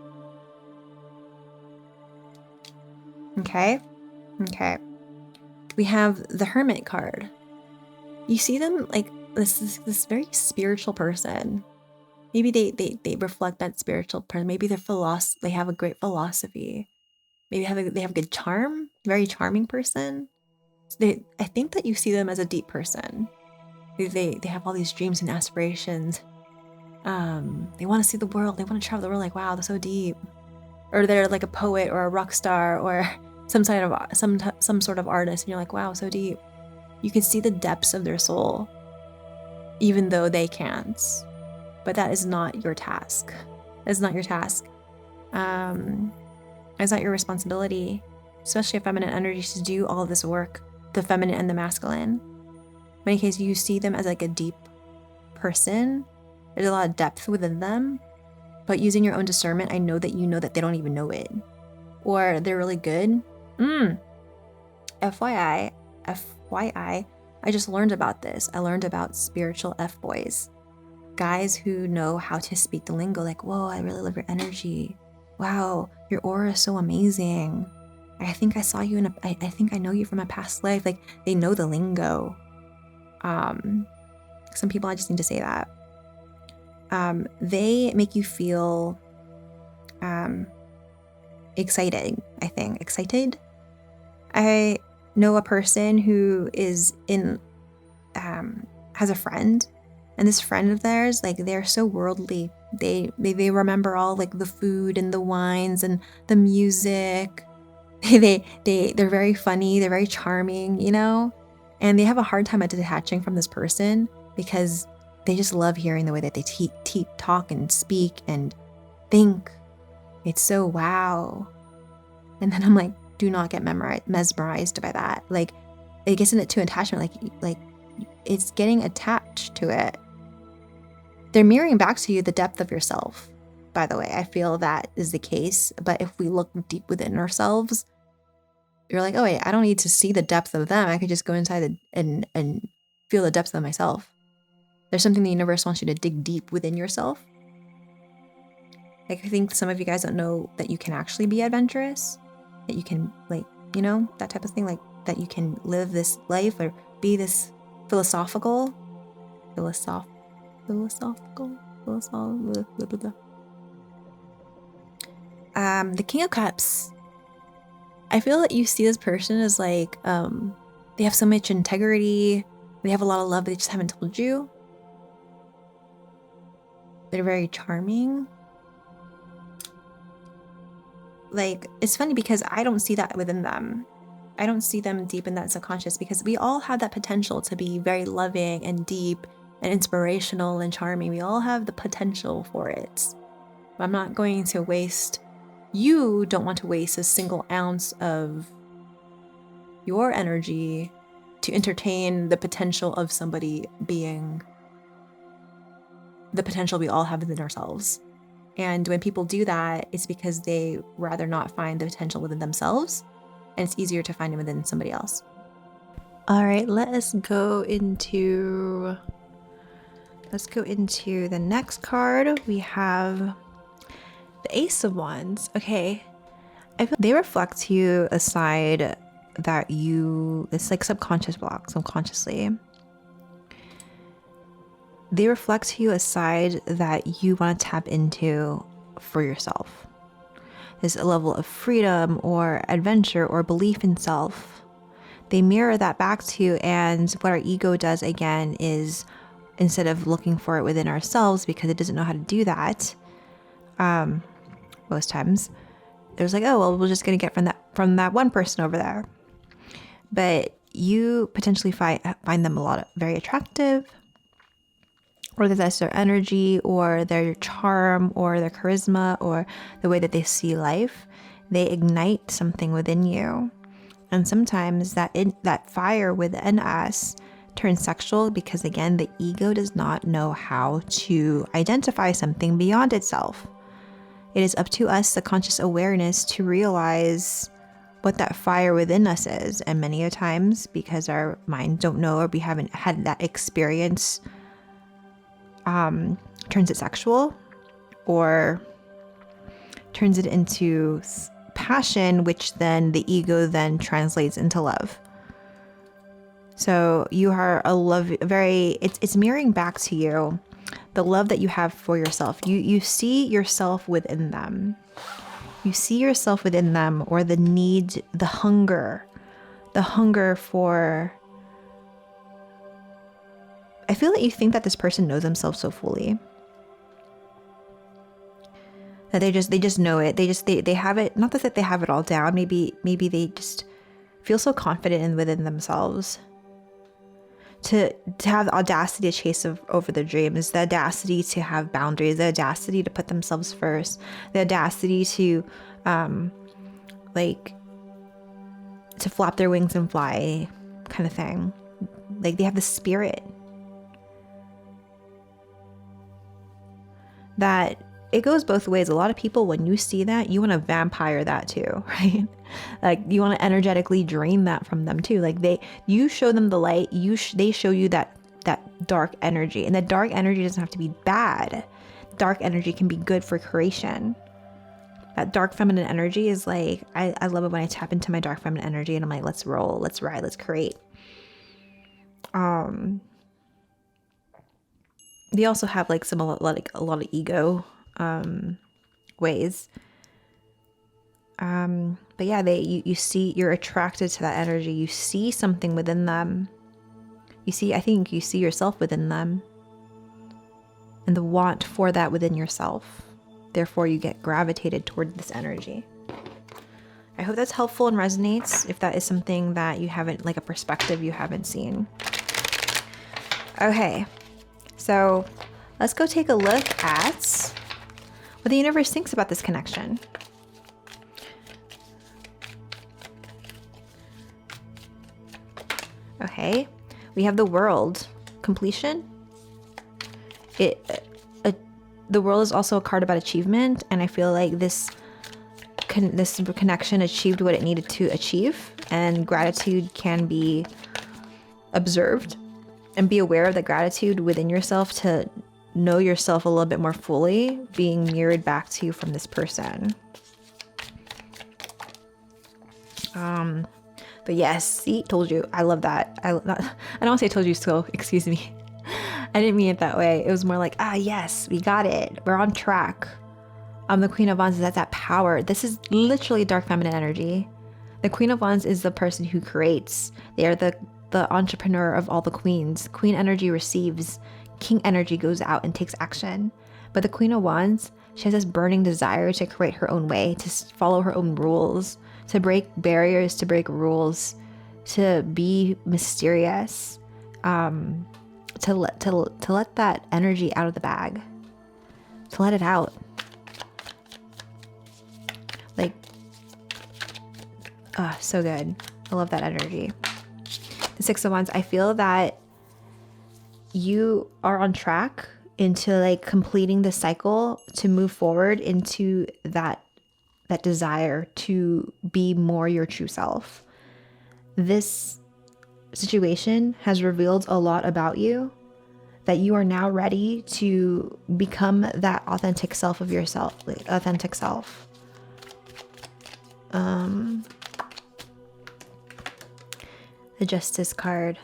Okay. We have the Hermit card. You see them like this very spiritual person. Maybe they reflect that spiritual person. Maybe they have a great philosophy. Maybe they have good charm. Very charming person. I think that you see them as a deep person. They have all these dreams and aspirations. They want to see the world. They want to travel the world. Like, wow, that's so deep. Or they're like a poet or a rock star or some sort of artist, and you're like, wow, so deep. You can see the depths of their soul, even though they can't. But that is not your task. That's not your task. It's not your responsibility, especially a feminine energy, to do all of this work, the feminine and the masculine. In many cases, you see them as like a deep person. There's a lot of depth within them, but using your own discernment, I know that you know that they don't even know it, or they're really good. FYI, I just learned about this. I learned about spiritual F-boys. Guys who know how to speak the lingo, like, whoa, I really love your energy. Wow, your aura is so amazing. I think I saw you I think I know you from a past life. Like, they know the lingo. Some people, I just need to say that. They make you feel excited, I think. Excited? I know a person who is has a friend, and this friend of theirs, like, they're so worldly. They remember all like the food and the wines and the music. They're very funny, they're very charming, you know? And they have a hard time at detaching from this person because they just love hearing the way that they talk and speak and think. It's so wow. And then I'm like, do not get mesmerized by that. Like, it gets into attachment. Like it's getting attached to it. They're mirroring back to you the depth of yourself. By the way, I feel that is the case. But if we look deep within ourselves, you're like, oh wait, I don't need to see the depth of them. I could just go inside and feel the depth of myself. There's something the universe wants you to dig deep within yourself. Like, I think some of you guys don't know that you can actually be adventurous, that you can, like, you know, that type of thing, like that you can live this life or be this philosophical. Blah, blah, blah. The King of Cups. I feel that you see this person as like, they have so much integrity. They have a lot of love, but they just haven't told you. They're very charming. Like, it's funny because I don't see that within them. I don't see them deep in that subconscious, because we all have that potential to be very loving and deep and inspirational and charming. We all have the potential for it. But I'm not going to waste, you don't want to waste a single ounce of your energy to entertain the potential of somebody being the potential we all have within ourselves. And when people do that, it's because they rather not find the potential within themselves, and it's easier to find it within somebody else. All right, let's go into the next card. We have the Ace of Wands. Okay, I feel they reflect to you a side that it's like subconsciously. They reflect to you a side that you want to tap into for yourself. There's a level of freedom or adventure or belief in self. They mirror that back to you, and what our ego does again is, instead of looking for it within ourselves because it doesn't know how to do that, most times, there's like, oh, well, we're just going to get from that one person over there. But you potentially find them very attractive, or that's their energy or their charm or their charisma or the way that they see life. They ignite something within you. And sometimes that fire within us turns sexual because, again, the ego does not know how to identify something beyond itself. It is up to us, the conscious awareness, to realize what that fire within us is. And many a times, because our minds don't know or we haven't had that experience, turns it sexual or turns it into passion, which then the ego then translates into love. So you are it's mirroring back to you the love that you have for yourself. You see yourself within them. You see yourself within them, or the need, the hunger for, I feel that you think that this person knows themselves so fully. That they just know it. They have it, not that they have it all down. Maybe they just feel so confident within themselves. To have the audacity to chase over their dreams, the audacity to have boundaries, the audacity to put themselves first, the audacity to to flap their wings and fly, kind of thing. Like, they have the spirit that it goes both ways. A lot of people, when you see that, you want to vampire that too, right? Like, you want to energetically drain that from them too. Like, you show them the light, they show you that dark energy, and that dark energy doesn't have to be bad. Dark energy can be good for creation. That dark feminine energy is like, I love it when I tap into my dark feminine energy and I'm like, let's roll, let's ride, let's create. They also have like a lot of ego ways. But yeah, you see, you're attracted to that energy. You see something within them. I think you see yourself within them, and the want for that within yourself. Therefore, you get gravitated toward this energy. I hope that's helpful and resonates, if that is something that you haven't, like a perspective you haven't seen. Okay, so let's go take a look at what the universe thinks about this connection. Okay, we have the world, completion. The world is also a card about achievement, and I feel like this connection achieved what it needed to achieve, and gratitude can be observed, and be aware of the gratitude within yourself to know yourself a little bit more fully being mirrored back to you from this person. But yes, see, told you. I love that. I don't want to say told you so, excuse me. I didn't mean it that way. It was more like, yes, we got it. We're on track. The Queen of Wands, that's that power. This is literally dark feminine energy. The Queen of Wands is the person who creates. They are the entrepreneur of all the queens. Queen energy receives. King energy goes out and takes action. But the Queen of Wands, she has this burning desire to create her own way, to follow her own rules, to break barriers, to break rules, to be mysterious, to let that energy out of the bag, to let it out. Like, so good. I love that energy. The Six of Wands, I feel that you are on track into like completing the cycle to move forward into that desire to be more your true self. This situation has revealed a lot about you, that you are now ready to become that authentic self of yourself, like authentic self. The Justice card.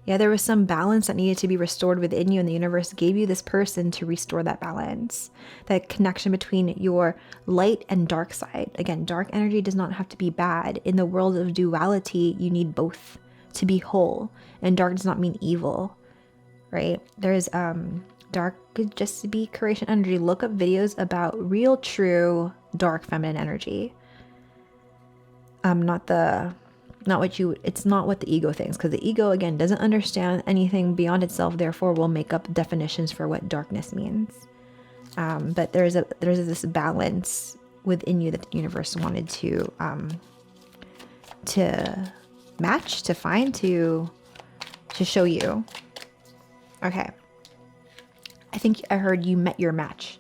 Yeah, there was some balance that needed to be restored within you, and the universe gave you this person to restore that balance, that connection between your light and dark side. Again, dark energy does not have to be bad. In the world of duality, you need both to be whole, and dark does not mean evil, right? There's dark could just be creation energy. Look up videos about real, true, dark feminine energy. It's not what the ego thinks, because the ego, again, doesn't understand anything beyond itself, therefore will make up definitions for what darkness means. But there's this balance within you that the universe wanted to match, to find, to show you. Okay. I think I heard you met your match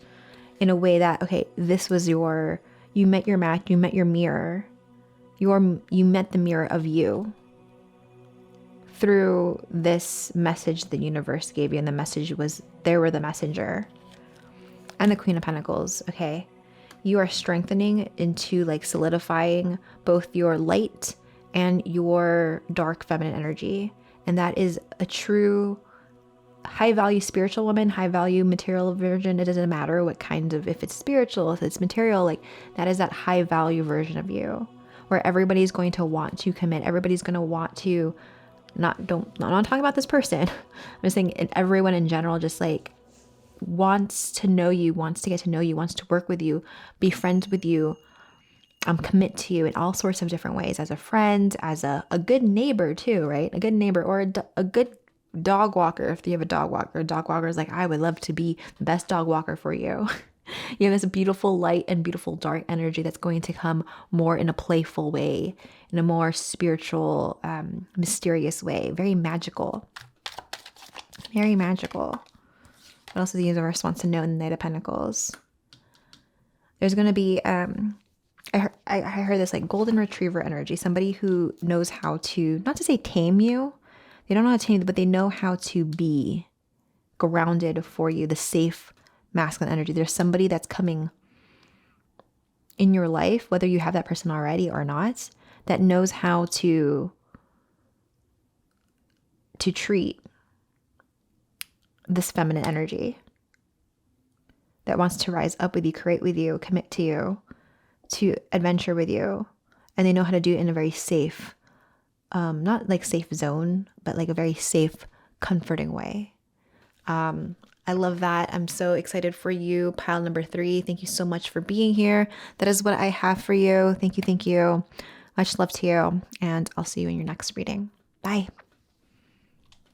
in a way that, okay, this was you met your match, you met your mirror. You met the mirror of you through this message the universe gave you, and the message was, they were the messenger. And the Queen of Pentacles, okay? You are strengthening into like solidifying both your light and your dark feminine energy. And that is a true high value spiritual woman, high value material version. It doesn't matter what kind of, if it's spiritual, if it's material, like that is that high value version of you, where everybody's going to want to commit. Everybody's going to want to I'm not talking about this person. I'm just saying everyone in general just like wants to know you, wants to get to know you, wants to work with you, be friends with you, commit to you in all sorts of different ways, as a friend, as a good neighbor too, right? A good neighbor, or a good dog walker. If you have a dog walker is like, I would love to be the best dog walker for you. You have this beautiful light and beautiful dark energy that's going to come more in a playful way, in a more spiritual, mysterious way, very magical. Very magical. What else does the universe wants to know in the Knight of Pentacles? There's going to be, I heard this like golden retriever energy, somebody who knows how to, not to say tame you, they don't know how to tame you, but they know how to be grounded for you, the safe masculine energy. There's somebody that's coming in your life, whether you have that person already or not, that knows how to treat this feminine energy, that wants to rise up with you, create with you, commit to you, to adventure with you. And they know how to do it in a very safe, not like safe zone, but like a very safe, comforting way. I love that. I'm so excited for you, pile number 3. Thank you so much for being here. That is what I have for you. Thank you. Thank you. Much love to you. And I'll see you in your next reading. Bye.